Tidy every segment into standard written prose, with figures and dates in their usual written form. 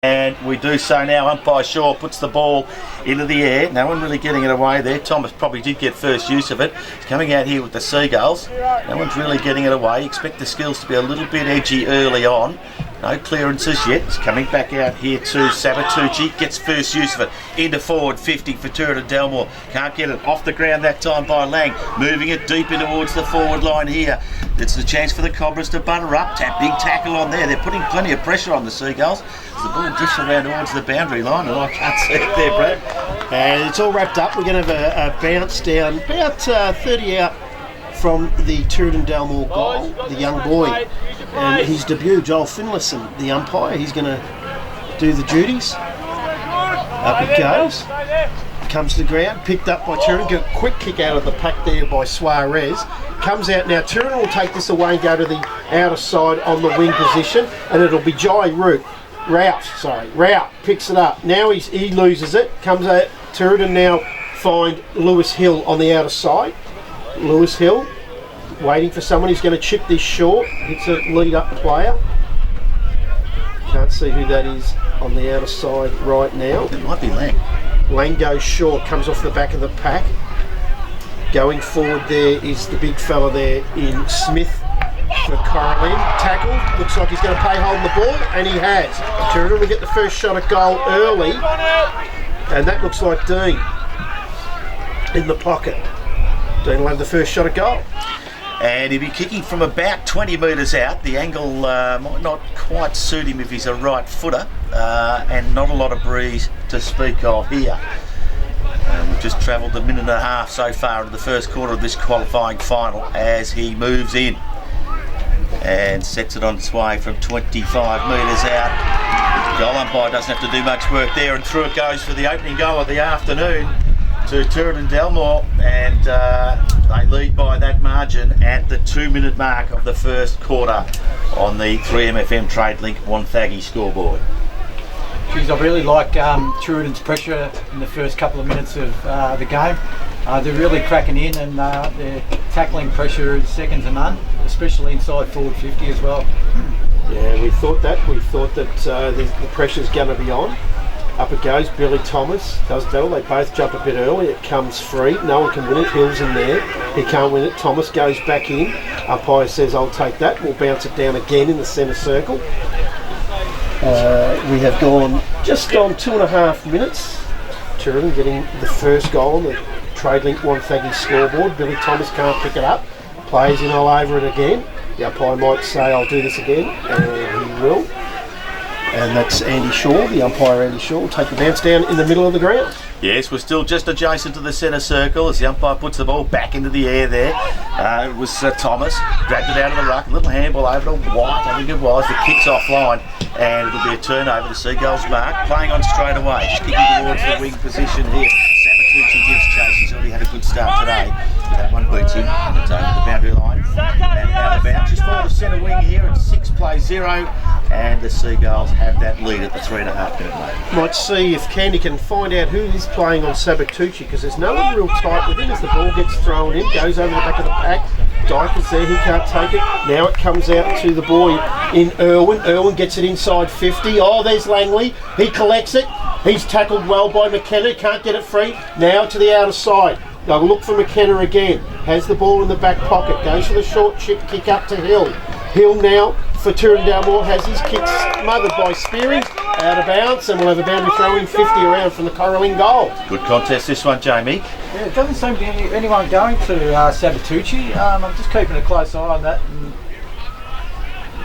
And we do so now. Umpire Shaw puts the ball into the air. No one really getting it away there. Thomas probably did get first use of it. He's coming out here with the Seagulls. No one's really getting it away. Expect the skills to be a little bit edgy early on. No clearances yet. He's coming back out here to Sabatucci. Gets first use of it. Into forward 50 for Tooradin Dalmore. Can't get it off the ground that time by Lang. Moving it deep in towards the forward line here. It's the chance for the Cobras to butter up. Big tackle on there. They're putting plenty of pressure on the Seagulls. As the ball drifts around towards the boundary line, and I can't see it there, Brad. And it's all wrapped up. We're going to have a bounce down about 30 out from the Tooradin Dalmore goal, the young boy. And his debut, Joel Finlayson, the umpire. He's going to do the duties. Up it goes. Comes to the ground, picked up by Tooradin. Got a quick kick out of the pack there by Suarez. Comes out now. Tooradin will take this away and go to the outer side on the wing position, and it'll be Jai Rout picks it up. Now he loses it. Comes out. Tooradin now find Lewis Hill on the outer side. Lewis Hill waiting for someone who's going to chip this short. It's a lead up player. Can't see who that is on the outer side right now. It might be Lang. Lang goes short, comes off the back of the pack. Going forward there is the big fella there in Smith for Cora Lynn. Tackled, looks like he's going to play holding the ball, and he has. Tooradin will get the first shot at goal early, and that looks like Dean in the pocket. Dean will have the first shot at goal. And he'll be kicking from about 20 metres out. The angle might not quite suit him if he's a right footer, and not a lot of breeze to speak of here. We've just travelled a minute and a half so far into the first quarter of this qualifying final as he moves in and sets it on its way from 25 metres out. The goal umpire doesn't have to do much work there, and through it goes for the opening goal of the afternoon to Tooradin Dalmore, and they lead by that margin at the 2-minute mark of the first quarter on the 3MFM TradeLink Wonthaggi scoreboard. Geez, I really like Tooradin's pressure in the first couple of minutes of the game. They're really cracking in, and their tackling pressure is second to none, especially inside forward 50 as well. Yeah, we thought that. The pressure's going to be on. Up it goes. Billy Thomas does battle. They both jump a bit early. It comes free. No one can win it. Hill's in there. He can't win it. Thomas goes back in. Umpire says, "I'll take that." We'll bounce it down again in the centre circle. We have gone just on 2.5 minutes. Tooradin getting the first goal on the TradeLink Wonthaggi scoreboard. Billy Thomas can't pick it up. Plays in all over it again. The umpire might say, "I'll do this again," and he will. And that's Andy Shaw, the umpire Andy Shaw, will take the bounce down in the middle of the ground. Yes, we're still just adjacent to the centre circle as the umpire puts the ball back into the air there. It was Thomas, grabbed it out of the ruck, a little handball over to White, I think it was. The kick's offline, and it'll be a turnover to Seagulls mark, playing on straight away, just kicking towards the wing position here. Sabatucci gives chase, he's already had a good start today. That one beats him, and it's over the boundary line. And out of bounds, just forward to centre wing here at 6-0, and the Seagulls have that lead at the 3.5 minute mark. Might see if Candy can find out who is playing on Sabatucci, because there's no one real tight with him as the ball gets thrown in, goes over the back of the pack. Dyke is there, he can't take it. Now it comes out to the boy in Irwin. Irwin gets it inside 50. Oh, there's Langley. He collects it. He's tackled well by McKenna, can't get it free. Now to the outer side. They'll look for McKenna again. Has the ball in the back pocket. Goes for the short chip kick up to Hill. Hill now for Tooradin Dalmore has his kick smothered by Spearing. Out of bounds, and we'll have a boundary throw in 50 around from the Cora Lynn goal. Good contest this one, Jamie. Yeah, it doesn't seem to be anyone going to Sabatucci. I'm just keeping a close eye on that, and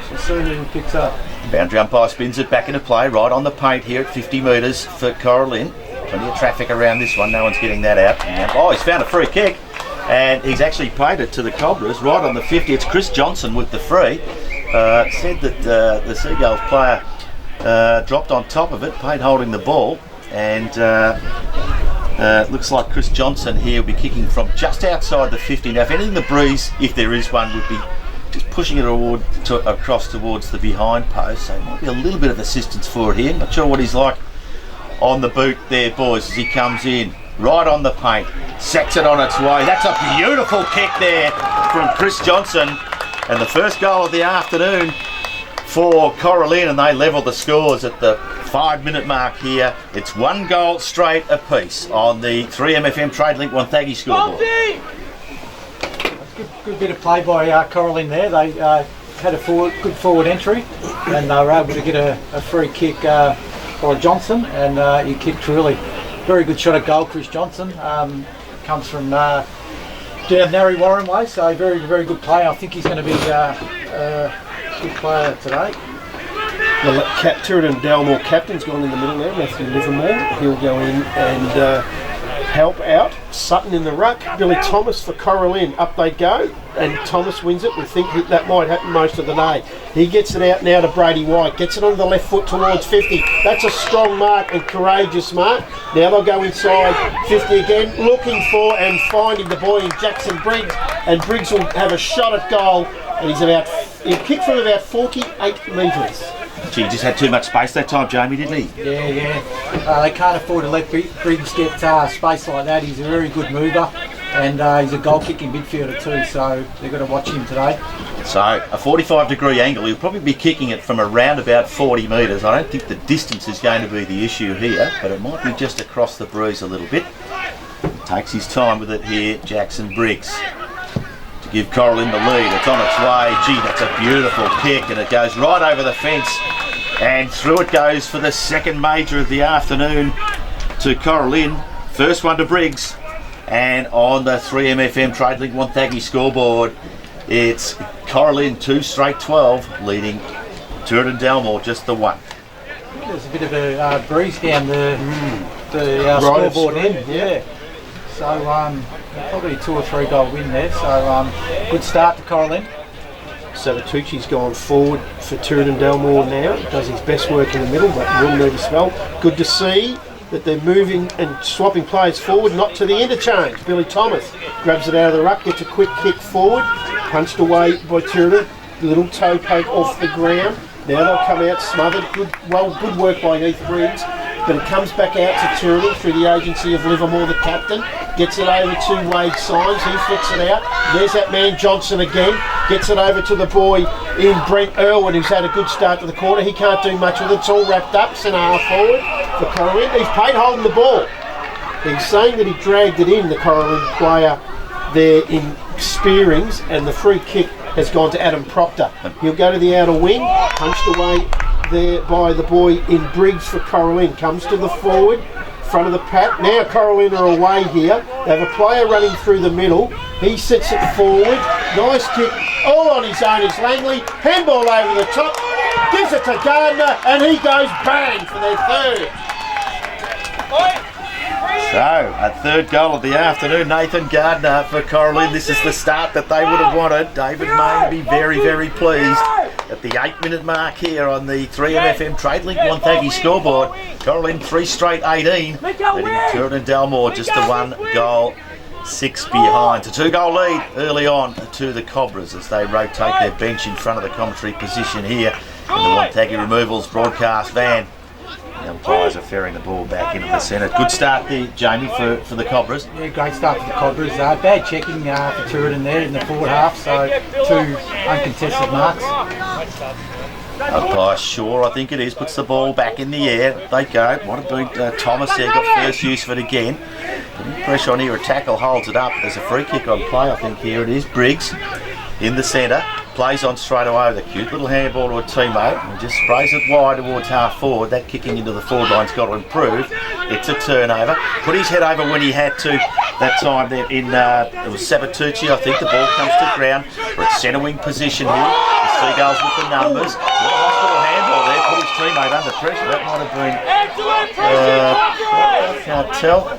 we'll see who picks up. Boundary umpire spins it back into play, right on the paint here at 50 metres for Cora Lynn. Plenty of traffic around this one, no one's getting that out. Oh, he's found a free kick, and he's actually played it to the Cobras right on the 50. It's Chris Johnson with the free. Said that the Seagulls player dropped on top of it, played holding the ball, and looks like Chris Johnson here will be kicking from just outside the 50. Now, if anything, the breeze, if there is one, would be just pushing it across towards the behind post, so it might be a little bit of assistance for it here. Not sure what he's like on the boot there, boys, as he comes in right on the paint, sets it on its way. That's a beautiful kick there from Chris Johnson, and the first goal of the afternoon for Cora Lynn, and they level the scores at the 5-minute mark here. It's 1 goal straight apiece on the 3MFM TradeLink Wonthaggi scoreboard. Good bit of play by Cora Lynn there. They had a good forward entry, and they were able to get a free kick by Johnson, and he kicked really very good shot at goal. Chris Johnson comes from down Narry Warren way, so very good player. I think he's going to be a good player today. The Tooradin Dalmore captain's gone in the middle now, Matthew Livermore. He'll go in and help out. Sutton in the ruck. Billy Thomas for Cora Lynn. Up they go, and Thomas wins it. We think that might happen most of the day. He gets it out now to Brady White. Gets it on the left foot towards 50. That's a strong mark and courageous mark. Now they'll go inside 50 again, looking for and finding the boy in Jackson Briggs. And Briggs will have a shot at goal, and he'll kick from about 48 metres. Gee, he just had too much space that time, Jamie, didn't he? Yeah. They can't afford to let Briggs get space like that. He's a very good mover, and he's a goal-kicking midfielder too, so they've got to watch him today. So, a 45-degree angle. He'll probably be kicking it from around about 40 metres. I don't think the distance is going to be the issue here, but it might be just across the breeze a little bit. Takes his time with it here, Jackson Briggs. To give Cora Lynn the lead. It's on its way. Gee, that's a beautiful kick, and it goes right over the fence, and through it goes for the second major of the afternoon to Cora Lynn. First one to Briggs, and on the 3MFM TradeLink Wonthaggi scoreboard, it's Cora Lynn 2 straight 12, leading Tooradin Dalmore just the 1. There's a bit of a breeze down the right scoreboard end. Yeah. So probably a 2 or 3 goal win there. So good start to Cora Lynn. Sabatucci's gone forward for Tooradin Dalmore now. Does his best work in the middle, but will need a spell. Good to see that they're moving and swapping players forward, not to the interchange. Billy Thomas grabs it out of the ruck, gets a quick kick forward, punched away by Tooradin. Little toe poke off the ground. Now they'll come out smothered. Good work by Heath Briggs. But it comes back out to Tooradin through the agency of Livermore, the captain. Gets it over to Wade Symes. He flicks it out. There's that man Johnson again. Gets it over to the boy in Brent Irwin, who's had a good start to the quarter. He can't do much with it. It's all wrapped up. Centre half forward for Cora Lynn. He's paid holding the ball. He's saying that he dragged it in, the Cora Lynn player there in Spearings, and the free kick has gone to Adam Proctor. He'll go to the outer wing, punched away there by the boy in Briggs for Cora Lynn. Comes to the forward, front of the pack. Now Cora Lynn are away here. They have a player running through the middle. He sets it forward. Nice kick, all on his own is Langley. Handball over the top. Gives it to Gardner, and he goes bang for their third. So, a third goal of the afternoon, Nathan Gardner for Cora Lynn. This is the start that they would have wanted. David May will be very pleased at the 8-minute mark here on the 3MFM TradeLink Wonthaggi scoreboard. Cora Lynn 3 straight 18, leading Tooradin Dalmore just the 1 goal, 6 behind. It's a 2-goal lead early on to the Cobras as they rotate their bench in front of the commentary position here in the Wonthaggi Removals broadcast van. The umpires are ferrying the ball back into the centre. Good start there, Jamie, for the Cobras. Yeah, great start for the Cobras. Bad checking for Tooradin there in the forward half, so 2 uncontested marks. Umpire Shaw, I think it is, puts the ball back in the air. They go. Might have been Thomas there, got first use of it again. Putting pressure on here, a tackle holds it up. There's a free kick on play, I think here it is. Briggs in the centre. Plays on straight away with a cute little handball to a teammate and just sprays it wide towards half forward. That kicking into the forward line's got to improve. It's a turnover. Put his head over when he had to that time there in, it was Sabatucci, I think. The ball comes to the ground. We're at centre wing position here. The Seagulls with the numbers. Little hospital handball there. Put his teammate under pressure. That might have been, I can't tell.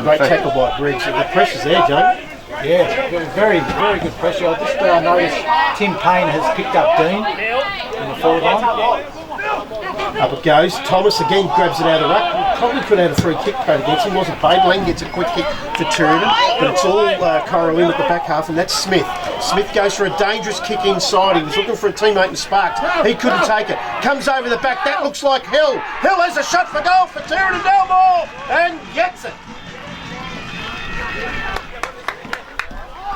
Great tackle by Briggs. The pressure's there, Jamie. Yeah, very good pressure. I just noticed Tim Payne has picked up Dean in the forward line. Up it goes. Thomas again grabs it out of the ruck. Probably could have had a free kick paid against him. Wasn't paid. Lang gets a quick kick for Tooradin, but it's all Cora Lynn at the back half, and that's Smith. Smith goes for a dangerous kick inside. He was looking for a teammate in Sparks. He couldn't take it. Comes over the back. That looks like Hill. Hill has a shot for goal for Tooradin Dalmore and gets it.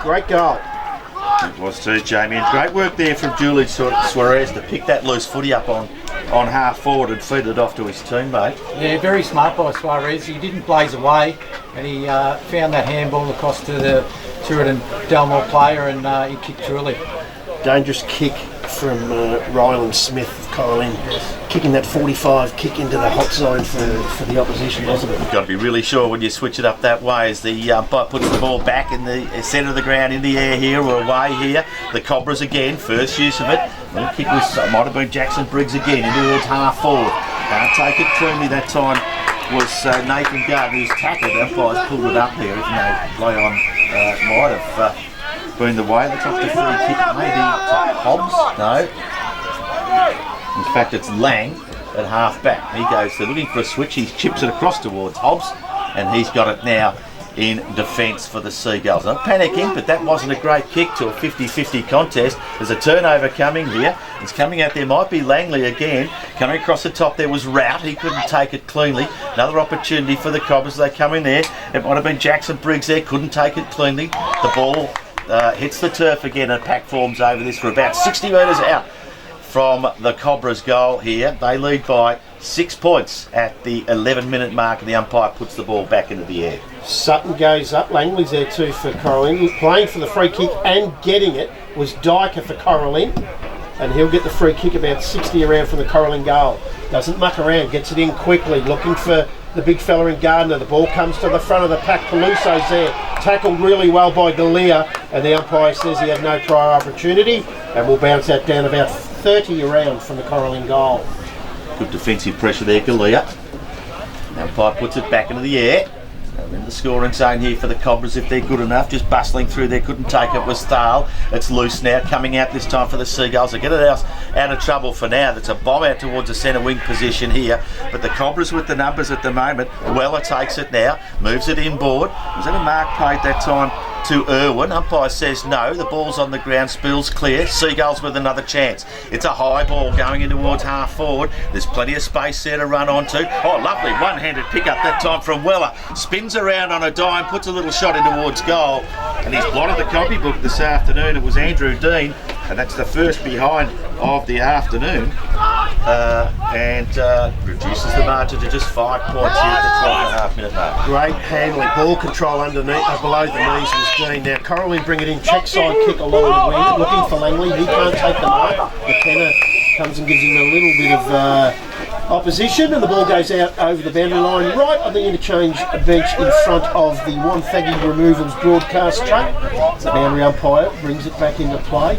Great goal. It was too, Jamie, and great work there from Julie Suarez to pick that loose footy up on on half forward and feed it off to his teammate. Yeah, very smart by Suarez. He didn't blaze away, and he found that handball across to the Tooradin Dalmore player, and he kicked truly. Dangerous kick from Ryland Smith of Cora Lynn, kicking that 45 kick into the hot zone for the opposition, wasn't it? You've got to be really sure when you switch it up that way as the umpire puts the ball back in the centre of the ground, in the air here or away here. The Cobras again, first use of it. The kick might have been Jackson Briggs again in towards half forward. Can't take it cleanly that time. Was Nathan Gardner who's tackled. The umpire's pulled it up there, even though Leon might have been the way. Looks like the free kick maybe to Hobbs. No. In fact, it's Lang at half back. He goes to looking for a switch. He chips it across towards Hobbs, and he's got it now in defence for the Seagulls. Not panicking, but that wasn't a great kick to a 50-50 contest. There's a turnover coming here. It's coming out there. Might be Langley again. Coming across the top there was Rout. He couldn't take it cleanly. Another opportunity for the Cobras. They come in there. It might have been Jackson Briggs there. Couldn't take it cleanly. The ball hits the turf again, and pack forms over this for about 60 metres out from the Cobras goal here. They lead by 6 points at the 11-minute mark, and the umpire puts the ball back into the air. Sutton goes up. Langley's there too for Cora Lynn. Playing for the free kick and getting it was Dyker for Cora Lynn, and he'll get the free kick about 60 around from the Cora Lynn goal. Doesn't muck around, gets it in quickly, looking for the big fella in Gardner. The ball comes to the front of the pack. Peluso's there, tackled really well by Galea, and the umpire says he had no prior opportunity, and will bounce that down about 30 around from the Cora Lynn goal. Good defensive pressure there, Galea. The umpire puts it back into the air. They're in the scoring zone here for the Cobras if they're good enough. Just bustling through there, couldn't take it, was Thale. It's loose now, coming out this time for the Seagulls. They get it out of trouble for now. That's a bomb out towards the centre wing position here. But the Cobras with the numbers at the moment. Weller takes it now, moves it inboard. Was that a mark paid that time to Irwin? Umpire says no. The ball's on the ground, spills clear. Seagulls with another chance. It's a high ball going in towards half forward. There's plenty of space there to run onto. Oh, lovely one-handed pick up that time from Weller. Spins around on a dime, puts a little shot in towards goal, and he's blotted the copybook this afternoon. It was Andrew Dean, and that's the first behind of the afternoon, and reduces the margin to just 5 points here at the 12.5 minute mark. Great handling, ball control underneath, below the knees was Dean. Now Cora Lynn bring it in, check side kick along the wing, looking for Langley. He can't take the mark. McKenna comes and gives him a little bit of opposition, and the ball goes out over the boundary line, right on the interchange bench in front of the Wonthaggi Removals broadcast truck. The boundary umpire brings it back into play.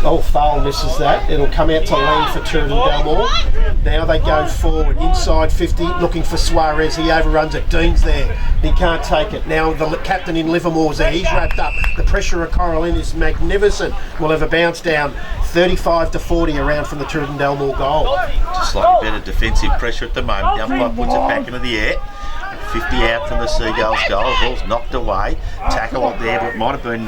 Oh, foul misses that. It'll come out to Lang for Tooradin Dalmore. Now they go forward, inside 50, looking for Suarez. He overruns it. Dean's there. He can't take it. Now the captain in Livermore's there. He's wrapped up. The pressure of Cora Lynn is magnificent. We'll have a bounce down 35-40 around from the Tooradin Dalmore goal. Just like a better defensive pressure at the moment. The umpire puts it back into the air. 50 out from the Seagulls goal. The ball's knocked away. Tackle up there, but it might have been,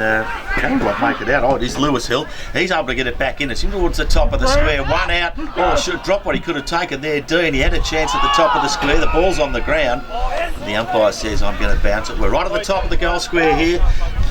can't quite make it out. Oh, it is Lewis Hill. He's able to get it back in. It's in towards the top of the square. One out. Oh, should have dropped what he could have taken there, Dean. He had a chance at the top of the square. The ball's on the ground. And the umpire says, I'm going to bounce it. We're right at the top of the goal square here.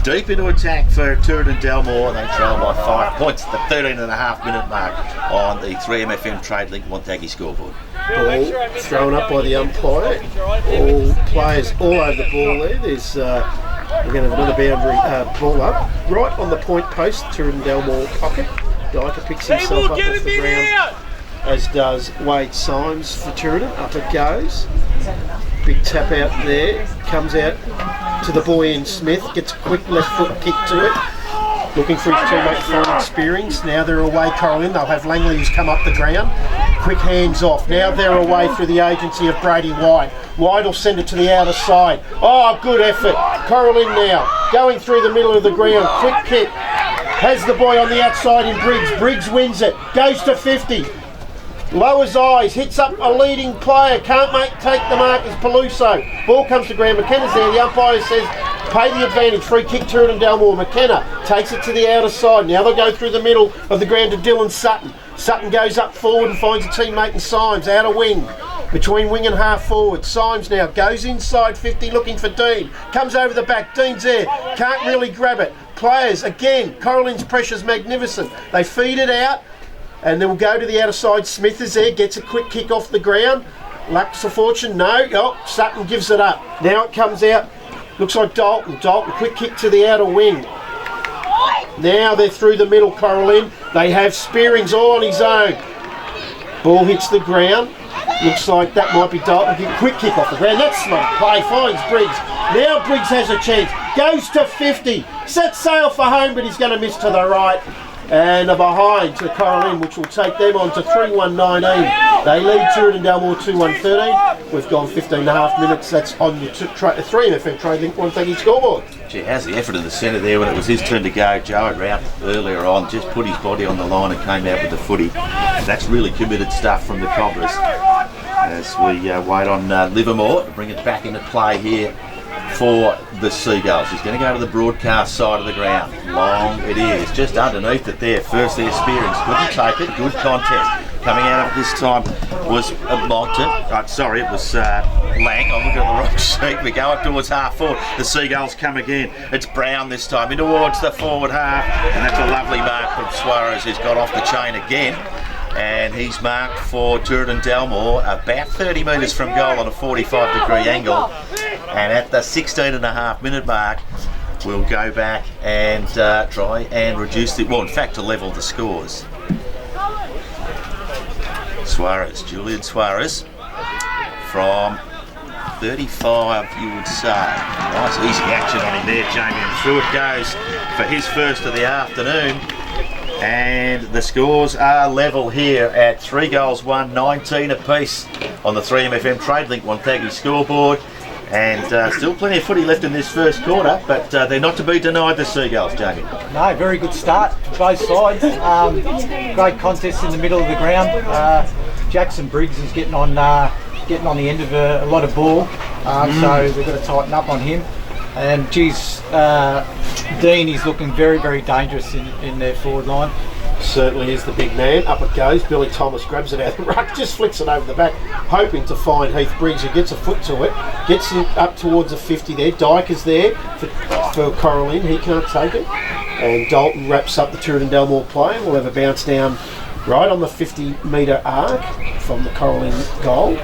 Deep into attack for Tooradin Dalmore. They trail by 5 points at the 13.5 minute mark on the 3MFM Trade Link Wonthaggi scoreboard. Ball thrown up by the umpire. All players all over the ball there. There's we're going to have another boundary ball up right on the point post. Tooradin Dalmore pocket. Dyker picks himself up off the ground, as does Wade Symes for Tooradin. Up it goes. Big tap out there. Comes out to the boy in Smith. Gets a quick left foot kick to it. Looking for his teammate Florian Spearings. Now they're away, Cora Lynn. They'll have Langley who's come up the ground. Quick hands off. Now they're away through the agency of Brady White. White will send it to the outer side. Oh, good effort. Cora Lynn now going through the middle of the ground. Quick kick. Has the boy on the outside in Briggs. Briggs wins it. Goes to 50. Lowers eyes, hits up a leading player, can't take the mark as Peluso. Ball comes to ground, McKenna's there, the umpire says pay the advantage, free kick Tooradin Dalmore. McKenna takes it to the outer side, now they'll go through the middle of the ground to Dylan Sutton. Sutton goes up forward and finds a teammate in Symes, outer wing, between wing and half forward. Symes now goes inside 50 looking for Dean, comes over the back, Dean's there, can't really grab it. Players, again, Cora Lynn's pressure's magnificent, they feed it out. And then we'll go to the outer side. Smith is there, gets a quick kick off the ground. Luck's a fortune, no. Oh, Sutton gives it up. Now it comes out. Looks like Dalton. Dalton, quick kick to the outer wing. Now they're through the middle, Cora Lynn. They have Spearings all on his own. Ball hits the ground. Looks like that might be Dalton. Quick kick off the ground. That's smart play. Finds Briggs. Now Briggs has a chance. Goes to 50. Sets sail for home, but he's going to miss to the right. And a behind to Cora Lynn, which will take them on to 3-1-19. They lead Tooradin Dalmore 2-1-13. We've gone 15 and a half minutes. That's on your 3MFM Trade Link 130 scoreboard. Gee, how's the effort in the centre there when it was his turn to go? Joe had round earlier on, just put his body on the line and came out with the footy. That's really committed stuff from the Cobras. As we wait on Livermore to bring it back into play here for the Seagulls. He's going to go to the broadcast side of the ground. Long it is, just underneath it there. First there, Spearings couldn't take it. Good contest. Coming out of it this time was Monton. It was Lang. I'm looking at the wrong sheet. We go up towards half forward. The Seagulls come again. It's Brown this time in towards the forward half. And that's a lovely mark from Suarez, who's got off the chain again. And he's marked for Tooradin Dalmore about 30 metres from goal on a 45-degree angle. And at the 16 and a half minute mark, we'll go back and try and reduce the, well, in fact, to level the scores. Suarez, Julian Suarez, from 35, you would say. Nice easy action on him there, Jamie, and through it goes for his first of the afternoon. And the scores are level here at 3 goals, 1, 19 apiece on the 3MFM Trade Link 130 scoreboard. And still plenty of footy left in this first quarter, but they're not to be denied, the Seagulls, Jamie. No, very good start for both sides. Great contest in the middle of the ground. Jackson Briggs is getting on the end of a lot of ball, so we've got to tighten up on him. And geez, Dean is looking very, very dangerous in their forward line. Certainly is the big man. Up it goes. Billy Thomas grabs it out of the ruck, just flicks it over the back, hoping to find Heath Briggs, who gets a foot to it, gets it up towards the 50 there. Dyke is there for Cora Lynn. He can't take it. And Dalton wraps up the Tooradin Dalmore play. We'll have a bounce down right on the 50-metre arc from the Cora Lynn goal.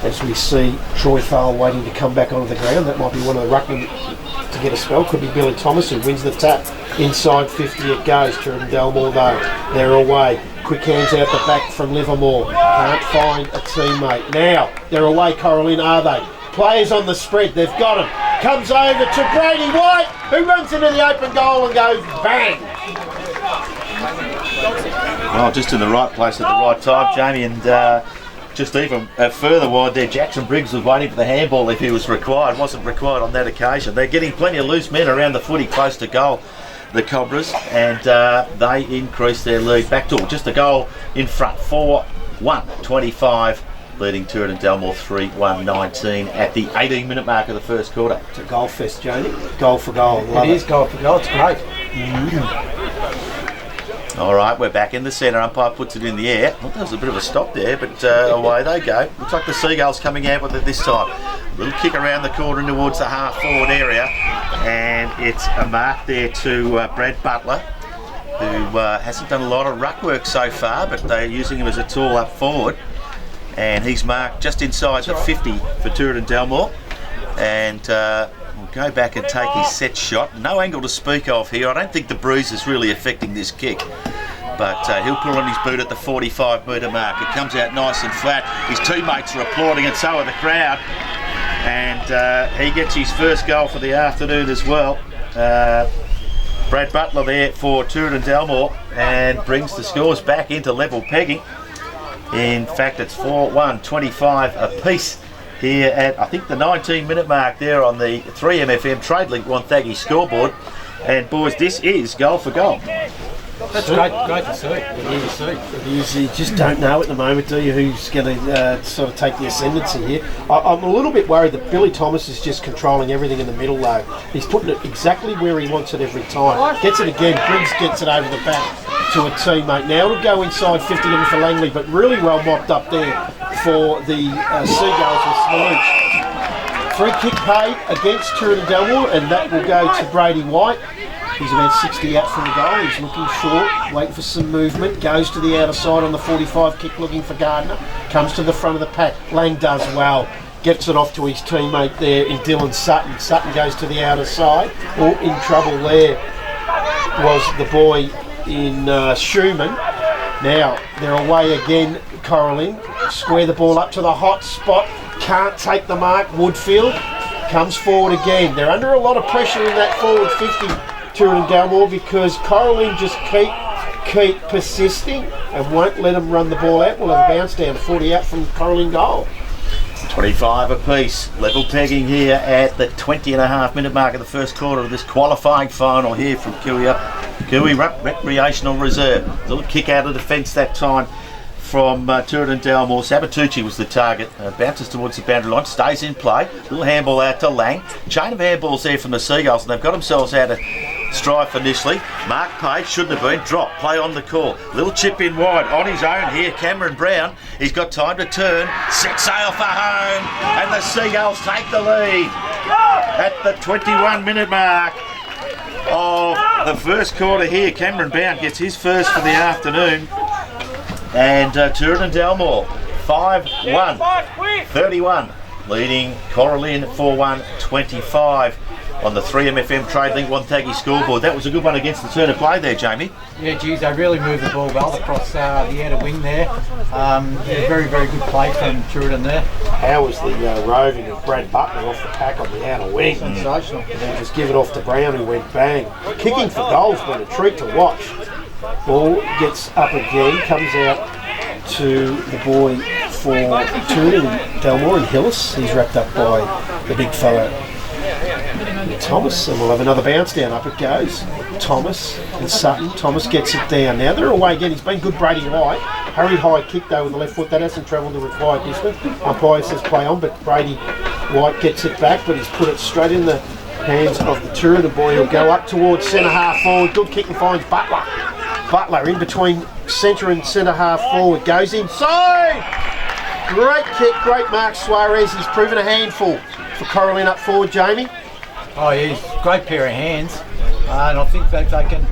As we see Troy Farrell waiting to come back onto the ground. That might be one of the ruckmen to get a spell. Could be Billy Thomas, who wins the tap. Inside 50 it goes. Tooradin Dalmore though, they're away. Quick hands out the back from Livermore. Can't find a teammate. Now they're away, Cora Lynn, are they? Players on the spread, they've got him. Comes over to Brady White, who runs into the open goal and goes bang. Well, just in the right place at the right time, Jamie, and just even further wide there, Jackson Briggs was waiting for the handball if he was required. Wasn't required on that occasion. They're getting plenty of loose men around the footy close to goal, the Cobras, and they increase their lead back to just a goal in front, 4-1-25, leading Tooradin Dalmore 3-1-19 at the 18-minute mark of the first quarter. It's a goal fest, Jody. Goal for goal. It is goal for goal. It's great. All right, we're back in the centre. Umpire puts it in the air. Well, there was a bit of a stop there, but away they go. Looks like the Seagulls coming out with it this time. Little kick around the corner and towards the half-forward area. And it's a mark there to Brad Butler, who hasn't done a lot of ruck work so far, but they're using him as a tool up forward. And he's marked just inside the 50 for Tooradin Dalmore. And we'll go back and take his set shot. No angle to speak of here. I don't think the bruise is really affecting this kick. But he'll pull on his boot at the 45-metre mark. It comes out nice and flat. His teammates are applauding and so are the crowd. And he gets his first goal for the afternoon as well. Brad Butler there for Tooradin Dalmore and brings the scores back into level pegging. In fact, it's 4-1-25 apiece here at, I think, the 19-minute mark there on the 3MFM Trade Link 130 scoreboard. And boys, this is goal for goal. That's great to see. It is. You just don't know at the moment, do you, who's going to sort of take the ascendancy here. I'm a little bit worried that Billy Thomas is just controlling everything in the middle though. He's putting it exactly where he wants it every time. Gets it again, Briggs gets it over the back to a teammate. Now it'll go inside 50 looking for Langley, but really well mopped up there for the Seagulls with Smoot. Free kick paid against Tooradin Dalmore, and that will go to Brady White. He's about 60 out from the goal. He's looking short, waiting for some movement. Goes to the outer side on the 45 kick, looking for Gardner. Comes to the front of the pack. Lang does well. Gets it off to his teammate there in Dylan Sutton. Sutton goes to the outer side. Oh, in trouble there was the boy in Schumann. Now, they're away again, Cora Lynn. Square the ball up to the hot spot. Can't take the mark. Woodfield comes forward again. They're under a lot of pressure in that forward 50, Tooradin Dalmore, because Cora Lynn just keep persisting and won't let them run the ball out. We'll have a bounce down, 40 out from Cora Lynn goal. 25 apiece, level pegging here at the 20.5-minute mark of the first quarter of this qualifying final here from Kiwi Recreational Reserve. A little kick out of defence that time from Tooradin Dalmore. Sabatucci was the target. Bounces towards the boundary line, stays in play. Little handball out to Lang. Chain of handballs there from the Seagulls, and they've got themselves out of strife initially. Mark Page shouldn't have been. Drop, play on the call. Little chip in wide on his own here. Cameron Brown, he's got time to turn. Set sail for home, and the Seagulls take the lead at the 21-minute mark of the first quarter here. Cameron Brown gets his first for the afternoon. And Tooradin Dalmore 5-1, 31, leading Cora Lynn 4-1, 25 on the 3MFM Trade Link Wonthaggi scoreboard. That was a good one against the turn of play there, Jamie. Yeah, geez, they really moved the ball well across the outer wing there. Very, very good play from Tooradin there. How was the roving of Brad Butler off the pack on the outer wing? Sensational. And then just give it off to Brown, who went bang. Kicking for goal's been a treat to watch. Ball gets up again, comes out to the boy for Tooradin Dalmore and Hillis. He's wrapped up by the big fella Thomas, and we'll have another bounce down. Up it goes. Thomas and Sutton. Thomas gets it down. Now they're away again. He's been good, Brady White. Hurried high kick though with the left foot. That hasn't travelled the required distance. Umpire says play on, but Brady White gets it back, but he's put it straight in the hands of the Tooradin boy. He'll go up towards centre half forward. Good kick and finds Butler. Butler in between centre and centre half forward. Goes inside. Great kick, great mark, Suarez. He's proven a handful for Cora Lynn up forward, Jamie. Oh, yeah, he's a great pair of hands. And I think that they can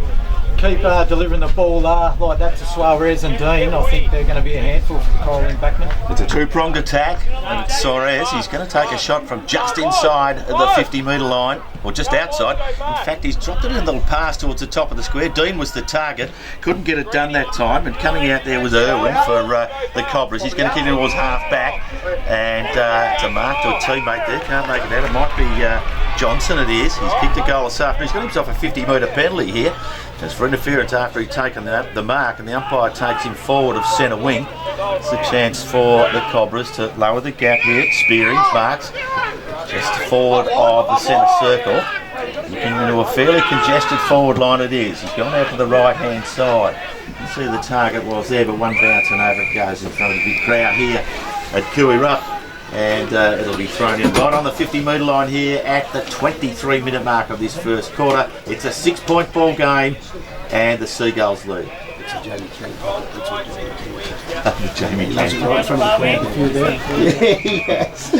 keep delivering the ball like that to Suarez and Dean. I think they're going to be a handful for Cora Lynn backman. It's a two-pronged attack, and it's Suarez. He's going to take a shot from just inside the 50-metre line, or just outside. In fact, he's dropped it in a little pass towards the top of the square. Dean was the target, couldn't get it done that time, and coming out there was Irwin for the Cobras. He's going to kick it towards half back, and it's a mark to a teammate there. Can't make it out. It might be Johnson. It is. He's kicked a goal this afternoon. He's got himself a 50-metre penalty here. Just for interference after he'd taken the mark, and the umpire takes him forward of centre wing. It's a chance for the Cobras to lower the gap here. Spearing marks just forward of the centre circle. Looking into a fairly congested forward line it is. He's gone out to the right-hand side. You can see the target was there, but one bounce and over it goes in front of the big crowd here at Kiwi Rup. And it'll be thrown in right on the 50-metre line here at the 23-minute mark of this first quarter. It's a 6-point ball game, and the Seagulls lead. It's a Jamie King. Jamie Right in front of the crowd, there. Yes.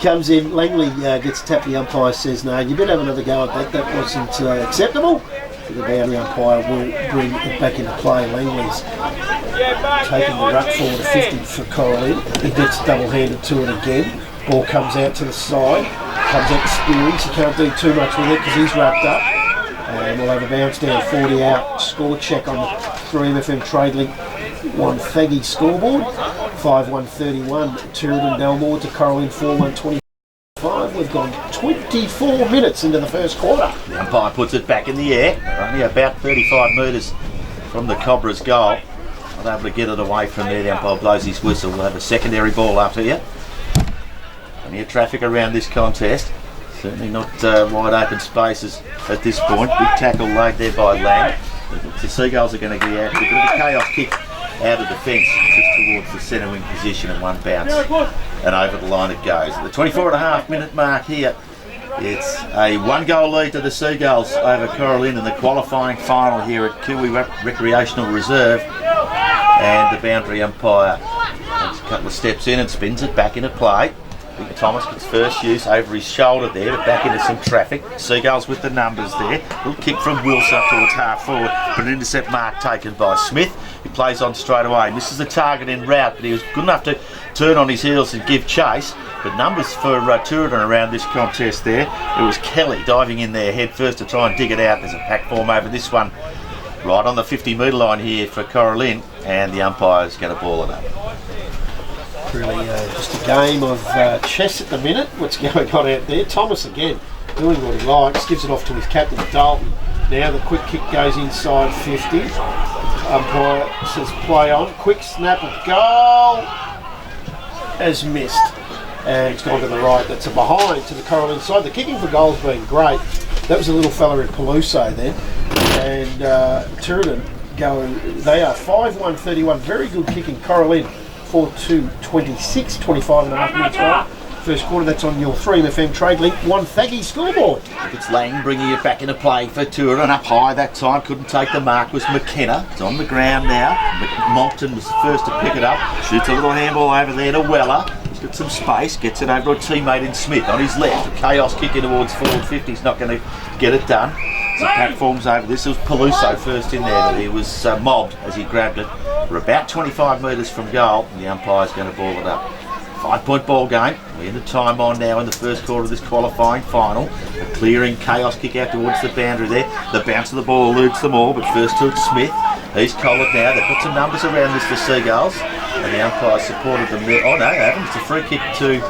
Comes in, Langley gets tapped, the umpire says no, you better have another go at that. That wasn't acceptable. The boundary umpire will bring it back into play. Langley's taking the ruck forward to 50 for Cora Lynn. He gets double-handed to it again. Ball comes out to the side. Comes out to Spearings. He can't do too much with it because he's wrapped up. And we'll have a bounce down, 40 out. Score check on the 3MFM Trade Link Wonthaggi scoreboard. 5-1-31. Tooradin Dalmore to Cora Lynn 4-1-25. We've gone 24 minutes into the first quarter. The umpire puts it back in the air. They're only about 35 metres from the Cobras' goal. Not able to get it away from there. The umpire blows his whistle. We'll have a secondary ball up here. Plenty of traffic around this contest. Certainly not wide open spaces at this point. Big tackle laid there by Lang. The Seagulls are going to get out. A bit of a chaos kick out of defence just towards the centre wing position, and one bounce and over the line it goes. At the 24.5-minute mark here, it's a 1-goal lead to the Seagulls over Cora Lynn in the qualifying final here at Kiwi Recreational Reserve, and the boundary umpire takes a couple of steps in and spins it back into play. Big Thomas gets first use over his shoulder there, but back into some traffic. Seagulls with the numbers there. Little kick from Wilson up towards half forward, but an intercept mark taken by Smith. He plays on straight away. Misses the target in route, but he was good enough to turn on his heels and give chase. But numbers for Tooradin around this contest there. It was Kelly diving in there head first to try and dig it out. There's a pack form over this one. Right on the 50-metre line here for Cora Lynn, and the umpire's going to ball it up. Really just a game of chess at the minute. What's going on out there? Thomas again doing what he likes, gives it off to his captain Dalton. Now the quick kick goes inside 50. Umpire says play on. Quick snap of goal. Has missed. And it's gone to the right. That's a behind to the Cora Lynn side. The kicking for goal's been great. That was a little fella in Peluso then. And Tooradin they are 5-1-31. Very good kicking. Cora Lynn 4-2-26, 25.5 minutes on. First quarter, that's on your 3FM Trade Link 1 Thaggy scoreboard. It's Lang bringing it back into play for Tooradin. Up high that time, couldn't take the mark, was McKenna. It's on the ground now. Moncton was the first to pick it up. Shoots a little handball over there to Weller. He's got some space, gets it over to a teammate in Smith on his left. A chaos kick in towards forward 50. He's not going to get it done. So pack forms over this. It was Peluso first in there, but he was mobbed as he grabbed it. We're about 25 metres from goal, and the umpire's going to ball it up. 5-point ball game. We're in the time on now in the first quarter of this qualifying final. A clearing chaos kick out towards the boundary there. The bounce of the ball eludes them all, but first to Smith. He's collared now. They've got some numbers around this, the Seagulls, and the umpire supported them there. Oh no, they haven't. It's a free kick to.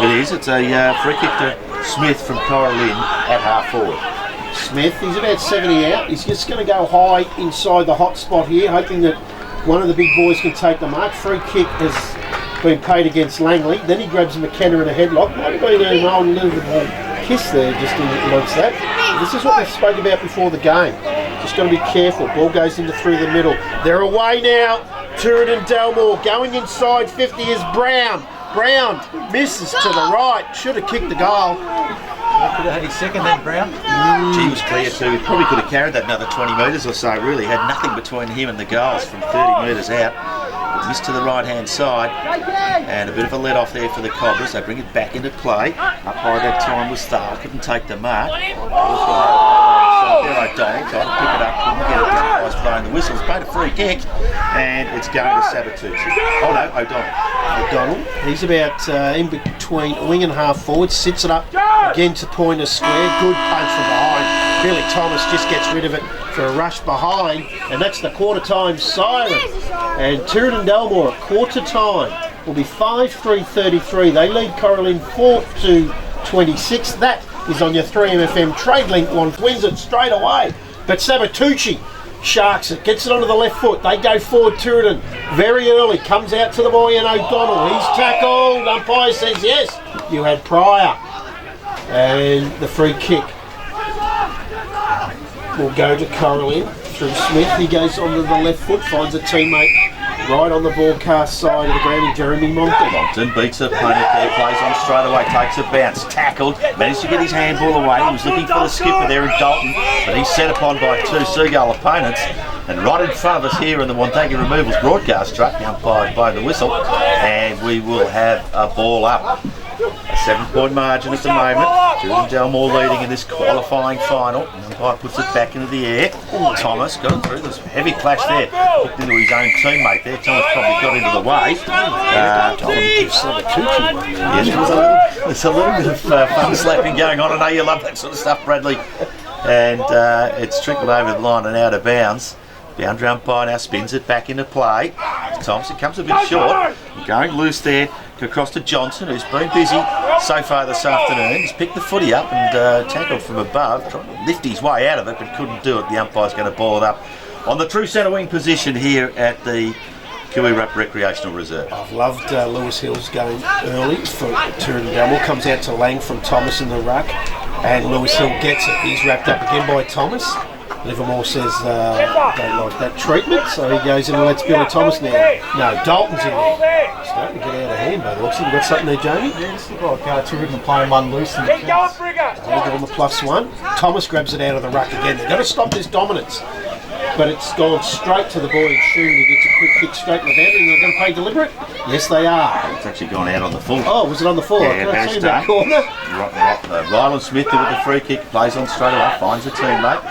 It is. It's a free kick to Smith from Cora Lynn at half forward. Smith, he's about 70 out. He's just going to go high inside the hot spot here, hoping that one of the big boys can take the mark. Free kick has been paid against Langley. Then he grabs McKenna in a headlock. Might have been an old little kiss there just amongst that. This is what we spoke about before the game. Just got to be careful. Ball goes into through the middle. They're away now. Tooradin Dalmore going inside 50 is Brown. Brown misses to the right. Should have kicked the goal. Could have had his second then, Brown. He was clear too. He probably could have carried that another 20 metres or so, really. Had nothing between him and the goals from 30 metres out. But missed to the right-hand side. And a bit of a let-off there for the Cobras. They bring it back into play. Up high that time was Thal. Couldn't take the mark. There O'Donnell tried to pick it up. Couldn't get it done. Was blowing the whistles. Played a free kick. And it's going to Sabatucci. Oh no, O'Donnell. He's about in between wing and half forward. Sits it up again to point a square. Good punch from behind. Billy Thomas just gets rid of it for a rush behind. And that's the quarter time siren. And Tooradin Dalmore at quarter time will be 5-3-33. They lead Cora Lynn 4-26. That is on your 3MFM Trade Link one. Wins it straight away. But Sabatucci sharks it, gets it onto the left foot. They go forward, Tooradin very early. Comes out to the boy and O'Donnell. He's tackled. Umpire says yes. You had Pryor. And the free kick will go to Cora Lynn through Smith. He goes onto the left foot, finds a teammate right on the broadcast side of the ground in Jeremy Moncton. Moncton beats the opponent there, plays on straight away, takes a bounce, tackled, managed to get his handball away. He was looking for the skipper there in Dalton, but he's set upon by two Seagull opponents. And right in front of us here in the Wonthaggi Removals broadcast truck, the umpire's blowing the whistle, and we will have a ball up. A 7-point margin at the moment. Tooradin Dalmore leading in this qualifying final. The umpire puts it back into the air. Thomas got it through. There's a heavy clash there. Hooked into his own teammate there. Thomas probably got into the way. There's a little bit of fun slapping going on. I know you love that sort of stuff, Bradley. And it's trickled over the line and out of bounds. Boundary umpire now spins it back into play. Thompson comes a bit short. Going loose there. Across to Johnson, who's been busy so far this afternoon. He's picked the footy up and tackled from above, trying to lift his way out of it, but couldn't do it. The umpire's going to ball it up on the true centre wing position here at the Kiwi-Rup Recreational Reserve. I've loved Lewis Hill's going early for Tooradin Dalmore. Comes out to Lang from Thomas in the ruck, and Lewis Hill gets it. He's wrapped up again by Thomas. Livermore says don't like that treatment, so he goes in and lets Billy Thomas now. No, Dalton's in there. Starting to get out of hand by the looks. You got something there, Jamie? Yeah, it's like Tooradin playing one loose. And they'll go on the +1. Thomas grabs it out of the ruck again. They've got to stop this dominance. but it's gone straight to the boy and shoot. He gets a quick kick straight in the boundary, and they're going to play deliberate? Yes, they are. It's actually gone out on the full. Oh, was it on the full? Yeah, I can't see that Barrister. corner. Ryland Smith with the free kick, plays on straight away, finds a teammate.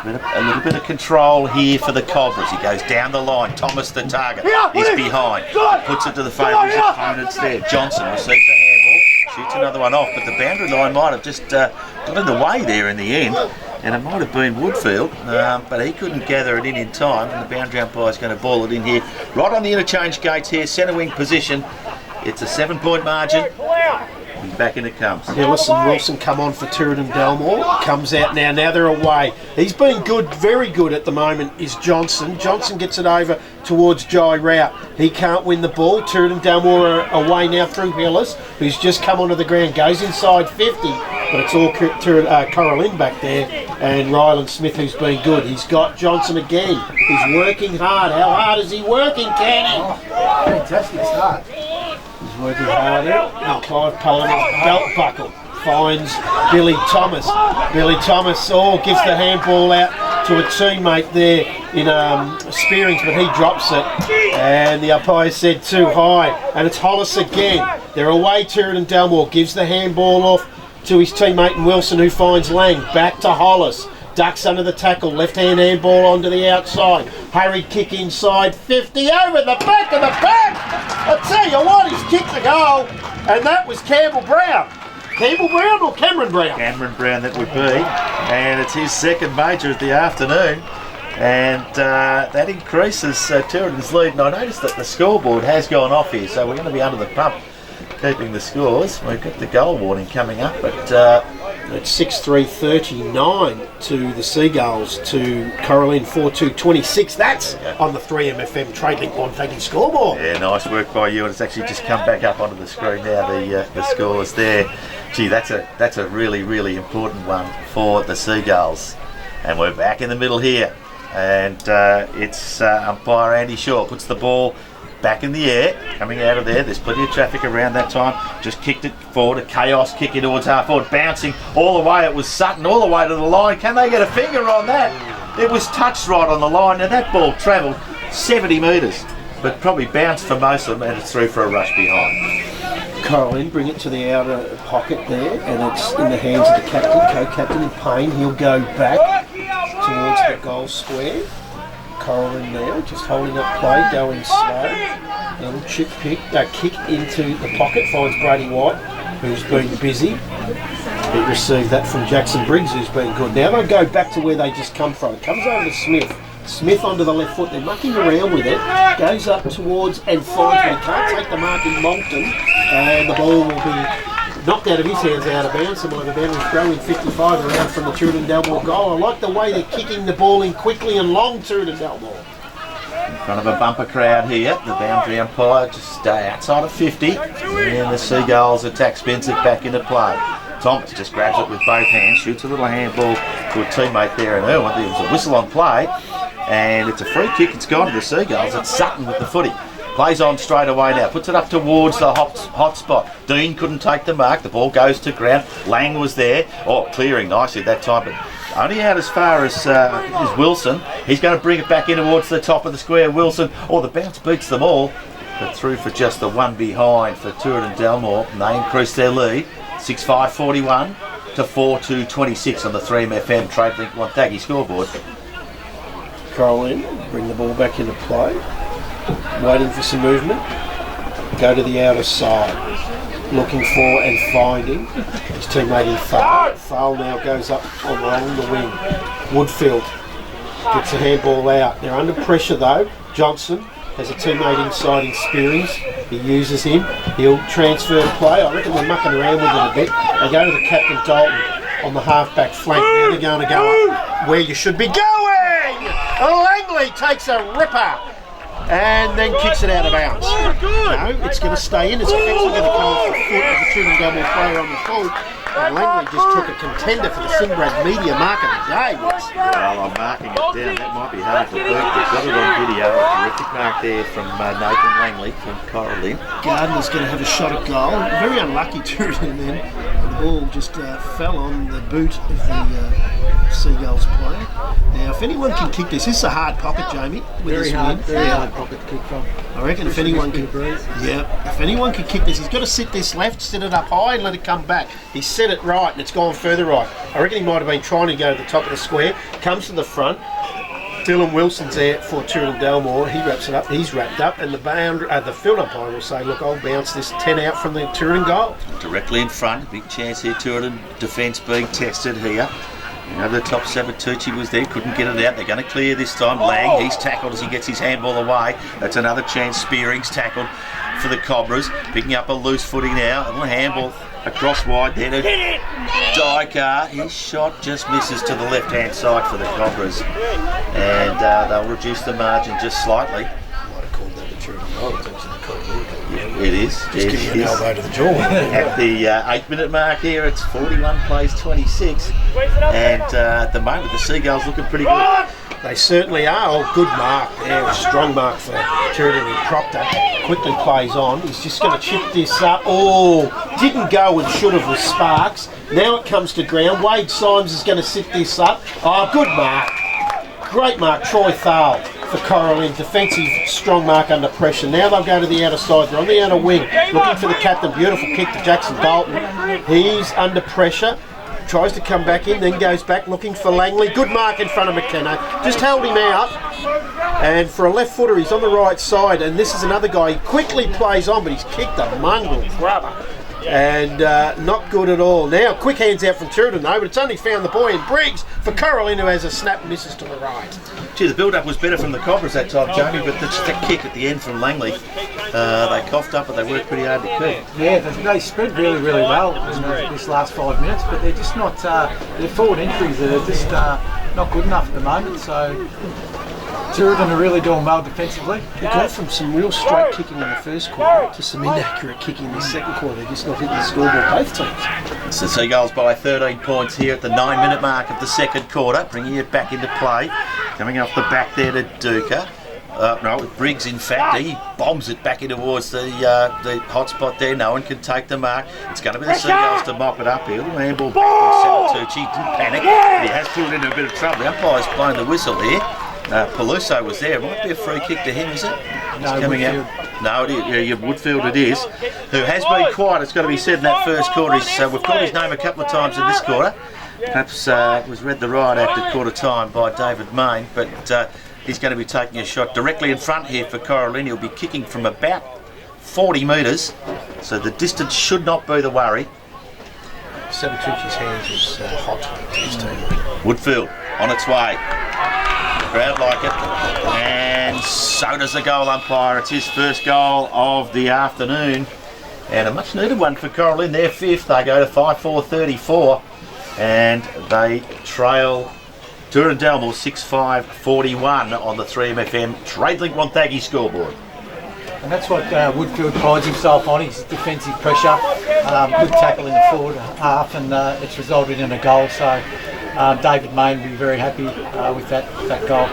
A little bit of control here for the Cobras. He goes down the line. Thomas, the target, is behind. Puts it to the favour of his opponents there. Johnson receives a handball, shoots another one off, but the boundary line might have just got in the way there in the end. And it might have been Woodfield, but he couldn't gather it in time, and the boundary umpire is going to ball it in here. Right on the interchange gates here, centre wing position. It's a 7-point margin. And back in it comes. Yeah, listen, Wilson come on for Tooradin Dalmore. Comes out now. Now they're away. He's been good, very good at the moment, is Johnson. Johnson gets it over towards Jai Rout. He can't win the ball. Tooradin Dalmore are away now through Hillis, who's just come onto the ground. Goes inside 50, but it's all Cora Lynn back there. And Ryland Smith, who's been good. He's got Johnson again. He's working hard. How hard is he working, Kenny? Fantastic start. He's working harder. And Clive Palmer's belt buckle finds Billy Thomas. Billy Thomas gives the handball out to a teammate there in Spearings, but he drops it. And the umpire said too high. And it's Hollis again. They're away. Tooradin Dalmore gives the handball off to his teammate in Wilson, who finds Lang. Back to Hollis. Ducks under the tackle. Left-hand handball onto the outside. Hurried kick inside 50 over the back of the back. I tell you what, he's kicked the goal. And that was Campbell Brown. Campbell Brown or Cameron Brown? Cameron Brown that would be. And it's his second major of the afternoon. And that increases Tooradin's lead. And I noticed that the scoreboard has gone off here, so we're going to be under the pump keeping the scores. We've got the goal warning coming up, but it's 6-3-39 to the Seagulls to Cora Lynn 4-2-26. That's on the 3MFM Trade Link Bonfaggy scoreboard. Yeah, nice work by you, and it's actually just come back up onto the screen now. The scores there. Gee, that's a really, really important one for the Seagulls. And we're back in the middle here, and it's umpire Andy Shaw puts the ball back in the air, coming out of there. There's plenty of traffic around that time. Just kicked it forward, a chaos kick in towards half forward, bouncing all the way. It was Sutton all the way to the line. Can they get a finger on that? It was touched right on the line, and that ball travelled 70 metres, but probably bounced for most of them, and it's through for a rush behind. Cora Lynn bring it to the outer pocket there, and it's in the hands of the captain, co-captain Payne. He'll go back towards the goal square. Cora Lynn now, just holding up play, going slow. Little kick into the pocket, finds Brady White, who's been busy. He received that from Jackson Briggs, who's been good. Now they'll go back to where they just come from. It comes over to Smith. Smith onto the left foot, they're mucking around with it. Goes up towards and finds, but he can't take the mark in Moncton. And the ball will be knocked out of his hands, out of bounds. Some of the boundaries throwing 55 around from the Tooradin Dalmore goal. I like the way they're kicking the ball in quickly and long, Tooradin Dalmore. In front of a bumper crowd here, the boundary umpire just outside of 50. And the Seagulls attack spins it back into play. Thomas just grabs it with both hands, shoots a little handball to a teammate there in Irwin. There was a whistle on play, and it's a free kick. It's gone to the Seagulls. It's Sutton with the footy. Plays on straight away now, puts it up towards the hot spot. Dean couldn't take the mark, the ball goes to ground. Lang was there, clearing nicely that time, but only out as far as Wilson. He's going to bring it back in towards the top of the square. Wilson, the bounce beats them all, but through for just the one behind for Tooradin Dalmore, and they increase their lead, 6-5-41 to 4-2-26 on the 3MFM Trade Link Wonthaggi scoreboard. Cora Lynn bring the ball back into play. Waiting for some movement. Go to the outer side. Looking for and finding his teammate in Fale. Fale now goes up along the wing. Woodfield gets a handball out. They're under pressure though. Johnson has a teammate inside in Spearings. He uses him. He'll transfer the play. I reckon they're mucking around with it a bit. They go to the captain Dalton on the half-back flank. Now they're going to go up where you should be going. Langley takes a ripper and then kicks it out of bounds. No, it's going to stay in. It's actually going to come off the foot of the Tooradin Dalmore player on the full. And Langley just took a contender for the Sinbrad Media Mark of the Day. Well, I'm marking it down. That might be hard to beat. We've got it on video. A terrific mark there from Nathan Langley from Cora Lynn. Gardner's going to have a shot at goal. Very unlucky Tooradin then. The ball just fell on the boot of the Seagulls player. Now, if anyone can kick this is a hard pocket, Jamie. With Very hard pocket to kick from. I reckon if anyone can, if anyone can kick this, he's got to sit this left, sit it up high, and let it come back. He set it right, and it's gone further right. I reckon he might have been trying to go to the top of the square. Comes to the front. Dylan Wilson's there for Tooradin Dalmore. He wraps it up. He's wrapped up, and the field umpire will say, "Look, I'll bounce this 10 out from the Tooradin goal." Directly in front, big chance here. Tooradin defence being tested here. Over the top, Sabatucci was there, couldn't get it out. They're going to clear this time. Lang, he's tackled as he gets his handball away. That's another chance. Spearing's tackled for the Cobras, picking up a loose footy now. A little handball across wide there to Dyker. His shot just misses to the left-hand side for the Cobras, and they'll reduce the margin just slightly. Might have called that the Tooradin goal. It's actually the goal. Yeah, it is. Just give you an elbow to the jaw. At the 8-minute mark here, it's 41 plays 26, and at the moment the Seagulls looking pretty good. They certainly are. Oh, good mark there. A strong mark for Tooradin and Proctor. Quickly plays on. He's just going to chip this up. Oh, didn't go and should have with Sparks. Now it comes to ground. Wade Symes is going to sit this up. Oh, good mark. Great mark. Troy Thal for Cora Lynn. Defensive, strong mark under pressure. Now they'll go to the outer side. They're on the outer wing. Looking for the captain. Beautiful kick to Jackson Bolton. He's under pressure. Tries to come back in, then goes back looking for Langley. Good mark in front of McKenna. Just held him out. And for a left footer, he's on the right side. And this is another guy. He quickly plays on, but he's kicked a mongrel grubber. And not good at all. Now, quick hands out from Tooradin though, but it's only found the boy in Briggs for Cora Lynn, who has a snap and misses to the right. Gee, the build-up was better from the Cobras that time, Jamie, but just a kick at the end from Langley. They coughed up, but they worked pretty hard to keep. Yeah, they spread really, really well in this last 5 minutes, but they're just not, their forward entries are just not good enough at the moment, so Tooradin are really doing well defensively. They got from some real straight kicking in the first quarter to some inaccurate kicking in the second quarter. They're just not hitting the scoreboard, both teams. So Seagulls by 13 points here at the 9-minute mark of the second quarter, bringing it back into play. Coming off the back there to Duca. No, Briggs, in fact, he bombs it back in towards the hot spot there. No one can take the mark. It's going to be the Seagulls to mop it up here. Little handball back from Sabatucci. Didn't panic. He has pulled into a bit of trouble. The umpire's blown the whistle here. Peluso was there. It might be a free kick to him, is it? No, coming out. No, it is. Yeah, Woodfield it is. Who has been quiet, it's got to be said, in that first quarter. We've called his name a couple of times in this quarter. Perhaps was read the riot act at quarter time by David Main, but he's going to be taking a shot directly in front here for Cora Lynn. He'll be kicking from about 40 metres, so the distance should not be the worry. Sabatucci's hands is hot to his team. Woodfield on its way. Crowd like it, and so does the goal umpire. It's his first goal of the afternoon, and a much needed one for Cora Lynn. They're fifth. They go to 5-4-34, and they trail Tooradin Dalmore 6-5-41 on the 3MFM Tradelink Wonthaggi scoreboard. And that's what Woodfield prides himself on, his defensive pressure. Good tackle in the forward half, and it's resulted in a goal. So David Main will be very happy with that goal.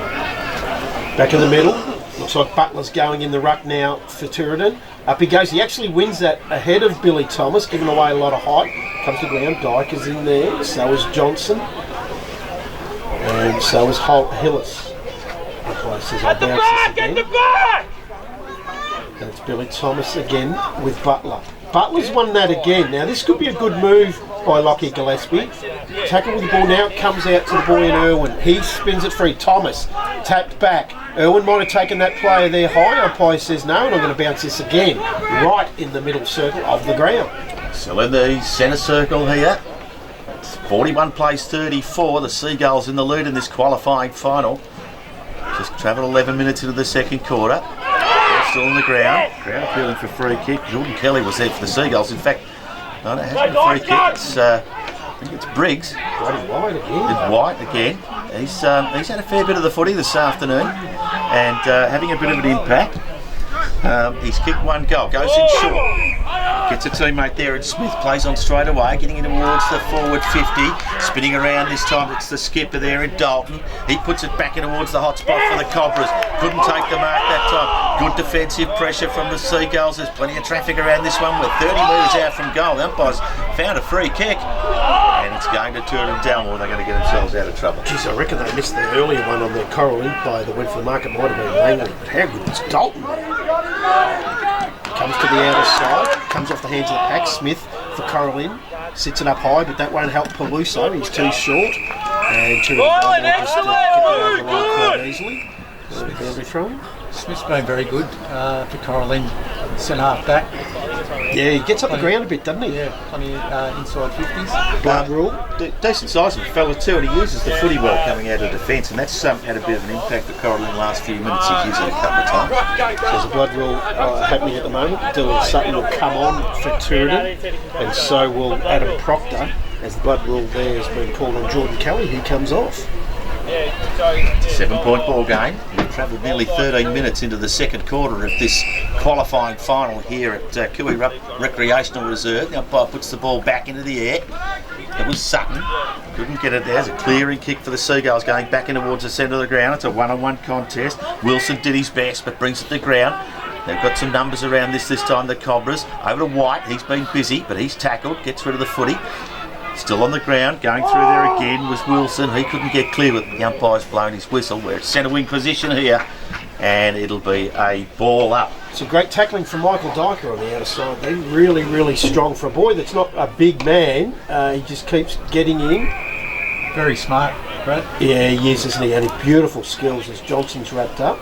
Back in the middle. Looks like Butler's going in the ruck now for Tooradin. Up he goes. He actually wins that ahead of Billy Thomas, giving away a lot of height. Comes to ground. Dyker's in there. So is Johnson. And so is Holt Hillis. At the back! At the back! And it's Billy Thomas again with Butler. Butler's won that again. Now this could be a good move by Lockie Gillespie. Tackle with the ball now, it comes out to the boy in Irwin. He spins it free. Thomas tapped back. Irwin might have taken that player there high. Umpire says no, and I'm going to bounce this again. Right in the middle circle of the ground. Still in the centre circle here. It's 41 plays 34. The Seagulls in the lead in this qualifying final. Just travelled 11 minutes into the second quarter. Still on the ground. Crowd appealing for free kick. Jordan Kelly was there for the Seagulls. In fact, no, it hasn't been a free kick. It's, I think it's Briggs. White again. It's White again. He's had a fair bit of the footy this afternoon and having a bit of an impact. He's kicked one goal. Goes in short. Gets a teammate there, and Smith plays on straight away, getting in towards the forward 50. Spinning around this time, it's the skipper there in Dalton. He puts it back in towards the hot spot for the Cobras. Couldn't take the mark that time. Good defensive pressure from the Seagulls. There's plenty of traffic around this one. We're 30 metres out from goal. The umpires found a free kick, and it's going to Tooradin Dalmore. They're going to get themselves out of trouble. Geez, I reckon they missed the earlier one on the Cora Lynn player that went for the mark. It might have been Langley, but how good was Dalton? Comes to the outer side, comes off the hands of the pack. Smith for Cora Lynn, sits it up high, but that won't help Peluso. He's too short, and Tooradin Dalmore just get over the line quite easily. Boundary throwing. Smith's been very good for Cora Lynn, centre half back. Yeah, he gets up the ground a bit, doesn't he? Yeah, plenty inside 50s. Blood rule. Decent size of a fella too, and he uses the footy well coming out of defence, and that's had a bit of an impact for Cora Lynn the last few minutes. He's used it a couple of times. So there's a blood rule happening at the moment. Dylan Sutton will come on for Tooradin, and so will Adam Proctor, as the blood rule there has been called on Jordan Kelly, who comes off. 7-point ball game. We've travelled nearly 13 minutes into the second quarter of this qualifying final here at Kui Recreational Reserve. The umpire puts the ball back into the air. It was Sutton. Couldn't get it there. It's a clearing kick for the Seagulls going back in towards the centre of the ground. It's a one-on-one contest. Wilson did his best but brings it to the ground. They've got some numbers around this time, the Cobras. Over to White. He's been busy, but he's tackled. Gets rid of the footy. Still on the ground, going through there again was Wilson. He couldn't get clear with the umpire's blown his whistle. We're at centre wing position here, and it'll be a ball up. Some great tackling from Michael Dyker on the outer side. They're really, really strong for a boy that's not a big man. He just keeps getting in. Very smart, Brad. Yeah, he is, isn't he? And his beautiful skills as Johnson's wrapped up.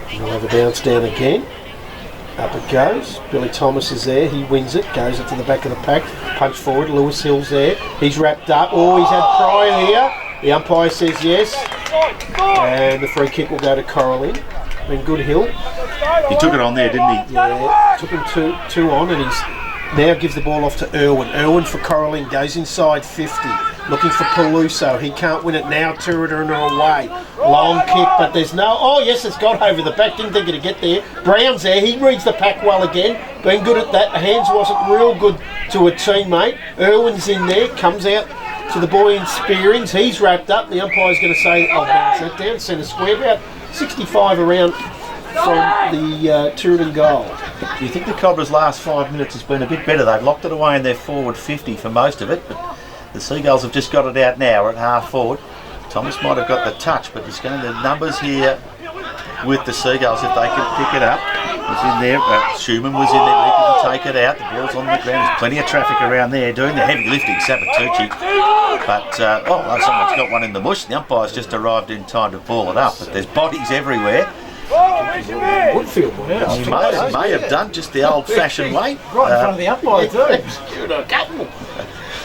And we'll have a bounce down again. Up it goes. Billy Thomas is there. He wins it. Goes it to the back of the pack. Punch forward. Lewis Hill's there. He's wrapped up. Oh, he's had Pryor here. The umpire says yes. And the free kick will go to Cora Lynn. Been good Hill. He took it on there, didn't he? Yeah, took him two on, and he's now gives the ball off to Irwin. Irwin for Cora Lynn. Goes inside 50. Looking for Peluso. He can't win it now. Tooradin away. Long kick, but there's no... Oh, yes, it's got over the back. Didn't think it'd get there. Brown's there. He reads the pack well again. Been good at that. The hands wasn't real good to a teammate. Irwin's in there. Comes out to the boy in Spearings. He's wrapped up. The umpire's going to say, I'll bounce that down. Centre square. About 65 around from the Tooradin goal. Do you think the Cobras' last 5 minutes has been a bit better? They've locked it away in their forward 50 for most of it, but the Seagulls have just got it out now. We're at half forward. Thomas might have got the touch, but there's going to be the numbers here with the Seagulls if they can pick it up. Was in there. Schumann was in there, but he couldn't take it out. The ball's on the ground. There's plenty of traffic around there doing the heavy lifting, Sabatucci. But, someone's got one in the mush. The umpire's just arrived in time to ball it up, but there's bodies everywhere. Woodfield, He may have done just the old-fashioned way. Right in front of the umpire too.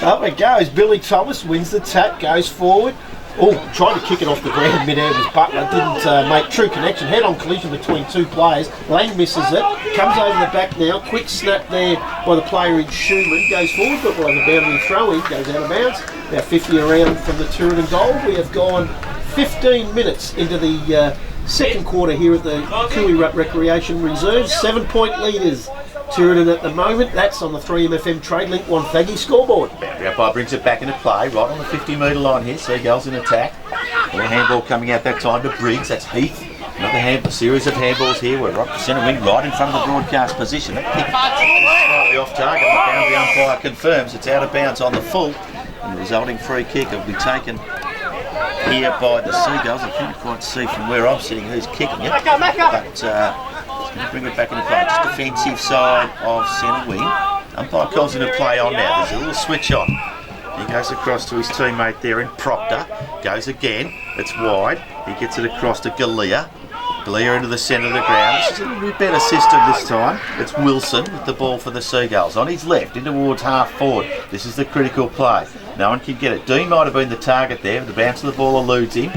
Up it goes. Billy Thomas wins the tap, goes forward. Oh, trying to kick it off the ground mid-air was Butler. Didn't make true connection. Head-on collision between two players. Lang misses it. Comes over the back now. Quick snap there by the player in Schumann. Goes forward, but we'll have a boundary throw-in. Goes out of bounds. About 50 around from the Tooradin goal. We have gone 15 minutes into the second quarter here at the Kui Recreation Reserve. 7-point leaders. Tooradin at the moment. That's on the 3MFM Trade Link Wonthaggi scoreboard. The umpire brings it back into play, right on the 50-metre line here. Seagulls in attack. And a handball coming out that time to Briggs. That's Heath. Another series of handballs here. We're up the centre wing, right in front of the broadcast position. Slightly off target. The boundary umpire confirms it's out of bounds on the full. And the resulting free kick will be taken here by the Seagulls. I can't quite see from where I'm sitting who's kicking it. But bring it back into play. Just defensive side of centre wing. Umpire calls into play on now. There's a little switch on. He goes across to his teammate there in Proctor. Goes again. It's wide. He gets it across to Galea. Galea into the centre of the ground. This is a little bit better system this time. It's Wilson with the ball for the Seagulls. On his left, in towards half forward. This is the critical play. No one can get it. Dean might have been the target there. The bounce of the ball eludes him.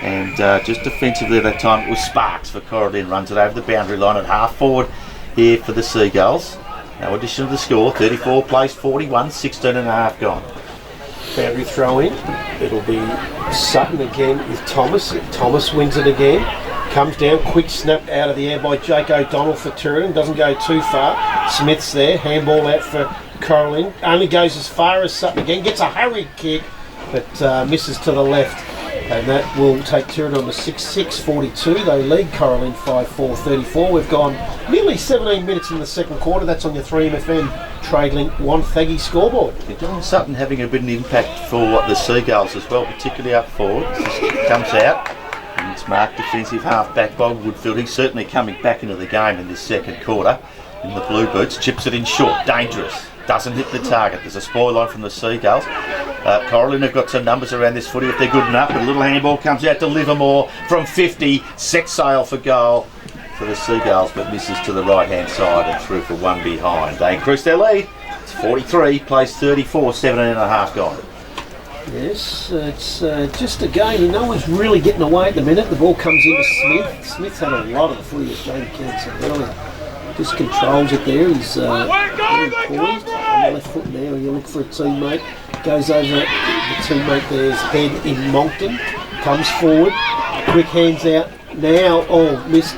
And just defensively at that time, it was Sparks for Cora Lynn. Runs it over the boundary line at half forward here for the Seagulls. No addition to the score. 34 plays 41, 16 and a half gone. Boundary throw in. It'll be Sutton again with Thomas. Thomas wins it again. Comes down, quick snap out of the air by Jake O'Donnell for Tooradin. Doesn't go too far. Smith's there. Handball out for Cora Lynn. Only goes as far as Sutton again. Gets a hurried kick, but misses to the left. And that will take Tooradin on to 6-6-42. They lead Cora Lynn 5-4-34. We've gone nearly 17 minutes in the second quarter. That's on your 3MFN Trade Link Wonthaggi scoreboard. John Sutton having a bit of an impact for the Seagulls as well, particularly up forward. Comes out. It's marked defensive half-back by Woodfield. He's certainly coming back into the game in this second quarter. In the blue boots, chips it in short, dangerous. Doesn't hit the target. There's a spoil line from the Seagulls. Cora Lynn have got some numbers around this footy if they're good enough, but a little handball comes out to Livermore from 50. Set sail for goal for the Seagulls, but misses to the right-hand side and through for one behind. They increase their lead. It's 43, plays 34, 17.5 gone. Yes, it's just a game and no one's really getting away at the minute. The ball comes into Smith. Smith's had a lot of the footy, as Jamie Kent said earlier. Just controls it there. He's very poised on the left foot there. You look for a teammate. Goes over the teammate there's head in Moncton. Comes forward. Quick hands out. Now, missed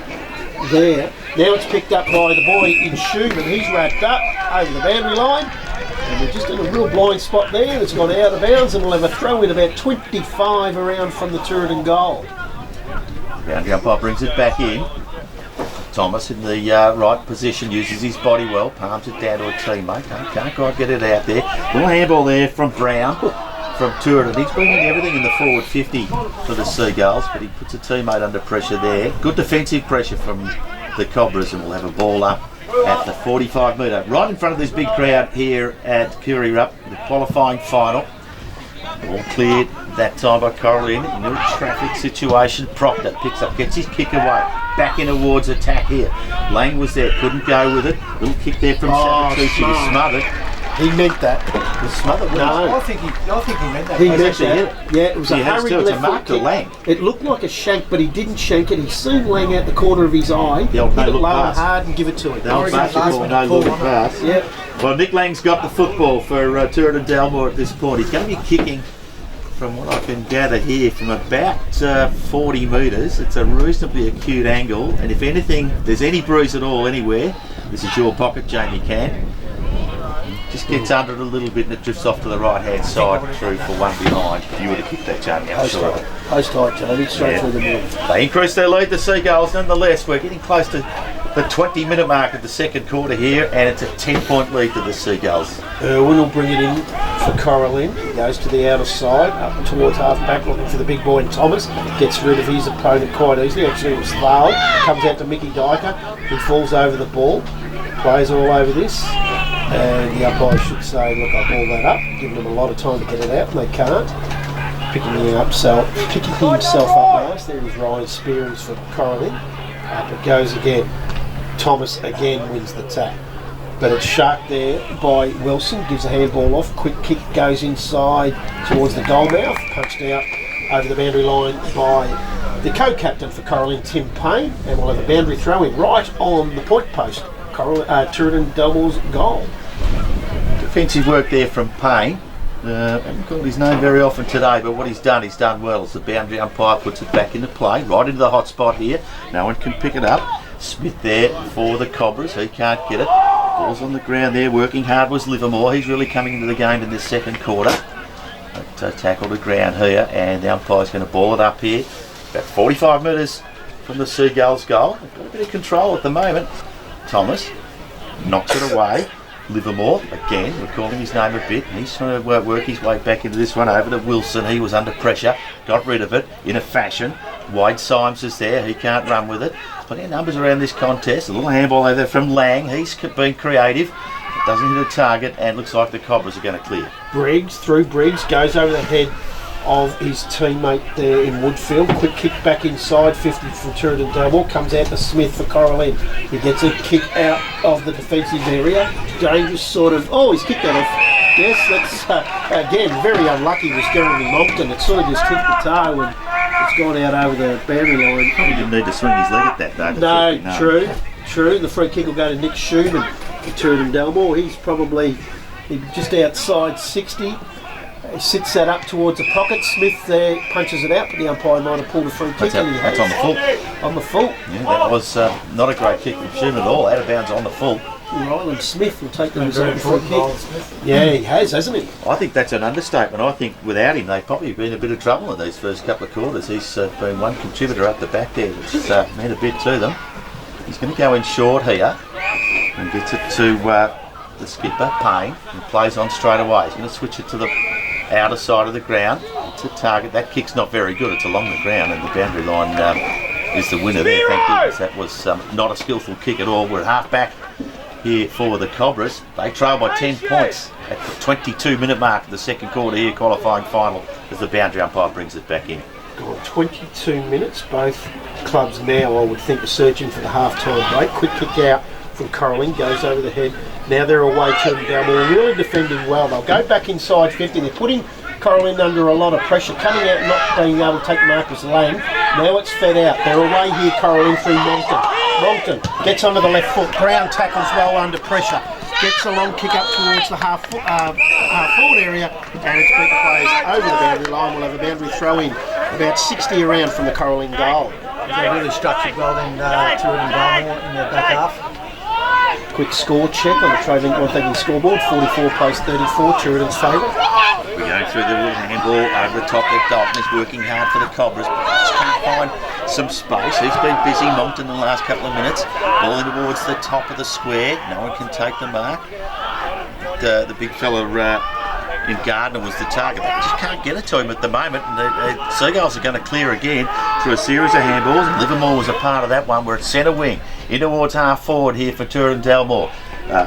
there. Now it's picked up by the boy in Schumann. He's wrapped up over the boundary line. And we're just in a real blind spot there. It's gone out of bounds and we'll have a throw in about 25 around from the Tooradin goal. Boundary umpire brings it back in. Thomas in the right position, uses his body well, palms it down to a teammate. Can't quite get it out there. Little handball there from Brown from Tooradin. He's been in everything in the forward 50 for the Seagulls, but he puts a teammate under pressure there. Good defensive pressure from the Cobras, and we'll have a ball up at the 45 metre, right in front of this big crowd here at Coorie-Rup, the qualifying final. All cleared that time by Cora Lynn. In a traffic situation, Proctor picks up, gets his kick away. Back in towards attack here. Lang was there, couldn't go with it. Little kick there from Sabatucci to smother. He meant that. Was smothered? No. I think he meant that. He meant actually that. Yeah, it was a hurried left foot to kick. Lang. It looked like a shank, but he didn't shank it. He's seen Lang out the corner of his eye. The old hit it no-look low and pass. hard and give it to him. The old basketball no-look pass. Yep. Well, Nick Lang's got the football for Tooradin Dalmore at this point. He's going to be kicking, from what I can gather here, from about 40 metres. It's a reasonably acute angle, and if anything, there's any bruise at all anywhere, this is your pocket, Jamie Can. Just gets under it a little bit and it drifts off to the right hand side through for one behind. If you would have kicked that, Jamie, I'm sure. Post height, Jamie, straight through the middle. They increase their lead, the Seagulls, nonetheless. We're getting close to the 20-minute mark of the second quarter here, and it's a 10-point lead to the Seagulls. Irwin will bring it in for Cora Lynn. He goes to the outer side, up towards half-back, looking for the big boy Thomas. Gets rid of his opponent quite easily. Actually, it was Thal. Comes out to Mickey Dyker. He falls over the ball. Plays all over this. And the umpire should say, look, I ball that up. Giving them a lot of time to get it out, and they can't. Picking himself up nice. There is Ryan Spearings for Cora Lynn. Up it goes again. Thomas again wins the tap. But it's sharked there by Wilson. Gives a handball off. Quick kick goes inside towards the goal mouth. Punched out over the boundary line by the co-captain for Cora Lynn, Tim Payne. And we'll have a boundary throw in right on the point post. Tooradin Dalmore's goal. Defensive work there from Payne. I haven't called his name very often today, but what he's done well. As the boundary umpire puts it back into play, right into the hot spot here. No one can pick it up. Smith there for the Cobras. He can't get it. Ball's on the ground there. Working hard was Livermore. He's really coming into the game in this second quarter. But, tackle to ground here, and the umpire's going to ball it up here. About 45 metres from the Seagulls' goal. They've got a bit of control at the moment. Thomas knocks it away. Livermore, again, we're calling his name a bit, and he's trying to work his way back into this one over to Wilson. He was under pressure, got rid of it in a fashion. Wade Symes is there, he can't run with it. Plenty of numbers around this contest. A little handball over there from Lang. He's been creative. It doesn't hit a target, and looks like the Cobras are going to clear. Briggs, goes over the head of his teammate there in Woodfield. Quick kick back inside, 50 from Tooradin Dalmore. Comes out to Smith for Cora Lynn. He gets a kick out of the defensive area. Dangerous sort of, he's kicked that off. Yes, that's, again, very unlucky was Jeremy Moncton. It sort of just hit the toe and it's gone out over the boundary line. Probably didn't need to swing his leg at that, though. No, true. The free kick will go to Nick Schumann for Tooradin Dalmore. He's probably just outside 60. He sits that up towards the pocket. Smith there punches it out, but the umpire might have pulled a free kick. That's on the full. On the full. Yeah, that was not a great kick from Shim at all. Out of bounds on the full. Ryland Smith will take the result of free kick. Yeah, he has, hasn't he? I think that's an understatement. I think without him, they've probably been in a bit of trouble in these first couple of quarters. He's been one contributor up the back there that's meant a bit to them. He's going to go in short here and gets it to the skipper, Payne, and plays on straight away. He's going to switch it to the outer side of the ground. It's a target. That kick's not very good. It's along the ground, and the boundary line is the winner there. Thank goodness. That was not a skillful kick at all. We're at half back here for the Cobras. They trail by 10 points at the 22-minute mark of the second quarter here, qualifying final, as the boundary umpire brings it back in. Gone 22 minutes. Both clubs now, I would think, are searching for the half-time break. Quick kick out from Cora Lynn, goes over the head. Now they're away to Dalmore, really defending well. They'll go back inside 50. They're putting Cora Lynn under a lot of pressure, coming out and not being able to take Marcus Lang. Now it's fed out. They're away here, Cora Lynn through Moncton. Moncton gets onto the left foot. Brown tackles well under pressure. Gets a long kick up towards the half forward area, and it's beat plays over the boundary line. We'll have a boundary throw in about 60 around from the Cora Lynn goal. They really structured well then, Tooradin Dalmore in their back half. Quick score check on the Tooradin Dalmore scoreboard. 44 plays 34, Tooradin's favourite. We go through the little handball over the top there. Dalton is working hard for the Cobras, but just can't find some space. He's been busy, Moncton, in the last couple of minutes. Ball in towards the top of the square. No one can take the mark. The big fella in Gardner was the target. They just can't get it to him at the moment. And the Seagulls are going to clear again through a series of handballs. And Livermore was a part of that one. We're at centre wing, in towards half forward here for Tooradin Dalmore.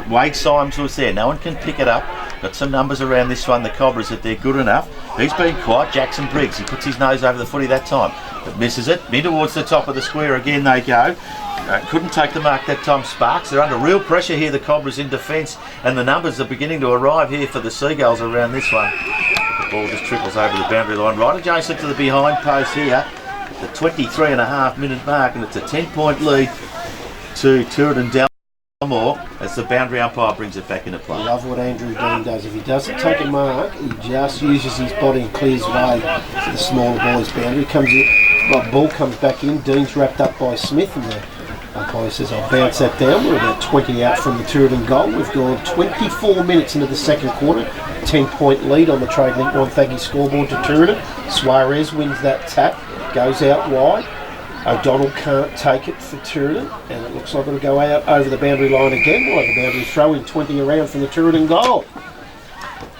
Wade Symes was there. No one can pick it up. Got some numbers around this one, the Cobras, that they're good enough. He's been quiet. Jackson Briggs, he puts his nose over the footy that time, but misses it. In towards the top of the square again they go. Couldn't take the mark that time, Sparks. They're under real pressure here, the Cobras, in defence, and the numbers are beginning to arrive here for the Seagulls around this one. The ball just trickles over the boundary line, right adjacent to the behind post here, at the 23.5-minute mark, and it's a 10-point lead to Tooradin Dalmore as the boundary umpire brings it back into play. I love what Andrew Dean does. If he doesn't take a mark, he just uses his body and clears way to the smaller boy's boundary. Comes in, ball comes back in. Dean's wrapped up by Smith, and the umpire says, "I'll bounce that down." We're about 20 out from the Tooradin goal. We've gone 24 minutes into the second quarter. 10-point lead on the Trade Link Wonthaggi scoreboard to Tooradin. Suarez wins that tap, goes out wide. O'Donnell can't take it for Tooradin, and it looks like it'll go out over the boundary line again. We'll have a boundary throw in 20 around from the Tooradin goal.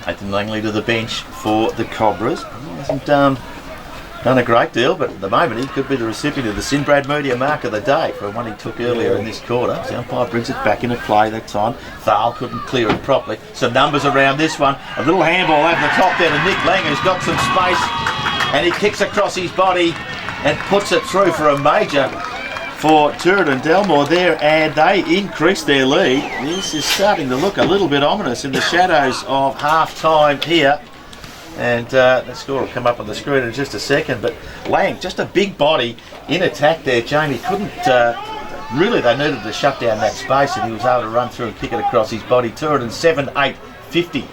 Nathan Langley to the bench for the Cobras. He hasn't done a great deal, but at the moment he could be the recipient of the Sinbrad Media mark of the day for one he took earlier in this quarter. The umpire brings it back into play that time. Thal couldn't clear it properly. Some numbers around this one. A little handball over the top there to Nick Lang, who's got some space, and he kicks across his body and puts it through for a major for Tooradin Dalmore there, and they increase their lead. This is starting to look a little bit ominous in the shadows of half-time here. And the score will come up on the screen in just a second, but Lang, just a big body in attack there. Jamie couldn't, really they needed to shut down that space, and he was able to run through and kick it across his body. Tooradin 7-8-50.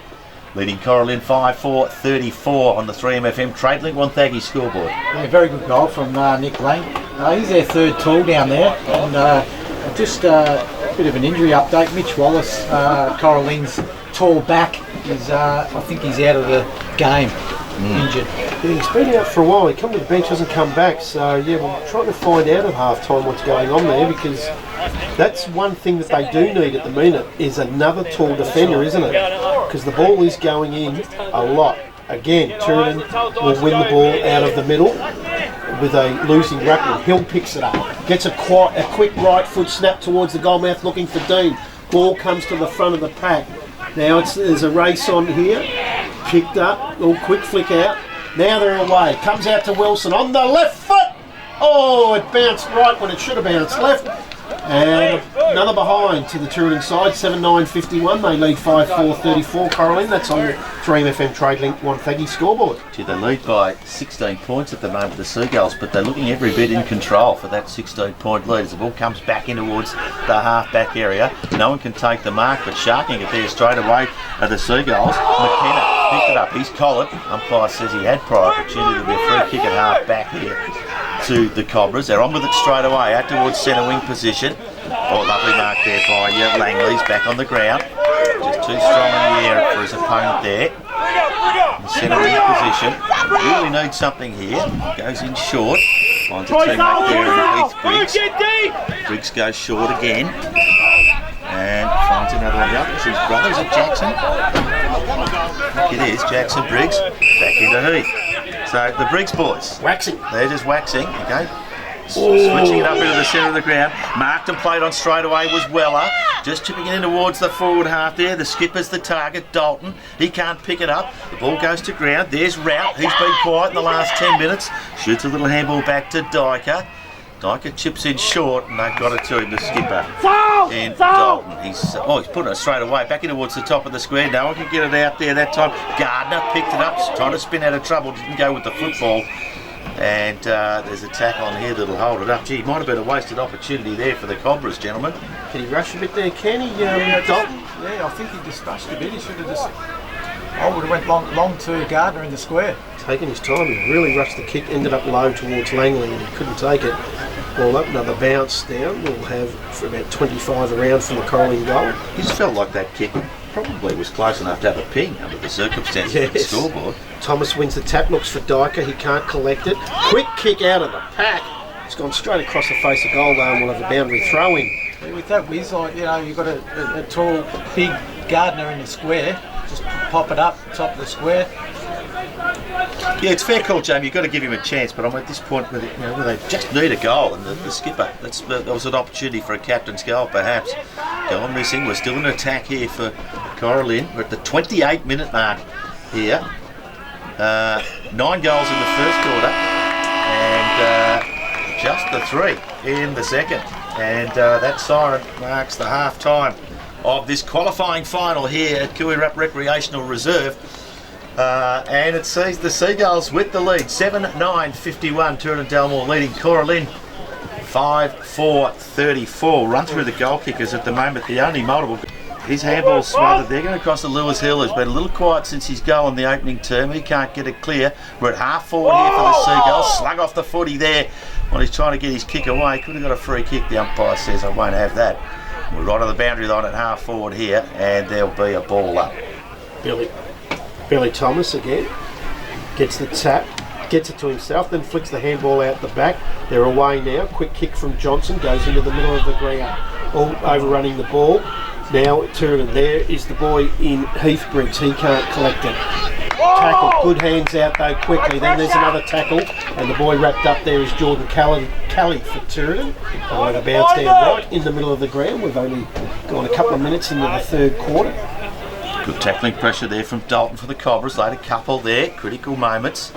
Leading Cora Lynn 5-4-34 on the 3MFM Trade Link Wonthaggi scoreboard. Yeah, very good goal from Nick Lang. He's their third tall down there, and just a bit of an injury update. Mitch Wallace, Cora Lynn's tall back, is I think he's out of the game, injured. Yeah, he's been out for a while. He come to the bench, hasn't come back. So yeah, we're trying to find out at half time what's going on there, because that's one thing that they do need at the minute, is another tall defender, isn't it? Because the ball is going in a lot. Again, Tooradin will win the ball out of the middle with a losing ruckman. Hill picks it up, gets a quick right foot snap towards the goal mouth looking for Dean. Ball comes to the front of the pack. Now there's a race on here. Picked up, little quick flick out. Now they're away. Comes out to Wilson on the left foot. Oh, it bounced right when it should have bounced left. And another behind to the Tooradin side, 7-9-51. They lead 5-4-34. Cora Lynn, that's on the 3MFM Trade Link Wonthaggi scoreboard. Gee, they lead by 16 points at the moment, the Seagulls, but they're looking every bit in control for that 16-point lead as the ball comes back in towards the half-back area. No one can take the mark, but sharking it there straight away are the Seagulls. McKenna, big it up. He's collared. Umpire says he had prior opportunity to be a free kick at half back here to the Cobras. They're on with it straight away, out towards centre wing position. Oh, lovely mark there by Langley's back on the ground. Just too strong in the air for his opponent there. In the centre wing position. Really needs something here. Goes in short. Finds a teammate there in Heath Briggs. Briggs goes short again. And finds another one. Is his brother? Is it Jackson? I think it is. Jackson Briggs. Back into Heath. So the Briggs boys. Waxing. They're just waxing. Okay. Switching it up into the centre of the ground. Marked and played on straight away was Weller. Just chipping it in towards the forward half there. The skipper's the target, Dalton. He can't pick it up. The ball goes to ground. There's Rout. He's been quiet in the last 10 minutes. Shoots a little handball back to Dyker. Dyker chips in short, and they've got it to him, the skipper. And Dalton, he's putting it straight away, back in towards the top of the square. No one can get it out there that time. Gardner picked it up, trying to spin out of trouble, didn't go with the football. And there's a tackle on here that'll hold it up. Gee, might have been a wasted opportunity there for the Cobras, gentlemen. Can he rush a bit there, can he, Dalton? Yeah, I think he just rushed a bit. He should have just... I would have went long to Gardner in the square. Taking his time, he really rushed the kick, ended up low towards Langley and he couldn't take it. Ball up, another bounce down. We'll have for about 25 around from the Cora Lynn goal. He just felt like that kick probably was close enough to have a ping under the circumstances of the scoreboard. Thomas wins the tap, looks for Dyker, he can't collect it. Quick kick out of the pack. It's gone straight across the face of goal though, and we'll have a boundary throw in. Yeah, with that whiz, you've got a tall, big Gardner in the square. Just pop it up, top of the square. Yeah, it's fair call, Jamie. You've got to give him a chance, but I'm at this point where they just need a goal, and the skipper, that was an opportunity for a captain's goal, perhaps. Goal missing. We're still in attack here for Cora Lynn. We're at the 28-minute mark here. 9 goals in the first quarter, and just the 3 in the second. And that siren marks the half-time of this qualifying final here at Kooirap Recreational Reserve. And it sees the Seagulls with the lead, 7-9-51. Tooradin Dalmore leading Cora Lynn 5-4-34. Run through the goal kickers at the moment. The only multiple. His handball smothered. They're going to cross to Lewis Hill, who's been a little quiet since his goal in the opening term. He can't get it clear. We're at half forward here for the Seagulls. Slug off the footy there while he's trying to get his kick away. Could have got a free kick. The umpire says, I won't have that. We're right on the boundary line at half forward here, and there'll be a ball up. Billy Thomas again gets the tap, gets it to himself, then flicks the handball out the back. They're away now. Quick kick from Johnson, goes into the middle of the ground. All overrunning the ball. Now Tooradin, there is the boy in Heath Briggs. He can't collect it. Tackle, good hands out though quickly. Then there's another tackle, and the boy wrapped up there is Jordan Kelly for Tooradin. They'll have a bounce down right in the middle of the ground. We've only gone a couple of minutes into the third quarter. Good tackling pressure there from Dalton for the Cobras. Laid a couple there, critical moments.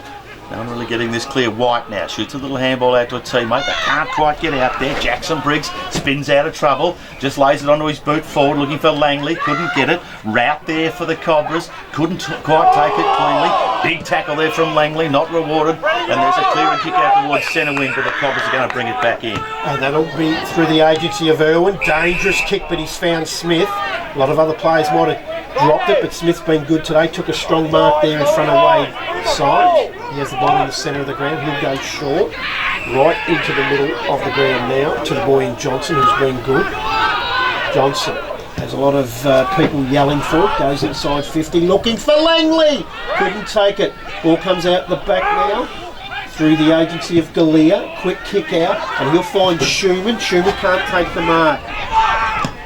No one really getting this clear. White now shoots a little handball out to a teammate. They can't quite get out there. Jackson Briggs spins out of trouble. Just lays it onto his boot forward, looking for Langley. Couldn't get it. Rout there for the Cobras. Couldn't quite take it cleanly. Big tackle there from Langley, not rewarded. And there's a clearing kick out towards centre wing, but the Cobras are going to bring it back in. And that'll be through the agency of Irwin. Dangerous kick, but he's found Smith. A lot of other players might have dropped it, but Smith's been good today. Took a strong mark there in front of Wade Symes. He has the ball in the centre of the ground. He'll go short, right into the middle of the ground now to the boy in Johnson, who's been good. Johnson has a lot of people yelling for it. Goes inside 50, looking for Langley. Couldn't take it. Ball comes out the back now through the agency of Galea. Quick kick out, and he'll find Schumann. Schumann can't take the mark.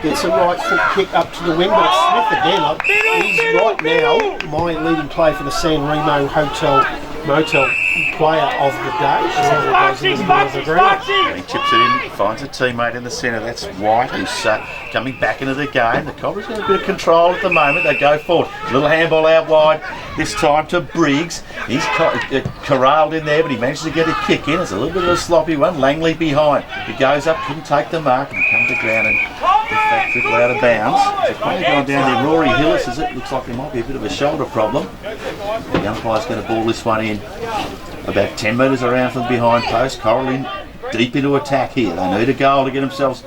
Gets a right foot kick up to the wing, but it's Smith again. He's right now my leading player for the San Remo Motel player of the day. He chips it in, finds a teammate in the centre. That's White, who's coming back into the game. The Cobras got a bit of control at the moment. They go forward. Little handball out wide, this time to Briggs. He's corralled in there, but he manages to get a kick in. It's a little bit of a sloppy one. Langley behind. He goes up, couldn't take the mark, and come to ground and gets that triple out of bounds. So playing going down there, Rory Hillis, as it looks like there might be a bit of a shoulder problem. The umpire's going to ball this one in about 10 metres around from the behind post. Cora Lynn deep into attack here. They need a goal to get themselves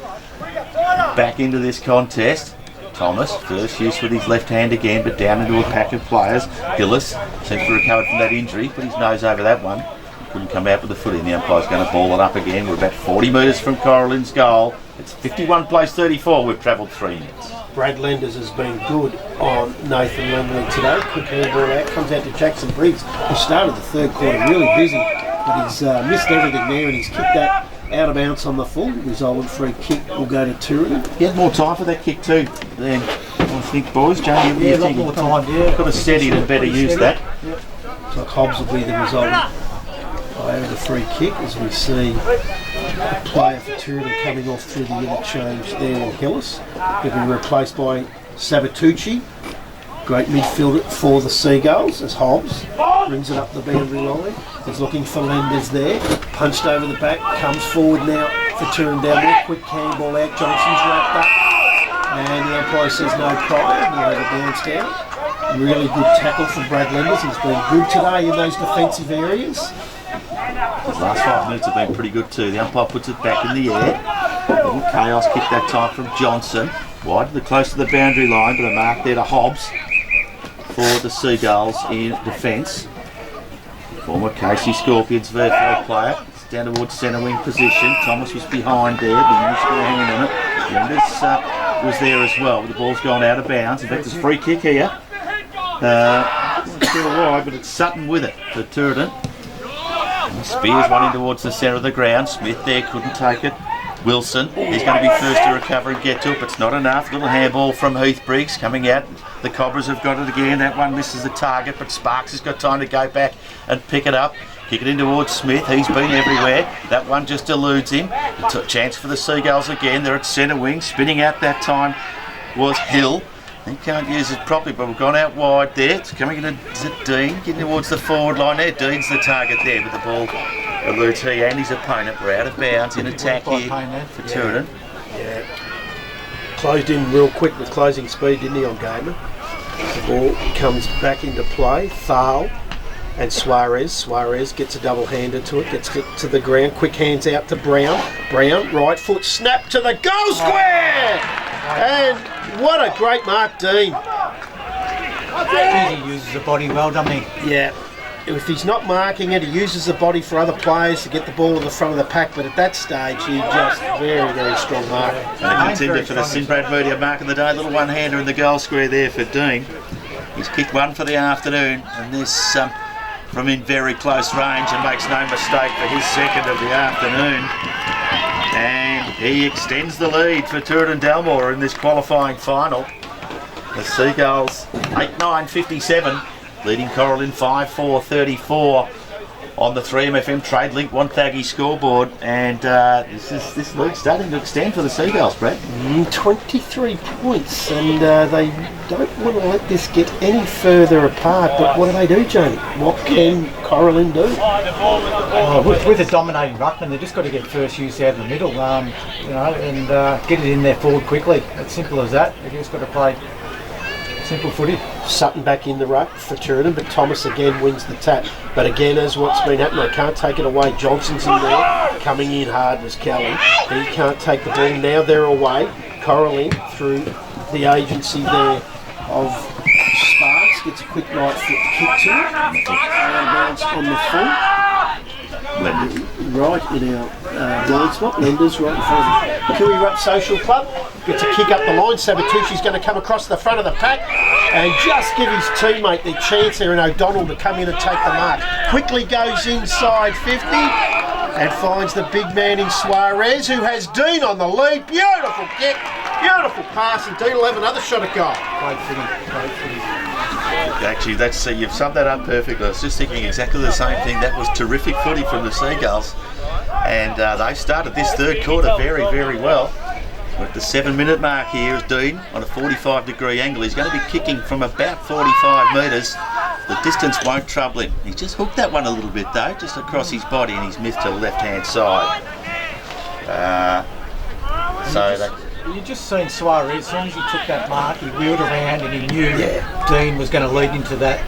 back into this contest. Thomas, first use with his left hand again, but down into a pack of players. Gillis seems to recover from that injury, put his nose over that one. Couldn't come out with the foot in. The umpire's going to ball it up again. We're about 40 metres from Cora Lynn's goal. It's 51 plays 34. We've travelled 3 minutes. Brad Lenders has been good on Nathan Lemley today. Quick handball out, comes out to Jackson Briggs, who started the third quarter really busy, but he's missed everything there, and he's kicked that out of bounds on the full. Resultant free kick will go to Tooradin. He had more time for that kick too. Then I think, boys, Jamie, what do you think? more time, yeah. Could have steadied and better used that. Yep. So Hobbs will be the resultant player of the free kick, as we see a player for Tooradin coming off through the interchange there in Hillis. He'll be replaced by Sabatucci. Great midfielder for the Seagulls as Hobbs brings it up the boundary line. He's looking for Lenders there. Punched over the back, comes forward now for Tooradin Dalmore. Quick handball out, Johnson's wrapped up. And the umpire says no problem. We'll have it bounced out. Really good tackle from Brad Lenders. He's been good today in those defensive areas. His last 5 minutes have been pretty good too. The umpire puts it back in the air. A little chaos kick that time from Johnson. Wide, close to the boundary line, but a mark there to Hobbs for the Seagulls in defence. Former Casey Scorpions VFL player. It's down towards centre wing position. Thomas was behind there, but he used to hand on it. Lenders was there as well. The ball's gone out of bounds. In fact, there's a free kick here. Still wide, but it's Sutton with it for Tooradin. Spears one in towards the centre of the ground. Smith there couldn't take it. Wilson, he's going to be first to recover and get to it, but it's not enough. Little handball from Heath Briggs coming out. The Cobras have got it again. That one misses the target, but Sparks has got time to go back and pick it up. Kick it in towards Smith. He's been everywhere. That one just eludes him. Chance for the Seagulls again. They're at centre wing. Spinning out that time was Hill. He can't use it properly, but we've gone out wide there. It's coming into Dean, getting towards the forward line there. Dean's the target there, but the ball eludes he and his opponent. We're out of bounds in attack here for Tooradin. Yeah. Closed in real quick with closing speed, didn't he, on Gamer? The ball comes back into play. Thal and Suarez. Suarez gets a double-hander to it, gets it to the ground. Quick hands out to Brown. Brown, right foot, snap to the goal square! And what a great mark, Dean. He uses the body well, doesn't he? Yeah. If he's not marking it, he uses the body for other players to get the ball to the front of the pack, but at that stage, he just very, very strong mark. And a contender for the Sinbrad Media mark of the day. Little one-hander in the goal square there for Dean. He's kicked one for the afternoon, and this from in very close range, and makes no mistake for his second of the afternoon. And he extends the lead for Tooradin Dalmore in this qualifying final. The Seagulls 8-9-57, leading Cora Lynn 5-4-34 on the 3MFM Trade Link Wonthaggi scoreboard. And this league's starting to extend for the Seagulls, Brad. 23 points, and they don't want to let this get any further apart. But what do, Jamie? What can Cora Lynn do? With a dominating ruckman, they've just got to get first use out of the middle, and get it in there forward quickly. It's simple as that. They've just got to play simple footy. Sutton back in the ruck for Tooradin, but Thomas again wins the tap. But again, as what's been happening, they can't take it away. Johnson's in there. Coming in hard was Kelly. He can't take the ball. Now they're away. Cora Lynn through the agency there of Sparks. Gets a quick right foot kick to it. Bounce on the full. Right in our blind spot. Lenders right in front of the Kiwi Rup Social Club. Gets a kick up the line. Sabatucci's going to come across the front of the pack and just give his teammate the chance there in O'Donnell to come in and take the mark. Quickly goes inside 50 and finds the big man in Suarez, who has Dean on the lead. Beautiful kick, beautiful pass, and Dean will have another shot at goal. Great footy, great footy. Actually, you've summed that up perfectly. I was just thinking exactly the same thing. That was terrific footy from the Seagulls, and they started this third quarter very, very well. At the 7-minute mark here is Dean on a 45-degree angle. He's going to be kicking from about 45 metres. The distance won't trouble him. He's just hooked that one a little bit though, just across his body, and he's missed to the left-hand side. You just seen Suarez, as soon as he took that mark, he wheeled around and he knew Dean was going to lead into that.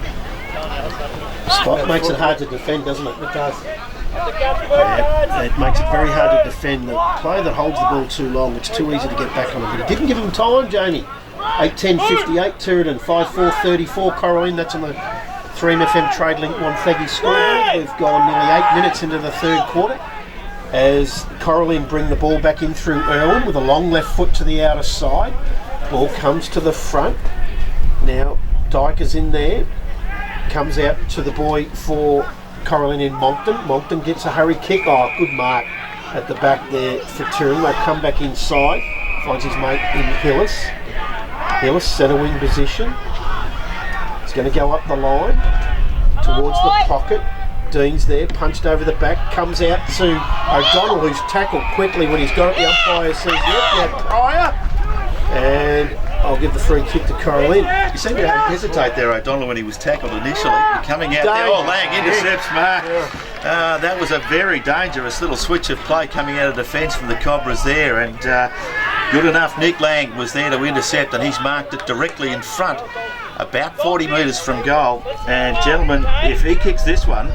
Spot makes it hard to defend, doesn't it? It does. Yeah, it makes it very hard to defend. The player that holds the ball too long, it's too easy to get back on him. But he didn't give him time, Jamie. 8:10.58, Tooradin 5:4.34, Cora Lynn. That's on the 3MFM Trade Link 1 Faggy scoreboard. We've gone nearly 8 minutes into the third quarter as Cora Lynn bring the ball back in through Irwin with a long left foot to the outer side. Ball comes to the front. Now Dyker's in there. Comes out to the boy for Cora Lynn in Moncton. Moncton gets a hurry kick. Oh, good mark at the back there for Tooradin. They'll come back inside. Finds his mate in Hillis. Hillis, centre wing position. He's going to go up the line towards the pocket. Dean's there, punched over the back. Comes out to O'Donnell, who's tackled quickly when he's got it. The umpire says, yep, Pryor. And I'll give the free kick to Cora Lynn. You seemed to hesitate there, O'Donnell, when he was tackled initially. Coming out there, Lang intercepts Mark. That was a very dangerous little switch of play coming out of defence from the Cobras there, and good enough Nick Lang was there to intercept, and he's marked it directly in front, about 40 metres from goal. And gentlemen, if he kicks this one,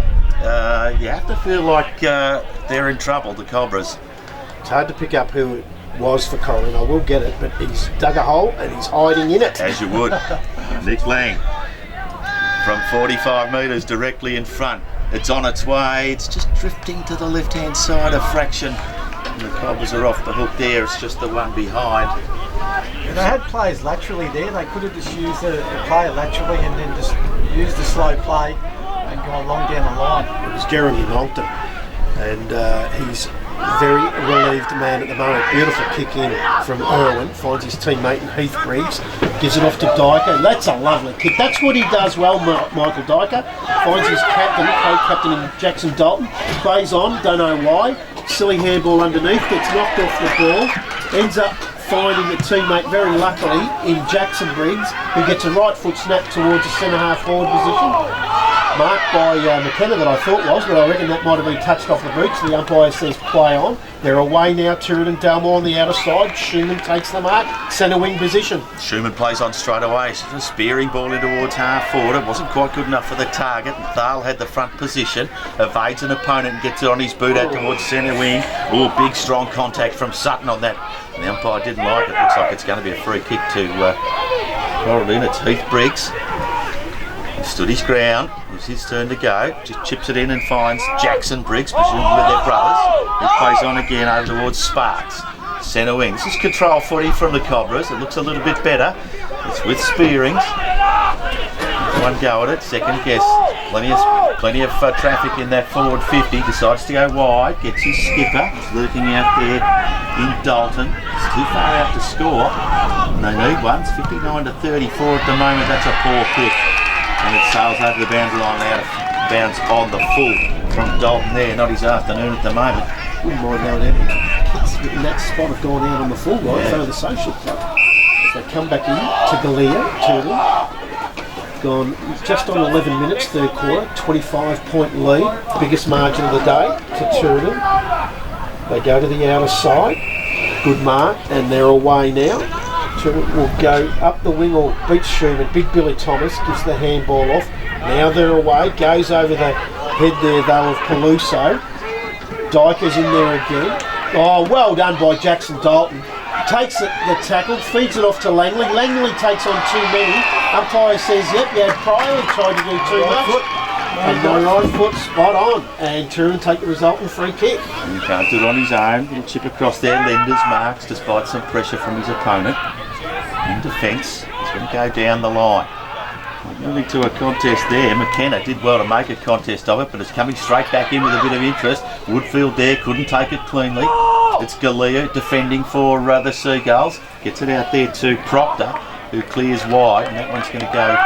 you have to feel like they're in trouble, the Cobras. It's hard to pick up who it was for Cora Lynn, I will get it, but he's dug a hole and he's hiding in it. As you would. Nick Lang from 45 metres directly in front. It's on its way, it's just drifting to the left hand side a fraction. And the Cobras are off the hook there, it's just the one behind. They had players laterally there. They could have just used the player laterally and then just used the slow play and gone long down the line. It was Jeremy Moncton, and he's very relieved man at the moment. Beautiful kick in from Irwin, finds his teammate in Heath Briggs, gives it off to Dyker. That's a lovely kick. That's what he does well, Michael Dyker. Finds his captain, co-captain in Jackson Dalton, plays on, don't know why. Silly handball underneath, gets knocked off the ball, ends up finding a teammate very luckily in Jackson Briggs, who gets a right foot snap towards the centre half forward position. Marked by McKenna that I thought was, but I reckon that might have been touched off the boots. The umpire says play on. They're away now, Tooradin Dalmore on the outer side. Schumann takes the mark, centre wing position. Schumann plays on straight away. It's a spearing ball in towards half forward. It wasn't quite good enough for the target. Thal had the front position, evades an opponent and gets it on his boot out towards centre wing. Oh, big strong contact from Sutton on that. And the umpire didn't like it. Looks like it's going to be a free kick to Cora Lynn. It's Heath Briggs. Stood his ground. It was his turn to go. Just chips it in and finds Jackson Briggs, presumably their brothers, who plays on again over towards Sparks. Centre wing. This is control footy from the Cobras. It looks a little bit better. It's with Spearings. One go at it. Second guess. Plenty of traffic in that forward 50. Decides to go wide. Gets his skipper. He's lurking out there in Dalton. It's too far out to score. And they need one. It's 59 to 34 at the moment. That's a poor kick. And it sails over the boundary line out of bounds on the full from Dalton there. Not his afternoon at the moment. Wouldn't mind knowing that kicks in that spot have gone out on the full right in front of the social club. As they come back in to Galea, Tooradin. Gone just on 11 minutes, third quarter, 25-point lead. Biggest margin of the day to Tooradin. They go to the outer side. Good mark, and they're away now. Will go up the wing or beats Schumann. Big Billy Thomas gives the handball off. Now they're away. Goes over the head there though of Peluso. Dyker's in there again. Oh, well done by Jackson Dalton. Takes the tackle, feeds it off to Langley. Langley takes on too many. Umpire says, yep, you had Pryor. He tried to do too much. And the right foot spot on. And Tooradin take the resultant free kick. He can't do it on his own. Little chip across there. Lenders marks despite some pressure from his opponent. In defence, he's going to go down the line. Moving to a contest there. McKenna did well to make a contest of it, but it's coming straight back in with a bit of interest. Woodfield there couldn't take it cleanly. It's Galea defending for the Seagulls. Gets it out there to Proctor, who clears wide, and that one's going to go.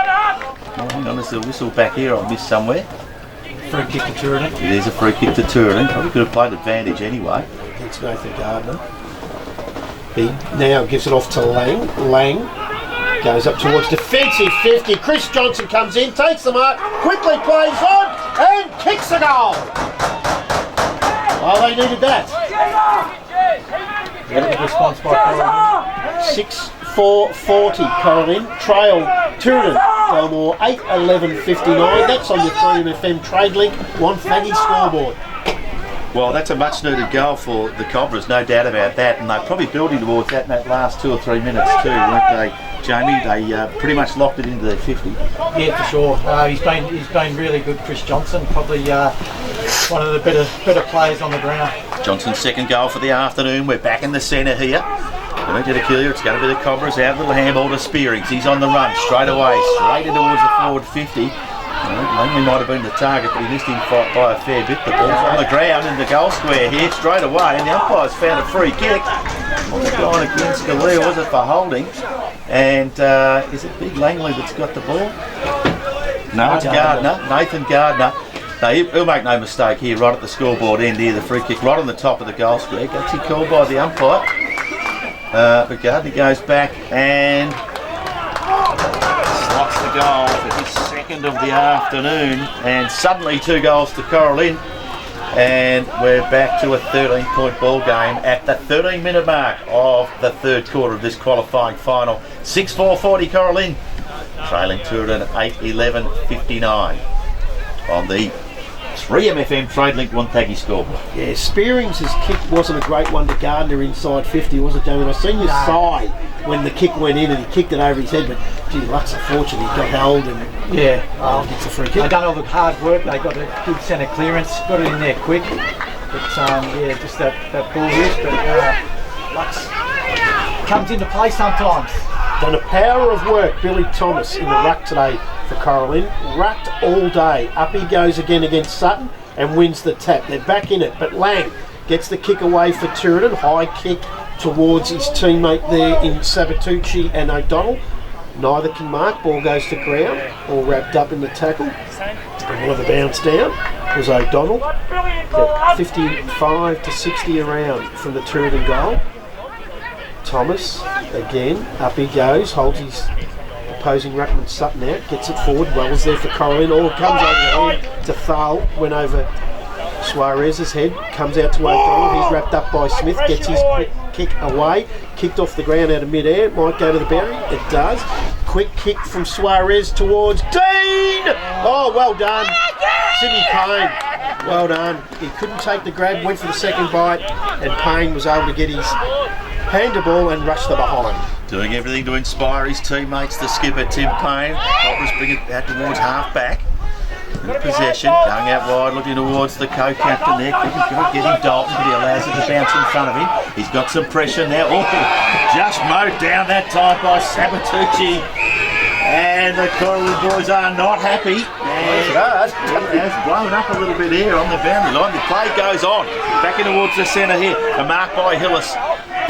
Oh, hang on, there's a whistle back here. I missed somewhere. Free kick to Tooradin. It is a free kick to Tooradin. Probably could have played advantage anyway. Against Nathan Gardner. He now gives it off to Lang. Lang goes up towards defensive 50. Chris Johnson comes in, takes the mark, quickly plays on and kicks the goal. Oh, they needed that. Good response by Cora Lynn. 6-4-40 Cora Lynn. Trail Tooradin Dalmore 8-11-59. That's on your 3MFM Trade Link 1 Faggy scoreboard. Well, that's a much needed goal for the Cobras, no doubt about that, and they're probably building towards that in that last 2 or 3 minutes too, weren't they, Jamie? They pretty much locked it into their 50. Yeah, for sure. He's been really good, Chris Johnson. Probably one of the better players on the ground. Johnson's second goal for the afternoon. We're back in the centre here. Don't get a killer. It's going to be the Cobras out. Little handball to Spearings. He's on the run straight away, straight in towards the forward 50. Langley might have been the target, but he missed him by a fair bit. The ball's on the ground in the goal square here straight away, and the umpire's found a free kick. On the line against Galea, was it for holding? And is it Big Langley that's got the ball? No, it's Gardner, Nathan Gardner. No, he'll make no mistake here, right at the scoreboard end here, the free kick right on the top of the goal square. Gets he called by the umpire. But Gardner goes back and slots the goal for his second of the afternoon, and suddenly 2 goals to Cora Lynn, and we're back to a 13-point ball game at the 13-minute mark of the third quarter of this qualifying final. 6-4-40 Cora Lynn, trailing Tooradin 8-11-59 on the 3MFM TradeLink Wonthaggi scoreboard. Yeah, Spearings' kick wasn't a great one to Gardner inside 50, was it, Damien? I seen you sigh when the kick went in and he kicked it over his head, but gee, luck's unfortunate, he got held and gets a free kick. They done all the hard work. They got a good centre clearance, got it in there quick. But just that ball risk, but luck's comes into play sometimes. Done a power of work, Billy Thomas in the ruck today for Cora Lynn. Rucked all day. Up he goes again against Sutton and wins the tap. They're back in it, but Lang gets the kick away for Tooradin. High kick towards his teammate there in Sabatucci and O'Donnell. Neither can mark. Ball goes to ground. All wrapped up in the tackle. And one of the bounce down was O'Donnell. 55 to 60 around from the Tooradin goal. Thomas again, up he goes, holds his opposing ruckman Sutton out, gets it forward, Wells there for Cora Lynn, all comes over the head to Thal, went over Suarez's head, comes out to O'Donnell, he's wrapped up by Smith, gets his quick kick away, kicked off the ground out of mid-air, might go to the boundary, it does. Quick kick from Suarez towards Dean! Oh, well done, Sydney Payne, well done. He couldn't take the grab, went for the second bite, and Payne was able to get his hand the ball and rush the behind. Doing everything to inspire his teammates, the skipper Tim Payne. Cobras bring it out towards half back. In possession, going out wide, looking towards the co-captain there. Getting Dalton, but he allows it to bounce in front of him. He's got some pressure now. Oh, just mowed down that time by Sabatucci. And the Cora Lynn boys are not happy. And it has blown up a little bit here on the boundary line. The play goes on. Back in towards the centre here. A mark by Hillis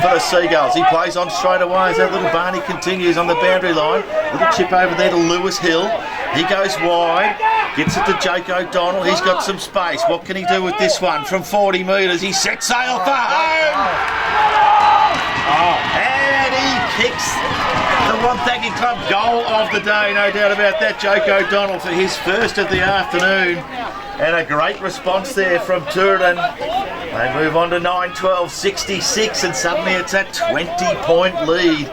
for the Seagulls. He plays on straight away as that little Barney continues on the boundary line. Little chip over there to Lewis Hill. He goes wide. Gets it to Jake O'Donnell. He's got some space. What can he do with this one? From 40 metres, he sets sail for home. And he kicks the Wonthaggi Club goal of the day, no doubt about that. Jake O'Donnell for his first of the afternoon. And a great response there from Tooradin. They move on to 9-12-66, and suddenly it's a 20-point lead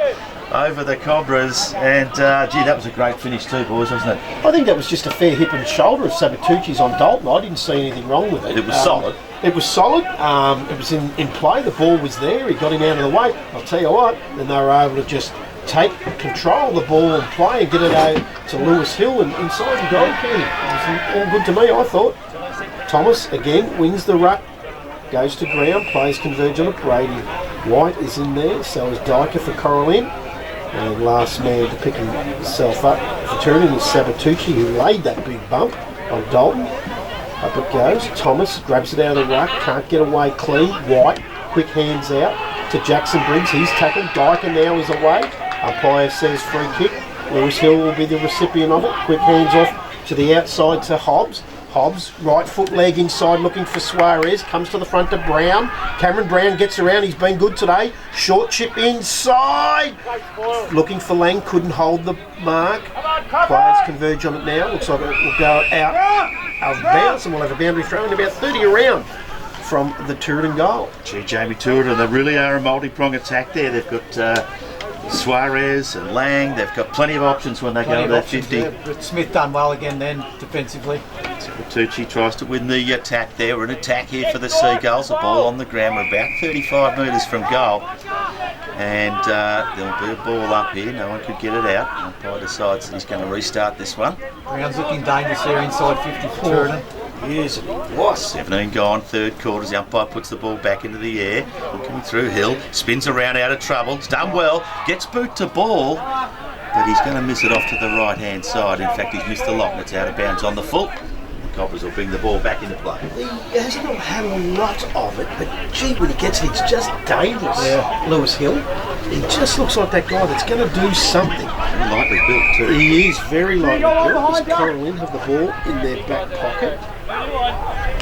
over the Cobras. And gee, that was a great finish too, boys, wasn't it? I think that was just a fair hip and shoulder of Sabatucci's on Dalton. I didn't see anything wrong with it. It was solid. It was solid. It was in play. The ball was there. He got him out of the way. I'll tell you what, then they were able to just take control of the ball and play and get it out to Lewis Hill and inside the goal. It was all good to me, I thought. Thomas again wins the ruck, goes to ground, plays converge on it. Brady White is in there, so is Dyker for Cora Lynn. And last man to pick himself up for Tooradin is Sabatucci, who laid that big bump on Dalton. Up it goes. Thomas grabs it out of the ruck, can't get away clean. White, quick hands out to Jackson Briggs. He's tackled. Dyker now is away. Umpire says free kick. Lewis Hill will be the recipient of it. Quick hands off to the outside to Hobbs. Hobbs, right foot leg inside looking for Suarez, comes to the front to Brown. Cameron Brown gets around, he's been good today. Short chip inside. Looking for Lang, couldn't hold the mark. Players converge on it now. Looks like it will go out of bounds and we'll have a boundary throw in about 30 around from the Tooradin goal. Gee, Jamie Tooradin, they really are a multi-prong attack there. They've got Suarez and Lang, they've got plenty of options when they go to that 50. Yeah, but Smith done well again then defensively. Tucci tries to win the attack there. We're in attack here for the Seagulls. The ball on the ground. We're about 35 metres from goal. And there'll be a ball up here. No one could get it out. Umpire decides that he's going to restart this one. Brown's looking dangerous there inside 50 for Tooradin. Yes, it was. 17 gone, third quarter. The umpire puts the ball back into the air. Looking through Hill. Spins around out of trouble. It's done well. Gets boot to ball. But he's going to miss it off to the right-hand side. In fact, he's missed the lock and it's out of bounds on the full. The Cobras will bring the ball back into play. He has not had a lot of it, but gee, when he gets it, he's just dangerous. Yeah. Lewis Hill. He just looks like that guy that's going to do something. Very lightly built too. He is very lightly built. Does Cora Lynn have the ball in their back pocket?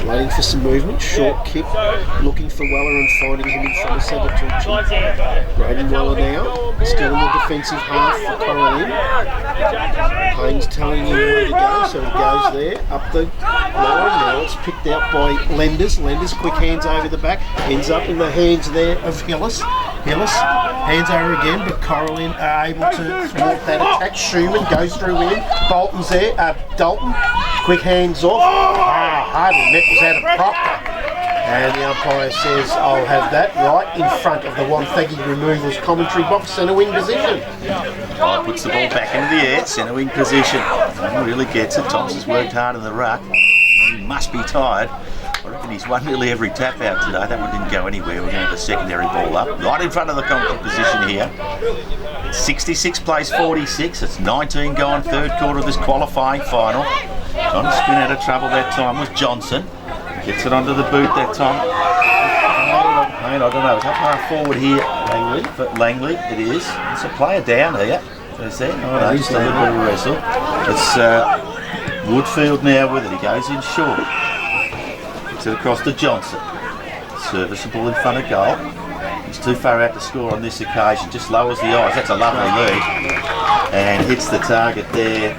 Waiting for some movement, short kick, looking for Weller and finding him in front of Sabatucci. Braden Weller now, still in the defensive half for Cora Lynn. Payne's telling him where to go, so he goes there, up the line. Now it's picked out by Lenders. Lenders, quick hands over the back, ends up in the hands there of Hillis. Hillis, hands over again, but Cora Lynn are able to thwart that attack. Schumann goes through with him. Bolton's there, Dalton, quick hands off. Hardly met was out of Proctor. And the umpire says, I'll have that right in front of the Wonthaggi Removals commentary box, centre wing position. Puts the ball back into the air, centre wing position. He really gets it. Thompson's worked hard in the ruck. He must be tired. I reckon he's won nearly every tap out today. That one didn't go anywhere. We're going to have a secondary ball up. Right in front of the commentary position here. 66 plays 46. It's 19 gone, third quarter of this qualifying final. Trying to spin out of trouble that time was Johnson. Gets it onto the boot that time. I don't know. It's up half forward here. Langley, it is. It's a player down here. Is there? Oh no, just a little bit of a wrestle. It's Woodfield now with it. He goes in short. Gets it across to Johnson. Serviceable in front of goal. He's too far out to score on this occasion. Just lowers the eyes. That's a lovely lead. And hits the target there.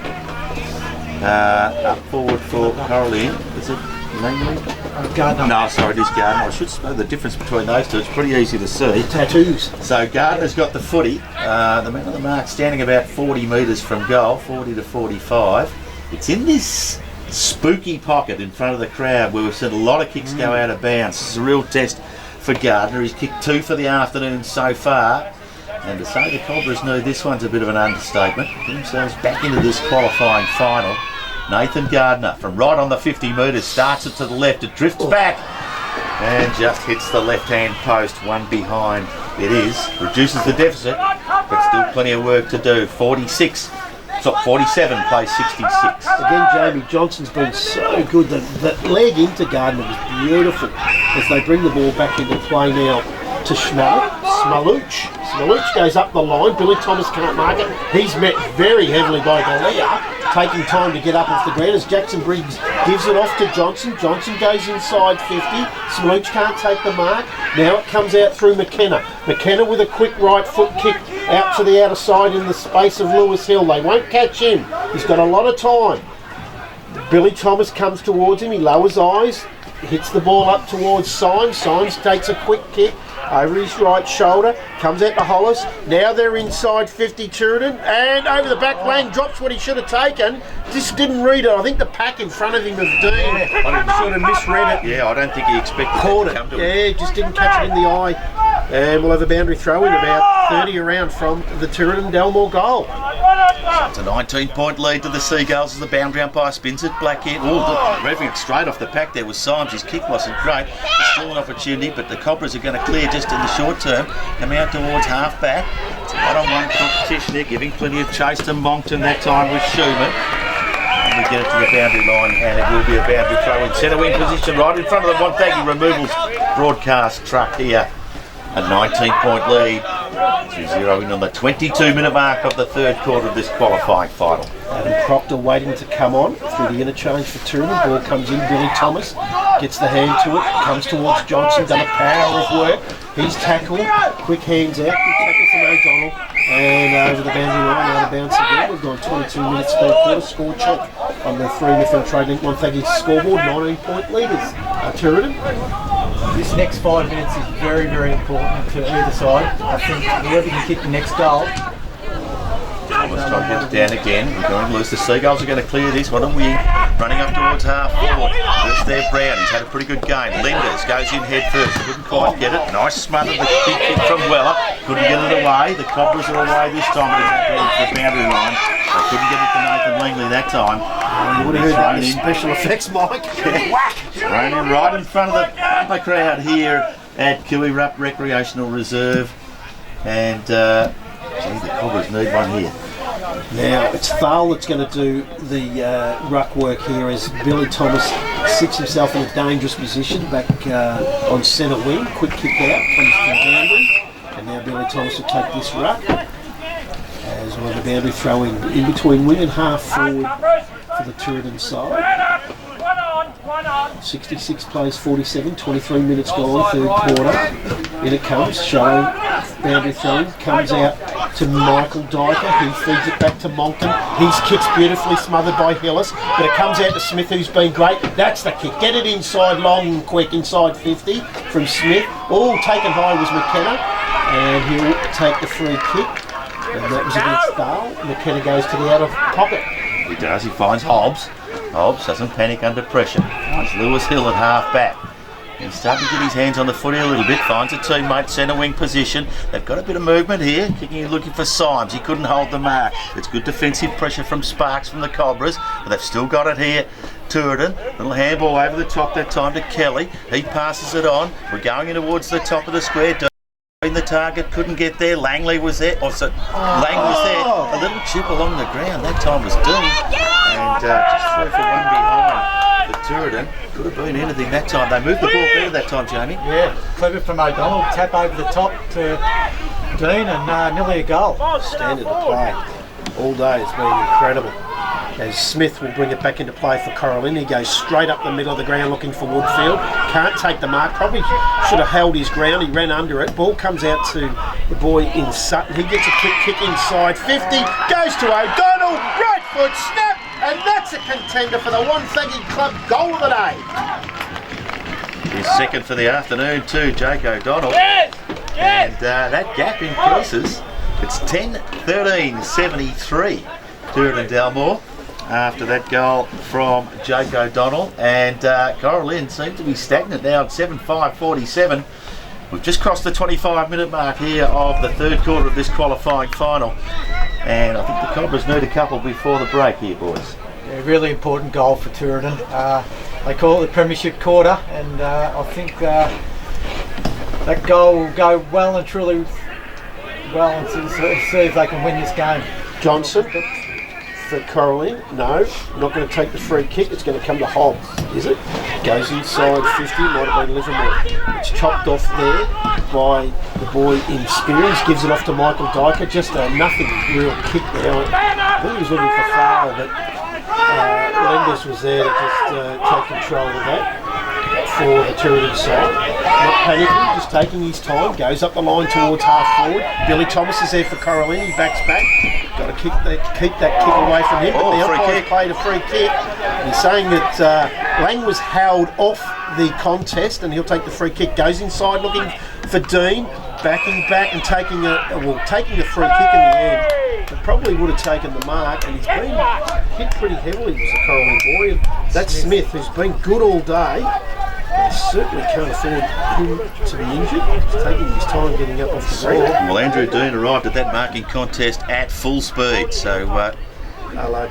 Up forward for Cora Lynn. Is it Langley? Gardner. No, sorry, it is Gardner. I should know the difference between those two. It's pretty easy to see. Tattoos. So Gardner's got the footy. The man on the mark standing about 40 metres from goal, 40 to 45. It's in this spooky pocket in front of the crowd where we've seen a lot of kicks go out of bounds. This is a real test for Gardner. He's kicked 2 for the afternoon so far. And to say the Cobras know this one's a bit of an understatement. Get themselves back into this qualifying final. Nathan Gardner from right on the 50 metres starts it to the left. It drifts back and just hits the left-hand post. One behind. It is. Reduces the deficit, but still plenty of work to do. 46. So 47 plays 66. Again, Jamie Johnson's been so good. That leg into Gardner was beautiful as they bring the ball back into play now to Smaluch. Smaluch goes up the line. Billy Thomas can't mark it. He's met very heavily by Galea, taking time to get up off the ground as Jackson Briggs gives it off to Johnson. Johnson goes inside 50. Smaluch can't take the mark. Now it comes out through McKenna. McKenna with a quick right foot kick out to the outer side in the space of Lewis Hill. They won't catch him. He's got a lot of time. Billy Thomas comes towards him. He lowers eyes. Hits the ball up towards Symes. Symes takes a quick kick over his right shoulder, comes out to Hollis. Now they're inside 50 Tooradin, and over the back lane drops what he should have taken. Just didn't read it. I think the pack in front of him of Dean sort of misread it. Yeah, I don't think he expected Caught it to come to him. Yeah, just didn't catch it in the eye. And we'll have a boundary throw in about 30 around from the Tooradin Dalmore goal. It's a 19-point lead to the Seagulls as the boundary umpire spins it black in. Oh, revving it straight off the pack there was Symes. His kick wasn't great. It's still an opportunity, but the Cobras are going to clear just in the short term. Coming out towards half back. It's a one-on-one competition there, giving plenty of chase to Moncton that time with Schumann. And we get it to the boundary line, and it will be a boundary throw in centre wing position right in front of the Wonthaggi Removals broadcast truck here. A 19-point lead. 2-0 in on the 22-minute mark of the third quarter of this qualifying final. Adam Proctor waiting to come on through the interchange for Tooradin. Ball comes in. Billy Thomas gets the hand to it. Comes towards Johnson. Done a power of work. He's tackled. Quick hands out. Good tackle from O'Donnell. And over the boundary line, out of bounds again. We've gone 22 minutes third quarter. Score check on the 3 Infantry Link Wonthaggi scoreboard. 19-point leaders. Tooradin. this next 5 minutes is very, very important to either side. I think whoever can kick the next goal. Let's try to get it down again. We're going loose. The Seagulls are going to clear this. What a wing. Running up towards half forward. First there, Brown. He's had a pretty good game. Lenders goes in head first. Couldn't quite get it. Nice smother. The big kick from Weller. Couldn't get it away. The Cobras are away this time, but it's the boundary line. They couldn't get it to Nathan Langley that time. You would have heard that in special effects, Mike. Whack! Thrown in right in front of the bumper crowd here at Kiwi-Rup Recreational Reserve. And, the Cobras need one here. Now it's Thal that's going to do the ruck work here as Billy Thomas sits himself in a dangerous position back on centre wing. Quick kick out, comes to the boundary, and now Billy Thomas will take this ruck as well. The boundary throw in between wing and half forward for the Tooradin side. 66 plays 47, 23 minutes gone, third quarter. In it comes, show, boundary throw, comes out to Michael Dyker, he feeds it back to Monken. His kick's beautifully smothered by Hillis, but it comes out to Smith, who's been great. That's the kick. Get it inside, long and quick, inside 50 from Smith. Oh, taken high was McKenna, and he'll take the free kick. And that was against Thal. McKenna goes to the out of pocket. He does. He finds Hobbs. Hobbs doesn't panic under pressure. Finds Lewis Hill at half back. He's starting to get his hands on the footy a little bit. Finds a teammate, centre wing position. They've got a bit of movement here. Kicking and looking for Symes. He couldn't hold the mark. It's good defensive pressure from Sparks from the Cobras, but they've still got it here. Tooradin, little handball over the top that time to Kelly. He passes it on. We're going in towards the top of the square. In the target, couldn't get there. Langley was there. Lang was there. A little chip along the ground. That time was Dean. And just threw for one behind the Tooradin. Could have been anything that time. They moved the ball better that time, Jamie. Yeah, clever from O'Donnell. Tap over the top to Dean and nearly a goal. Standard of play all day. It's been incredible. As Smith will bring it back into play for Cora Lynn. He goes straight up the middle of the ground looking for Woodfield. Can't take the mark. Probably should have held his ground. He ran under it. Ball comes out to the boy in Sutton. He gets a quick kick inside 50. Goes to O'Donnell. Right foot snap. And that's a contender for the Wonthaggi Club goal of the day. He's second for the afternoon too, Jake O'Donnell. Yes! Yes! And that gap increases. It's 10-13, 73. Tooradin Dalmore after that goal from Jake O'Donnell, and Cora Lynn seems to be stagnant now at 7-5-47. We've just crossed the 25-minute mark here of the third quarter of this qualifying final, and I think the Cobras need a couple before the break here, boys. Yeah, really important goal for Tooradin. They call it the Premiership quarter, and I think that goal will go well and truly well and see if they can win this game. Johnson for Cora Lynn. No, not going to take the free kick. It's going to come to Hobbs, is it? Goes inside 50, might have been Livermore. It's chopped off there by the boy in Spears. Gives it off to Michael Dyker. Just a nothing real kick there. I think he was looking for foul, but Lenders was there to just take control of that for the Tooradin side. Not panicking, just taking his time. Goes up the line towards half forward. Billy Thomas is there for Cora Lynn. He backs back. Got to keep that kick away from him. But the umpire played a free kick. He's saying that Lang was held off the contest, and he'll take the free kick. Goes inside looking for Dean. Backing back and taking the free kick in the end. But probably would have taken the mark, and he's been hit pretty heavily with the Cora Lynn boy. And that's Smith, who's been good all day. But he certainly can't afford him to be injured. He's taking his time getting up off the ground. Well, Andrew Dean arrived at that marking contest at full speed, so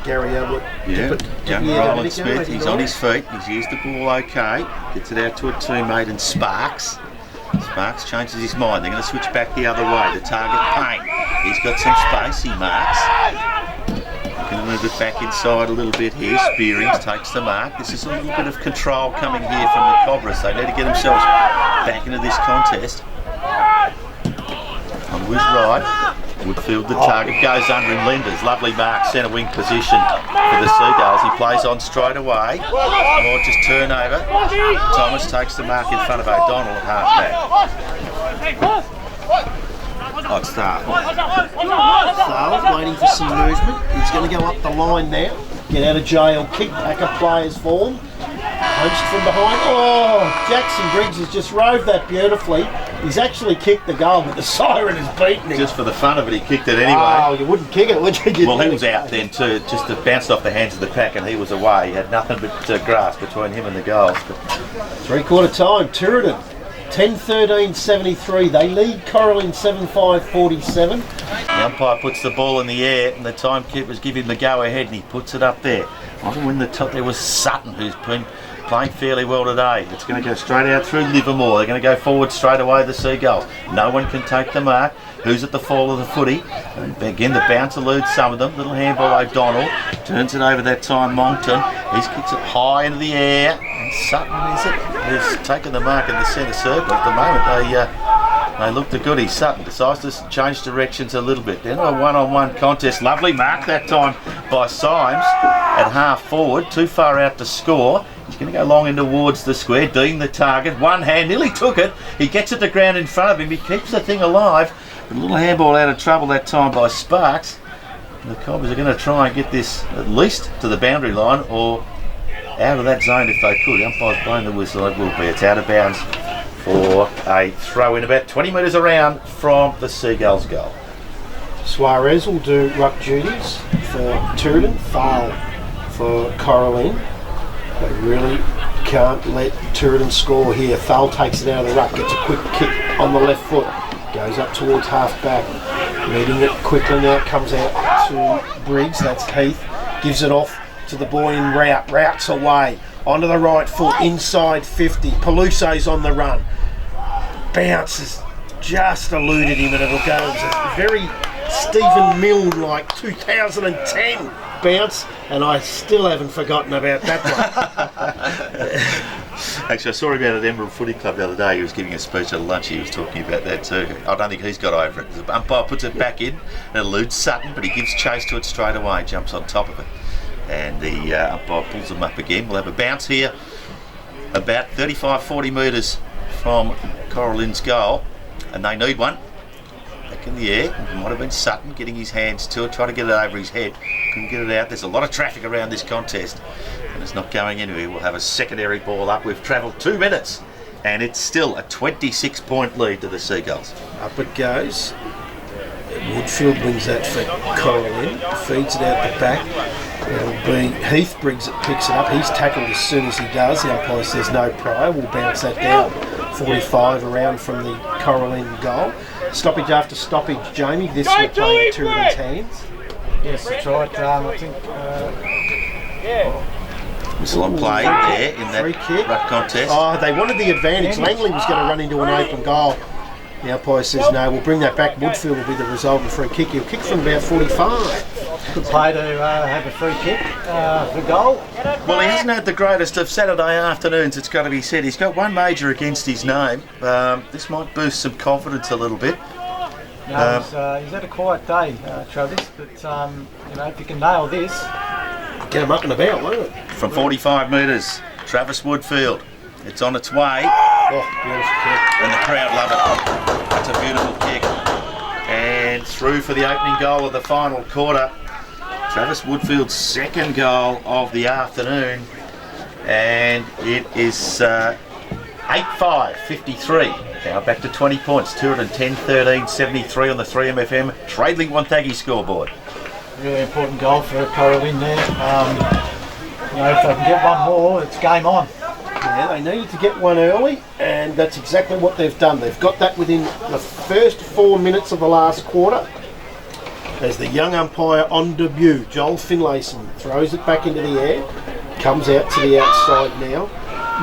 Gary Ablett. yeah, young Roland Smith, he's on his feet, he's used the ball okay, gets it out to a teammate, and Sparks changes his mind. They're going to switch back the other way. The target Payne, he's got some space, he marks. Going to move it back inside a little bit here. Spearings takes the mark. This is a little bit of control coming here from the Cobras. They need to get themselves back into this contest. On his right, Woodfield, the target, goes under him. Lenders, lovely mark, centre wing position for the Seagulls. He plays on straight away. More just turnover. Thomas takes the mark in front of O'Donnell at half back. Oh, it's Thal waiting for some movement. He's going to go up the line now. Get out of jail, kick back of players form. Punched from behind. Oh, Jackson Briggs has just rode that beautifully. He's actually kicked the goal, but the siren has beaten him. Just for the fun of it, he kicked it anyway. Oh, you wouldn't kick it, would you? Well, he was out then too. Just it bounced off the hands of the pack, and he was away. He had nothing but grass between him and the goals. But 3/4 time, Tooradin 10-13-73. They lead Cora Lynn 7-5-47. the umpire puts the ball in the air, and the timekeepers give him the go-ahead, and he puts it up there. Wasn't when the top there was Sutton, who's been playing fairly well today. It's going to go straight out through Livermore. They're going to go forward straight away, the Seagulls. No one can take the mark. Who's at the fall of the footy? And again, the bounce eludes some of them. Little handball O'Donnell. Turns it over that time, Moncton. He kicks it high into the air. And Sutton, is taking the mark in the centre circle. At the moment, they look the goodies. Sutton decides to change directions a little bit. Then a one-on-one contest. Lovely mark that time by Symes at half forward. Too far out to score. He's going to go long in towards the square. Dean the target. One hand, nearly took it. He gets it to ground in front of him. He keeps the thing alive. A little handball out of trouble that time by Sparks. And the Cobblers are going to try and get this at least to the boundary line or out of that zone if they could. The umpire's blowing the whistle. It will be. It's out of bounds for a throw in about 20 metres around from the Seagulls' goal. Suarez will do ruck duties for Tooradin. Foul for Cora Lynn. They really can't let Tooradin score here. Thal takes it out of the ruck, gets a quick kick on the left foot, goes up towards half back, meeting it quickly now, comes out to Briggs, that's Heath, gives it off to the boy in route, routes away, onto the right foot, inside 50, Peluso's on the run, bounces, just eluded him and it'll go. It was a very Stephen Milne like 2010 bounce, and I still haven't forgotten about that one. Actually, I saw him out at Emerald Footy Club the other day. He was giving a speech at lunch. He was talking about that too. I don't think he's got over it. The umpire puts it back in and eludes Sutton, but he gives chase to it straight away, jumps on top of it. And the umpire pulls him up again. We'll have a bounce here about 35-40 metres from Cora Lynn's goal, and they need one. Back in the air. It might have been Sutton getting his hands to it, trying to get it over his head. Couldn't get it out. There's a lot of traffic around this contest, and it's not going anywhere. We'll have a secondary ball up. We've travelled 2 minutes, and it's still a 26-point lead to the Seagulls. Up it goes. Woodfield wins that for Cora Lynn, feeds it out the back. It'll be Heath Briggs that picks it up. He's tackled as soon as he does. The umpire says no prior. We'll bounce that down. 45 around from the Cora Lynn goal. Stoppage after stoppage, Jamie. This will play into Tooradin's hands. Yes, that's right. I think. Whistle on play there in that free kick. ruck contest. Oh, they wanted the advantage. Langley was going to run into an open goal. The umpire says no, we'll bring that back. Woodfield will be the resultant free kick. He'll kick from about 45. Good play to have a free kick for goal. Well, he hasn't had the greatest of Saturday afternoons, it's got to be said. He's got one major against his name. This might boost some confidence a little bit. No, he's had a quiet day, Travis, but if you can nail this. Get him up and about, won't it? From 45 metres, Travis Woodfield. It's on its way. Oh, beautiful kick. And the crowd love it. That's a beautiful kick. And through for the opening goal of the final quarter. Travis Woodfield's second goal of the afternoon. And it is 8-5, 53. Now back to 20 points. Tooradin 10-13, 73 on the 3MFM Tradelink Wonthaggi scoreboard. Really important goal for Cora Lynn there. If they can get one more, it's game on. Yeah, they needed to get one early, and that's exactly what they've done. They've got that within the first 4 minutes of the last quarter. As the young umpire on debut, Joel Finlayson, throws it back into the air, comes out to the outside now.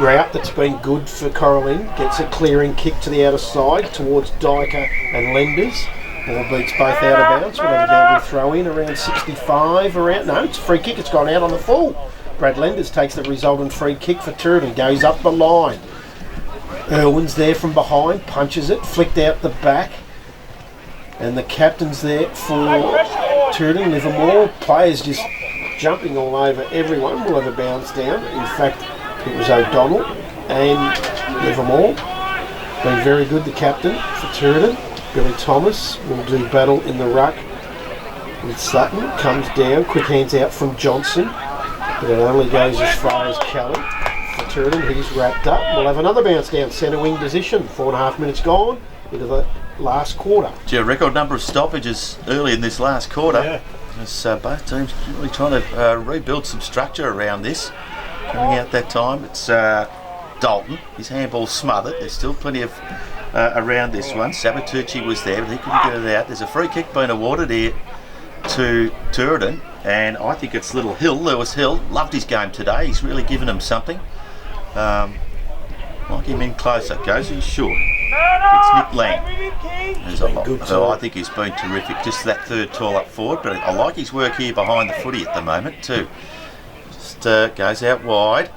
Route that's been good for Cora Lynn, gets a clearing kick to the outer side towards Dyker and Lenders. Ball beats both out of bounds. We'll have a boundary throw in around 65. No, it's a free kick. It's gone out on the full. Brad Lenders takes the resultant free kick for Tooradin, goes up the line. Irwin's there from behind, punches it, flicked out the back. And the captain's there for Tooradin, Livermore. Players just jumping all over everyone. We'll have a bounce down. In fact, it was O'Donnell and Livermore. Been very good, the captain for Tooradin. Billy Thomas will do battle in the ruck with Sutton. Comes down, quick hands out from Johnson. But it only goes as far as Kelly. for Tooradin. He's wrapped up. We'll have another bounce down centre wing position. 4.5 minutes gone into the last quarter. Gee, a record number of stoppages early in this last quarter. Yeah. As both teams really trying to rebuild some structure around this. Coming out that time, it's Dalton. His handball smothered. There's still plenty of around this one. Sabatucci was there, but he couldn't get it out. There's a free kick being awarded here to Tooradin, and I think it's Little Hill, Lewis Hill. Loved his game today. He's really given him something. Like him in closer. Goes in short. It's Nick Lang, who I think he's been terrific. Just that third tall up forward, but I like his work here behind the footy at the moment too. Just goes out wide,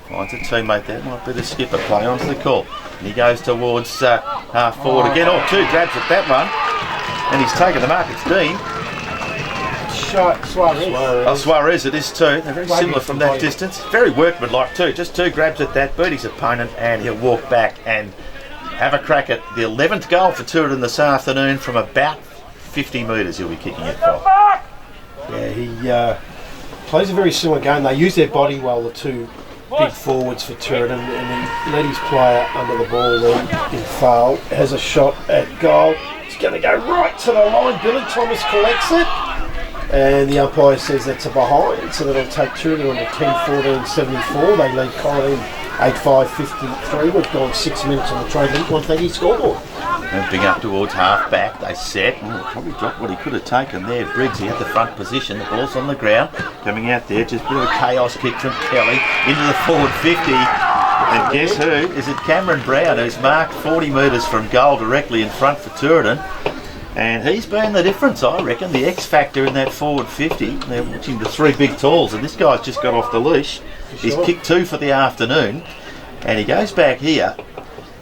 finds a teammate there. Might be the skipper. Play onto the call, and he goes towards half forward again. Oh, two grabs at that one, and he's taken the mark. It's Dean. Suarez. Oh, Suarez it is too. They're very similar from that distance. Very workmanlike too. Just two grabs at that, beat his opponent, and he'll walk back and have a crack at the 11th goal for Tooradin this afternoon from about 50 metres he'll be kicking it from. Yeah, he plays a very similar game. They use their body well, the two big forwards for Tooradin, and he let his player under the ball there in foul. Has a shot at goal. It's going to go right to the line. Billy Thomas collects it, and the umpire says that's a behind, so that'll take Tooradin on to 10-14-74. They lead Cora Lynn 8-5-53. We've gone 6 minutes on the Trade Link 130 scoreboard. Moving up towards half back, they set. Probably dropped what he could have taken there. Briggs, he had the front position. The ball's on the ground. Coming out there, just a bit of a chaos kick from Kelly into the forward 50. And guess who? Is it Cameron Brown, who's marked 40 metres from goal directly in front for Tooradin. And he's been the difference, I reckon, the X factor in that forward 50. They're watching the three big talls, and this guy's just got off the leash. He's kicked two for the afternoon, and he goes back here.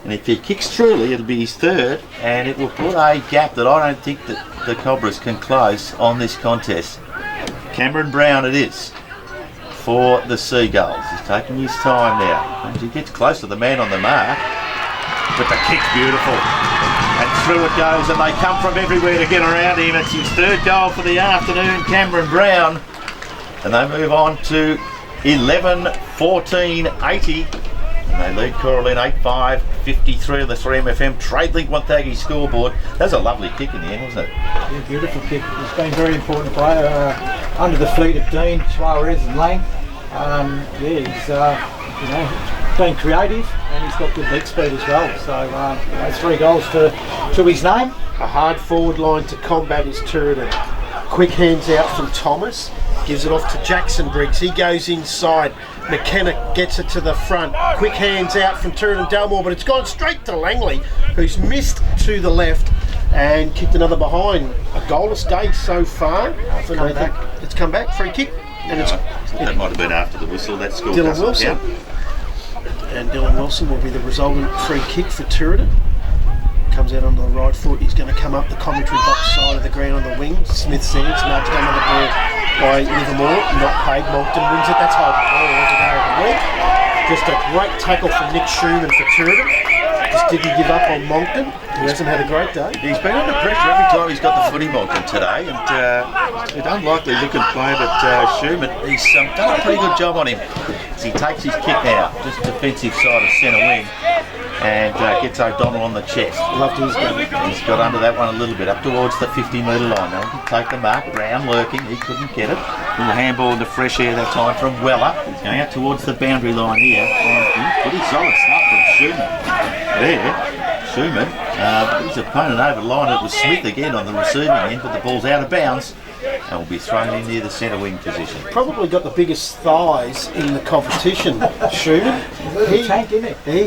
And if he kicks truly, it'll be his third, and it will put a gap that I don't think that the Cobras can close on this contest. Cameron Brown it is for the Seagulls. He's taking his time now. As he gets close to the man on the mark, but the kick's beautiful. And through it goes, and they come from everywhere to get around him. It's his third goal for the afternoon, Cameron Brown. And they move on to 11-14-80. And they lead Cora Lynn 8-5-53 on the 3MFM Trade Link 130 scoreboard. That was a lovely kick in the end, wasn't it? Yeah, beautiful kick. He's been very important player under the fleet of Dean, Suarez and Lang. He's been creative, and he's got good leg speed as well. So 3 goals to his name. A hard forward line to combat is Tooradin. Quick hands out from Thomas. Gives it off to Jackson Briggs. He goes inside. McKenna gets it to the front. Quick hands out from Tooradin Dalmore, but it's gone straight to Langley, who's missed to the left and kicked another behind. A goalless day so far. It's come back. Free kick. And that might have been after the whistle. That score Dylan Wilson. And Dylan Wilson will be the resultant free kick for Tooradin. Comes out on the right foot. He's going to come up the commentary box side of the ground on the wing. Smith Sands nudged under the ball by Livermore. Not paid. Moncton wins it. That's holding the ball all today of the week. Just a great tackle from Nick Schumann for Tooradin. Just didn't give up on Moncton. He hasn't had a great day. He's been under pressure every time he's got the footy, Moncton, today. And an unlikely looking player, but Schumann, he's done a pretty good job on him. As he takes his kick now, just defensive side of centre wing, and gets O'Donnell on the chest. Loved his game. He's got under that one a little bit, up towards the 50-metre line. Now he can take the mark. Brown lurking, he couldn't get it. Little handball into fresh air that time from Weller. He's going out towards the boundary line here. And pretty solid stuff from Schumann. There, Schumann. His opponent over the line. It was Smith again on the receiving end, but the ball's out of bounds and will be thrown in near the centre wing position. Probably got the biggest thighs in the competition, Schumann. He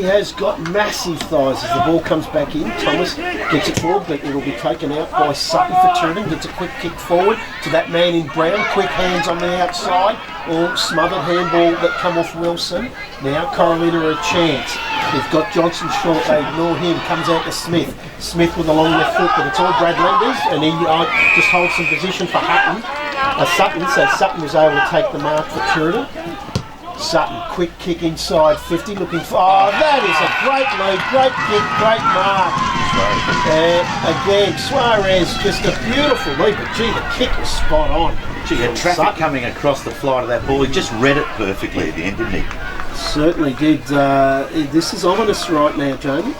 has got massive thighs as the ball comes back in. Thomas gets it forward, but it will be taken out by Sutton for Tooradin. Gets a quick kick forward to that man in brown. Quick hands on the outside. Or smothered handball that come off Wilson. Now Cora Lynn are a chance. They've got Johnson short, they ignore him. Comes out to Smith. Smith with a long left foot, but it's all Brad Lenders, and he just holds some position for Sutton. So Sutton was able to take the mark for Tooradin. Sutton, quick kick inside 50, looking for. Oh, that is a great lead, great kick, great mark. Again, Suarez, just a beautiful leap, but gee, the kick was spot on. Gee, had traffic coming across the flight of that ball. He just read it perfectly at the end, didn't he? Certainly did. This is ominous right now, Jamie.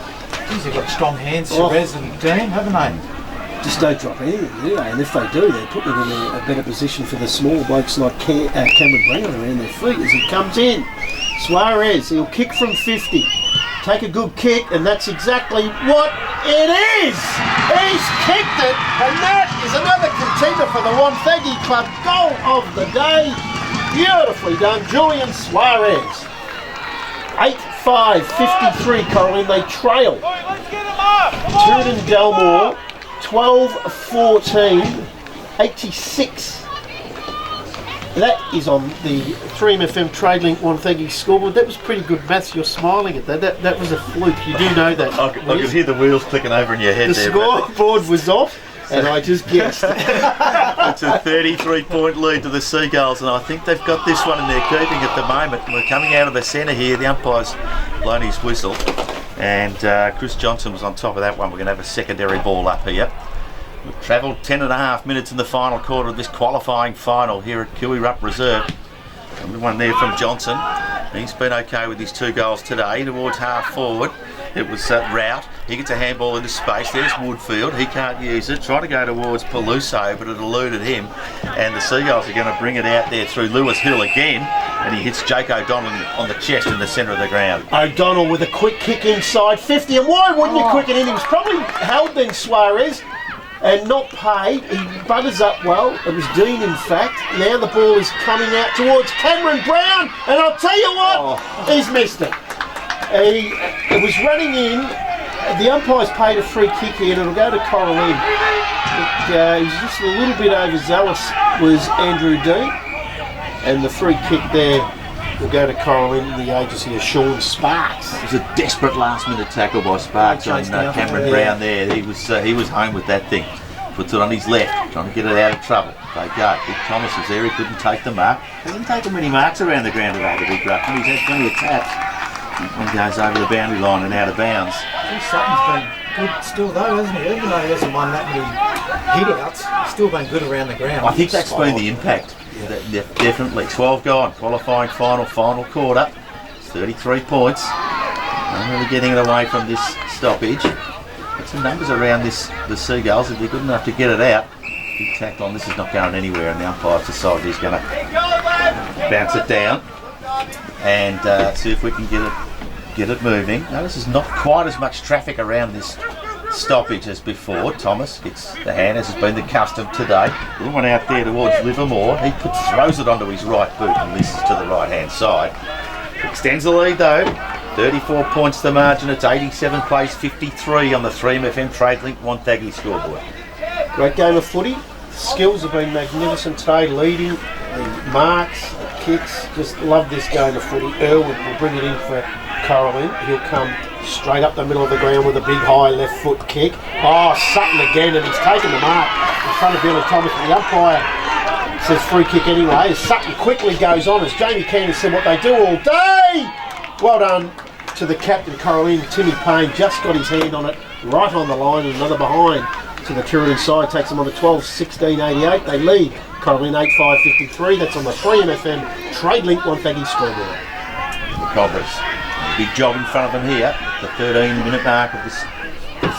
Geez, they've got strong hands, Suarez and Dean, haven't they? Just don't drop anything, do they? And if they do, they're putting them in a better position for the small blokes like Cameron Brown around their feet as he comes in. Suarez, he'll kick from 50. Take a good kick, and that's exactly what it is! He's kicked it, and that is another contender for the Wonthaggi Club goal of the day. Beautifully done, Julian Suarez. 8-5, 53, Cora Lynn. They trail. Tooradin Dalmore, 12-14, 86. That is on the 3MFM TradeLink Wonthaggi scoreboard. That was pretty good maths. You're smiling at that. That was a fluke. You do know that. I could hear the wheels clicking over in your head the there. The scoreboard was off, and I just guessed. It's a 33-point lead to the Seagulls, and I think they've got this one in their keeping at the moment. We're coming out of the centre here. The umpire's blown his whistle, and Chris Johnson was on top of that one. We're going to have a secondary ball up here. We've travelled 10.5 minutes in the final quarter of this qualifying final here at Cooey-Rupp Reserve. And one there from Johnson. He's been okay with his 2 goals today. Towards half forward, it was Rout. He gets a handball into space. There's Woodfield. He can't use it. Trying to go towards Peluso, but it eluded him. And the Seagulls are going to bring it out there through Lewis Hill again. And he hits Jake O'Donnell on the chest in the centre of the ground. O'Donnell with a quick kick inside 50. And why wouldn't you quick it in? He was probably held then, Suarez. And not paid. He butters up well. It was Dean, in fact. Now the ball is coming out towards Cameron Brown, and I'll tell you what, he's missed it. It was running in. The umpire's paid a free kick here, and it'll go to Cora Lynn. He's just a little bit overzealous, was Andrew Dean, and the free kick there will go to Cora Lynn in the agency of Sean Sparks. It was a desperate last-minute tackle by Sparks on Cameron Brown there. He was home with that thing. Puts it on his left, trying to get it out of trouble. They go. Big Thomas was there. He couldn't take the mark. He hasn't taken many marks around the ground today, the big ruckman. He's had plenty of taps. One goes over the boundary line and out of bounds. Sutton's been good still though, hasn't he? Even though he hasn't won that many hit-outs, he's still been good around the ground. I think that's been the impact. Definitely. 12 gone. Qualifying final quarter. 33 points. Not really getting it away from this stoppage. Got some numbers around the Seagulls. If they're good enough to get it out. Big tackle on. This is not going anywhere, and the umpire's decided he's going to bounce it down and see if we can get it moving. Now, this is not quite as much traffic around this stoppage as before. Thomas gets the hand, as has been the custom today. Little one out there towards Livermore. He throws it onto his right boot and misses to the right hand side. Extends the lead though. 34 points the margin. It's 87 plays 53 on the 3MFM TradeLink Wonthaggi scoreboard. Great game of footy. Skills have been magnificent today, leading the marks, the kicks. Just love this game of footy. Irwin will bring it in for Cora Lynn. He'll come straight up the middle of the ground with a big high left foot kick. Oh, Sutton again, and he's taken the mark in front of Billy Thomas. The umpire says free kick anyway. As Sutton quickly goes on, as Jamie Keenan said what they do all day. Well done to the captain, Cora Lynn. Timmy Payne just got his hand on it, right on the line, and another behind to the Tooradin side. Takes them on to 12-16-88. They lead Cora Lynn 8-5-53. That's on the 3MFM TradeLink Wonthaggi scoreboard. The Cobras. Big job in front of them here. The 13-minute mark of this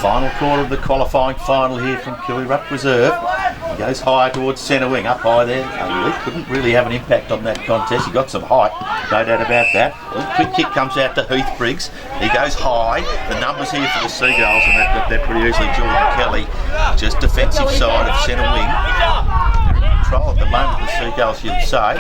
final quarter of the qualifying final here from Cooey-Rupp Reserve. He goes high towards centre wing, up high there. Couldn't really have an impact on that contest. He got some height, no doubt about that. A quick kick comes out to Heath Briggs. He goes high. The numbers here for the Seagulls, and they've got that pretty easily. Julian Kelly, just defensive side of centre wing. They're in control at the moment, the Seagulls, you'd say.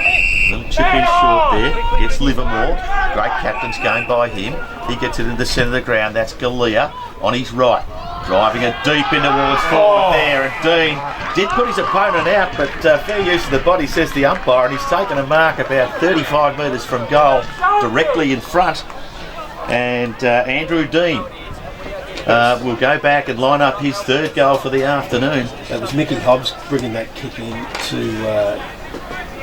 Little chip in short there. Gets Livermore. Great captain's game by him. He gets it in the centre of the ground. That's Galea on his right. Driving it deep in towards forward there, and Dean did put his opponent out, but fair use of the body, says the umpire, and he's taken a mark about 35 metres from goal, directly in front. And Andrew Dean will go back and line up his third goal for the afternoon. That was Mickey Hobbs bringing that kick in to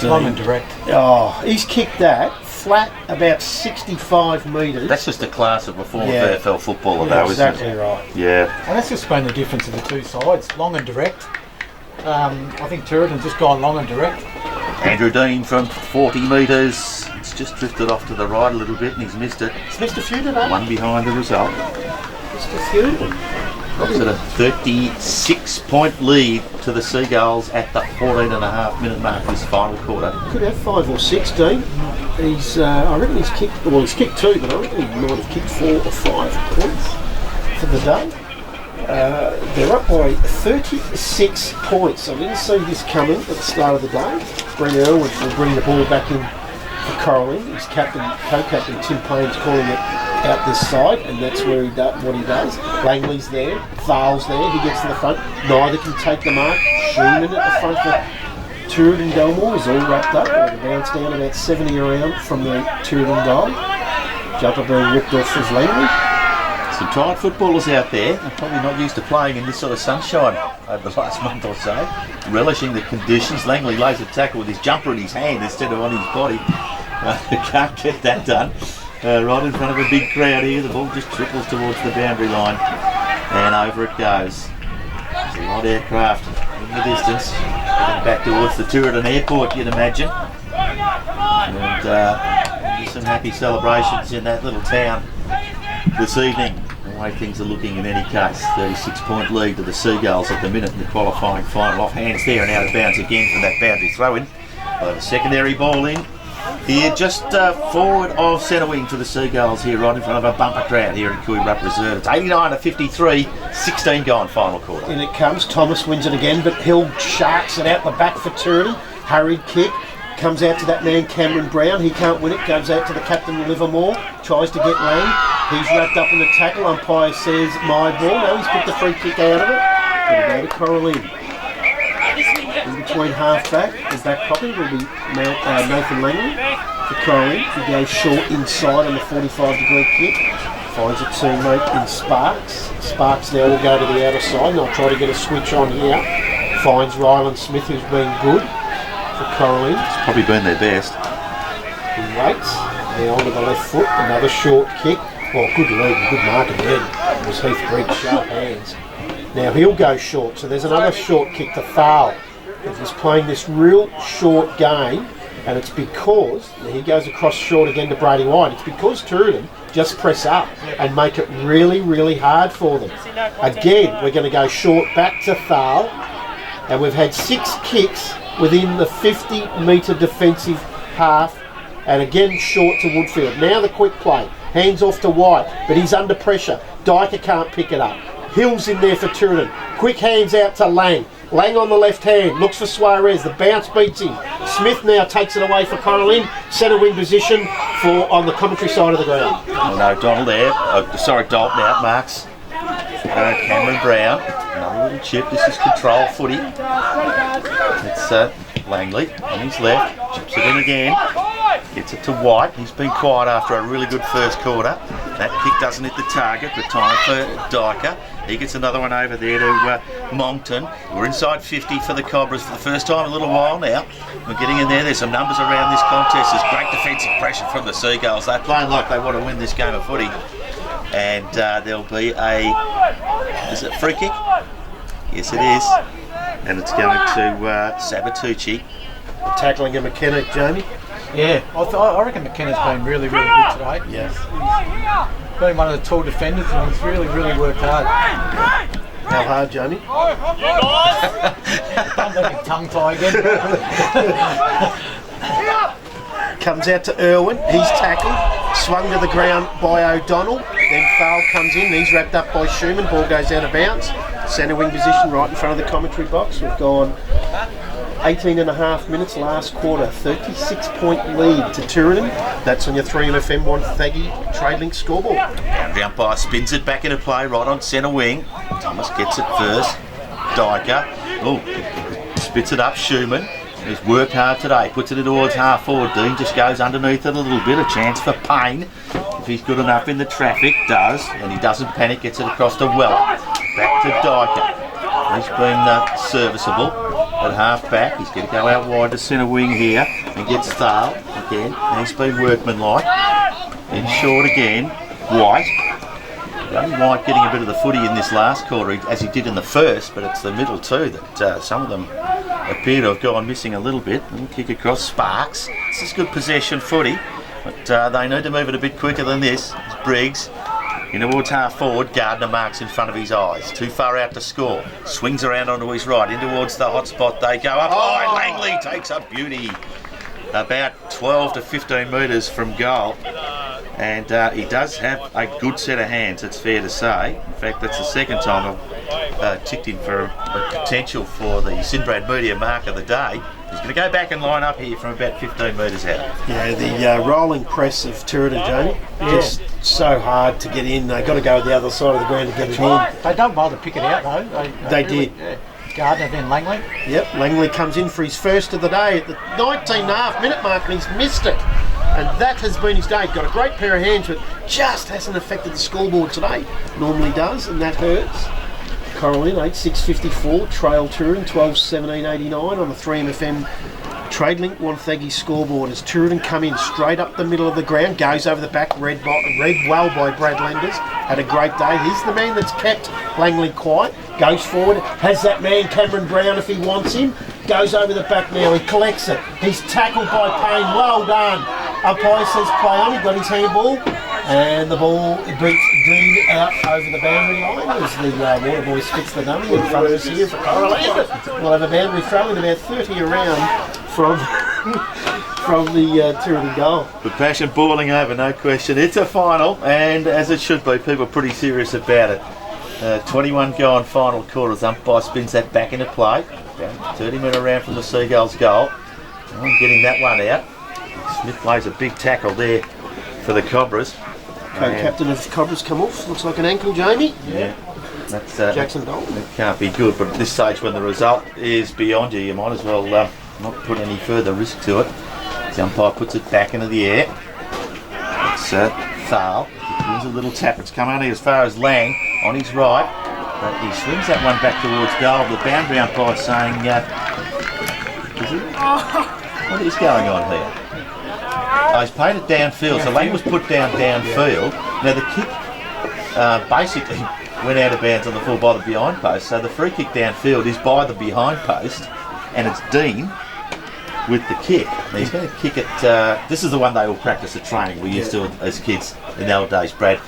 Dean. Direct. Oh, he's kicked that flat about 65 metres. That's just a class of a former Yeah. VFL footballer, Yeah, though, isn't exactly it? right. Yeah. And that's just been the difference of the two sides, long and direct. I think Tooradin's just gone long and direct. Andrew Dean from 40 metres. It's just drifted off to the right a little bit and he's missed it. It's Mr. Few today. One behind the result. Mr. Few. It's at a 36-point lead to the Seagulls at the 14.5-minute mark of this final quarter. Could have 5 or 6, Dean. He's, I reckon he's kicked, well, he's kicked 2, but I reckon he might have kicked 4 or 5 points for the day. They're up by 36 points. I didn't see this coming at the start of the day. Brent Irwin will bring the ball back in for Cora Lynn. His co-captain Tim Payne's calling it out this side, and that's where what he does. Langley's there, Thal's there, he gets to the front. Neither can take the mark. Schumann at the front for Tooradin Dalmore is all wrapped up. They bounce down about 70 around from the Tooradin goal. Jumper being ripped off as Langley. Some tired footballers out there are probably not used to playing in this sort of sunshine over the last month or so. Relishing the conditions. Langley lays a tackle with his jumper in his hand instead of on his body. Can't get that done. Right in front of a big crowd here. The ball just trickles towards the boundary line. And over it goes. There's a lot of aircraft in the distance. Heading back towards the Tooradin airport, you'd imagine. And just some happy celebrations in that little town this evening. The way things are looking in any case. 36-point lead to the Seagulls at the minute in the qualifying final. Off hands there and out of bounds again from that boundary throw-in. The secondary ball in. Here, just forward of centre wing for the Seagulls here, right in front of a bumper crowd here at Cooey Reserve. It's 89-53, 16 gone final quarter. In it comes, Thomas wins it again, but Hill sharks it out the back for Tooradin. Hurried kick, comes out to that man Cameron Brown, he can't win it, goes out to the captain Livermore, tries to get Lang, he's wrapped up in the tackle, umpire says my ball, no, he's put the free kick out of it. It'll go to Cora Lynn. In between half-back and back pocket will be Nathan Langley for Cora Lynn. He goes short inside on the 45-degree kick. Finds a teammate in Sparks. Sparks now will go to the outer side and I'll try to get a switch on here. Finds Ryland Smith, who's been good for Cora Lynn. It's probably been their best. He waits. Now onto the left foot. Another short kick. Well, good lead and good mark again. It was Heath Briggs, sharp hands. Now he'll go short. So there's another short kick to Thal. He's playing this real short game, and it's because he goes across short again to Brady White. It's because Tooradin just press up and make it really, really hard for them. Again, we're going to go short back to Thal, and we've had 6 kicks within the 50-metre defensive half, and again short to Woodfield. Now the quick play, hands off to White, but he's under pressure. Dyker can't pick it up. Hill's in there for Tooradin. Quick hands out to Lang. Lang on the left hand, looks for Suarez, the bounce beats him. Smith now takes it away for Cora Lynn, centre wing position for on the commentary side of the ground. Oh no, Donald there, Dalton out, marks Cameron Brown. Another little chip, this is control footy. It's Langley on his left, chips it in again. Gets it to White. He's been quiet after a really good first quarter. That kick doesn't hit the target, but time for Dyker. He gets another one over there to Moncton. We're inside 50 for the Cobras for the first time in a little while now. We're getting in there. There's some numbers around this contest. There's great defensive pressure from the Seagulls. They're playing like they want to win this game of footy. And there'll be is it a free kick? Yes, it is. And it's going to Sabatucci. Tackling a McKenna, Jamie. Yeah, I reckon McKenna's been really, really good today. Yes. He's been one of the tall defenders and he's really, really worked hard. How hard, Jamie? Don't let me tongue tie again. Comes out to Irwin, he's tackled, swung to the ground by O'Donnell, then Thal comes in, he's wrapped up by Schumann, ball goes out of bounds, centre wing position right in front of the commentary box. We've gone 18.5 minutes last quarter, 36-point lead to Tooradin. That's on your 3FM One Thaggy Trade Link scoreboard. The umpire spins it back into play right on centre wing. Thomas gets it first. Dyker. Spits it up. Schumann. He's worked hard today. Puts it towards half forward. Dean just goes underneath it a little bit. A chance for Payne. If he's good enough in the traffic, does. And he doesn't panic. Gets it across to Weller. Back to Dyker. He's been serviceable at half back. He's going to go out wide to centre wing here and gets Thal. again. He's been workmanlike. In short again, White. Only White getting a bit of the footy in this last quarter, as he did in the first, but it's the middle two that some of them appear to have gone missing a little bit. Little kick across, Sparks. This is good possession footy, but they need to move it a bit quicker than this. It's Briggs in towards half forward. Gardner marks in front of his eyes. Too far out to score. Swings around onto his right. In towards the hot spot they go. Up high. Langley takes a beauty. About 12 to 15 metres from goal. And he does have a good set of hands, it's fair to say. In fact, that's the second time I've ticked him for a potential for the Sinbrad Media Mark of the day. He's going to go back and line up here from about 15 metres out. Yeah, the rolling press of Tooradin, Jamie, just so hard to get in. They've got to go the other side of the ground to get it in. They don't bother pick it out though. They really, did. Yeah. Gardner, then Langley. Yep, Langley comes in for his first of the day at the 19.5 minute mark and he's missed it. And that has been his day. He's got a great pair of hands, but just hasn't affected the scoreboard today. Normally does, and that hurts. Cora Lynn, 8.6.54, trail Tooradin, 12.17.89 on the 3MFM TradeLink Wonthaggi scoreboard as Tooradin come in straight up the middle of the ground, goes over the back, read well by Brad Lenders. Had a great day. He's the man that's kept Langley quiet. Goes forward, has that man Cameron Brown if he wants him. Goes over the back now, he collects it. He's tackled by Payne, well done. Umpire says play on, he got his handball. And the ball beats Dean out over the boundary line as the water boy spits the dummy in front of us here for Cora Lynn. We'll have a boundary throw in about 30 around from the Tooradin goal. The passion boiling over, no question. It's a final, and as it should be, people are pretty serious about it. 21 gone final quarters. Umpire spins that back into play. About 30 metre round from the Seagulls goal. Getting that one out. Smith plays a big tackle there for the Cobras. Co-captain of Cobras come off. Looks like an ankle, Jamie. Yeah. That's Jackson Dalton. That can't be good, but at this stage when the result is beyond you, you might as well not put any further risk to it. The umpire puts it back into the air. It's Thal. He brings a little tap. It's come only as far as Lang on his right. But he swings that one back towards goal. The boundary umpire saying, what is going on here? Oh, he's played it downfield, so Lang was put downfield. Now the kick basically went out of bounds on the full by the behind post, so the free kick downfield is by the behind post, and it's Dean with the kick. Now he's going to kick it, this is the one they all practice at training, we used to as kids in the old days, Brad.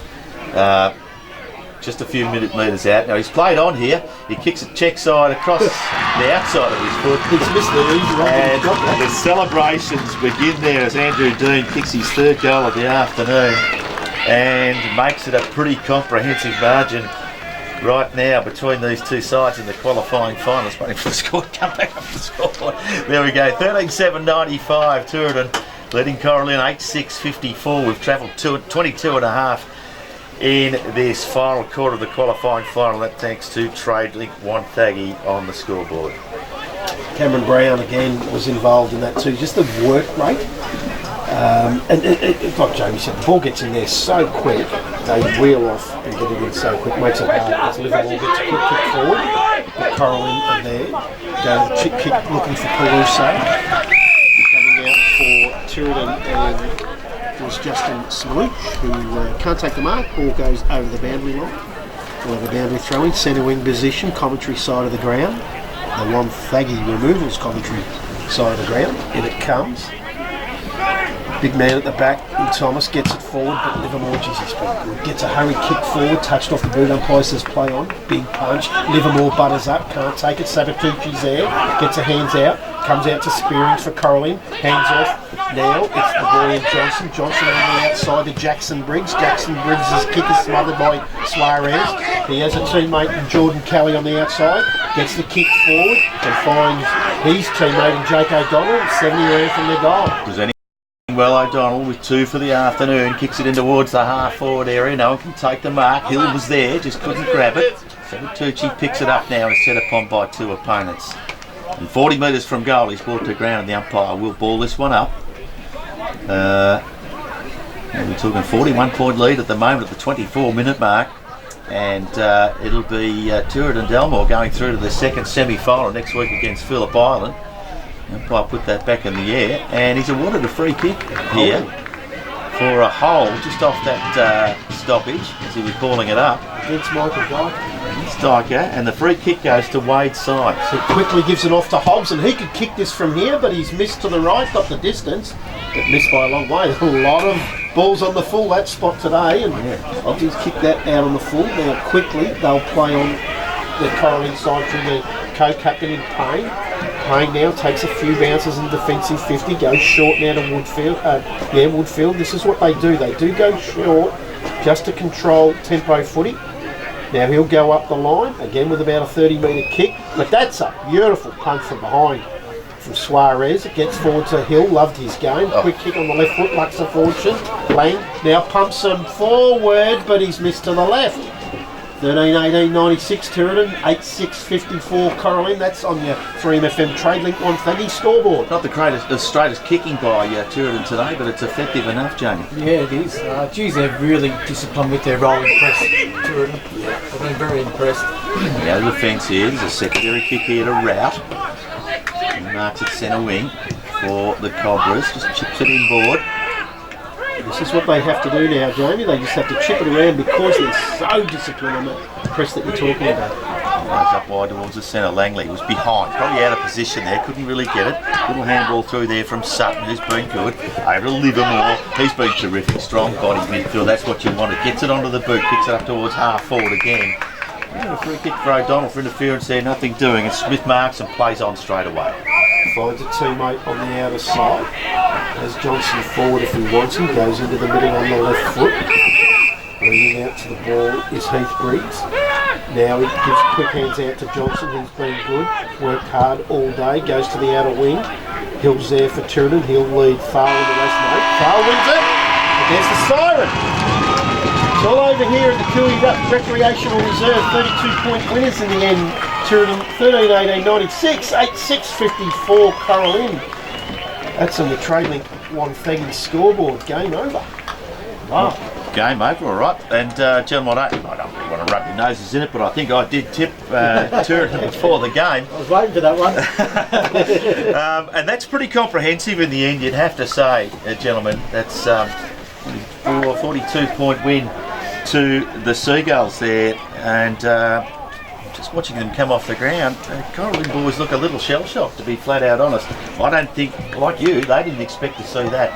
Just a few metres out. Now he's played on here. He kicks it check side across the outside of his foot. He's missed the easy and the celebrations begin there as Andrew Dean kicks his third goal of the afternoon and makes it a pretty comprehensive margin right now between these two sides in the qualifying finals. Waiting for the score to come back up the scoreboard. There we go. 13.7.95. Tooradin leading Cora Lynn 8.6.54. We've travelled 22 and a half in this final quarter of the qualifying final. That thanks to TradeLink Wonthaggi on the scoreboard. Cameron Brown again was involved in that too. Just the work rate. And like Jamie said, the ball gets in there so quick. They wheel off and get it in so quick. Makes it hard. As Liverpool gets a quick kick forward. The Cora Lynn are there. Go to the chip kick looking for Caruso. Coming out for Tooradin and it was Justin Smolich who can't take the mark. Ball goes over the boundary line. We'll have a boundary throw in, centre wing position, commentary side of the ground. The Wonthaggi removals commentary side of the ground. In it comes. Big man at the back, and Thomas gets it forward, but Livermore, Jesus, gets a hurry kick forward, touched off the boot, umpire says play on, big punch, Livermore butters up, can't take it, Sabatucci's there, gets her hands out, comes out to Spearing for Cora Lynn, hands off, now it's the boy in Johnson on the outside to Jackson Briggs is kick is smothered by Suarez, he has a teammate in Jordan Kelly on the outside, gets the kick forward, and finds his teammate in Jake O'Donnell, 70 around from their goal. Well, O'Donnell with 2 for the afternoon, kicks it in towards the half-forward area. No one can take the mark. Hill was there, just couldn't grab it. Sabatucci picks it up now and is set upon by 2 opponents. And 40 metres from goal, he's brought to ground, and the umpire will ball this one up. We're talking 41-point lead at the moment at the 24-minute mark. And it'll be Tooradin Dalmore going through to the second semi-final next week against Phillip Island. Umpire put that back in the air, and he's awarded a free kick here for a hole just off that stoppage, as he was calling it up. Against Michael Dyke. It's Dyker, and the free kick goes to Wade's side. So quickly gives it off to Hobbs, and he could kick this from here, but he's missed to the right, got the distance, but missed by a long way. There's a lot of balls on the full that spot today, and Hobbs kicked that out on the full. Now quickly they'll play on the Cora Lynn side through the co-captain in Payne. Payne now takes a few bounces in defensive 50, goes short now to Woodfield. Woodfield. This is what they do. They do go short just to control tempo footy. Now he'll go up the line again with about a 30-metre kick, but that's a beautiful punch from behind from Suarez. It gets forward to Hill. Loved his game. Quick kick on the left foot. Lucks a fortune. Lang now pumps him forward, but he's missed to the left. 13-18-96 Tooradin, 8-6-54 Cora Lynn. That's on your 3MFM Trade Link 130 scoreboard. Not the straightest kicking by Tooradin today, but it's effective enough, Jamie. Yeah, it is. Geez, they're really disciplined with their rolling press. Tooradin. I've been very impressed. Now the defence here. There's a secondary kick here to Rout. He marks at centre wing for the Cobras. Just chips it inboard. This is what they have to do now, Jamie. They just have to chip it around because they're so disciplined on the press that you're talking about. Goes up wide towards the centre. Langley was behind, probably out of position there, couldn't really get it. Little handball through there from Sutton, who's been good. Over to Livermore, he's been terrific. Strong body midfield, that's what you wanted. Gets it onto the boot, kicks it up towards half forward again. A free kick for O'Donnell for interference there, nothing doing. And Smith marks and plays on straight away. Finds a teammate on the outer side. Has Johnson forward if he wants him. Goes into the middle on the left foot. Leading out to the ball is Heath Briggs. Now he gives quick hands out to Johnson, who's been good. Worked hard all day. Goes to the outer wing. Hill's there for Tooradin. He'll lead Farwell the rest of the way. Farwell wins it. And there's the siren. It's all over here at the Cooey Recreational Reserve. 32-point winners in the end. Tooradin 13-18-96, 8-6-54 Cora Lynn. That's on the Trade Link 130 scoreboard. Game over. Wow. Game over, all right. And gentlemen, I don't really want to rub your noses in it, but I think I did tip Tooradin before the game. I was waiting for that one. And that's pretty comprehensive in the end, you'd have to say, gentlemen. That's a 42-point win to the Seagulls there. And just watching them come off the ground, Cora Lynn boys look a little shell-shocked, to be flat out honest. I don't think, like you, they didn't expect to see that.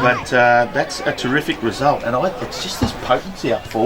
But that's a terrific result, and it's just this potency up forward.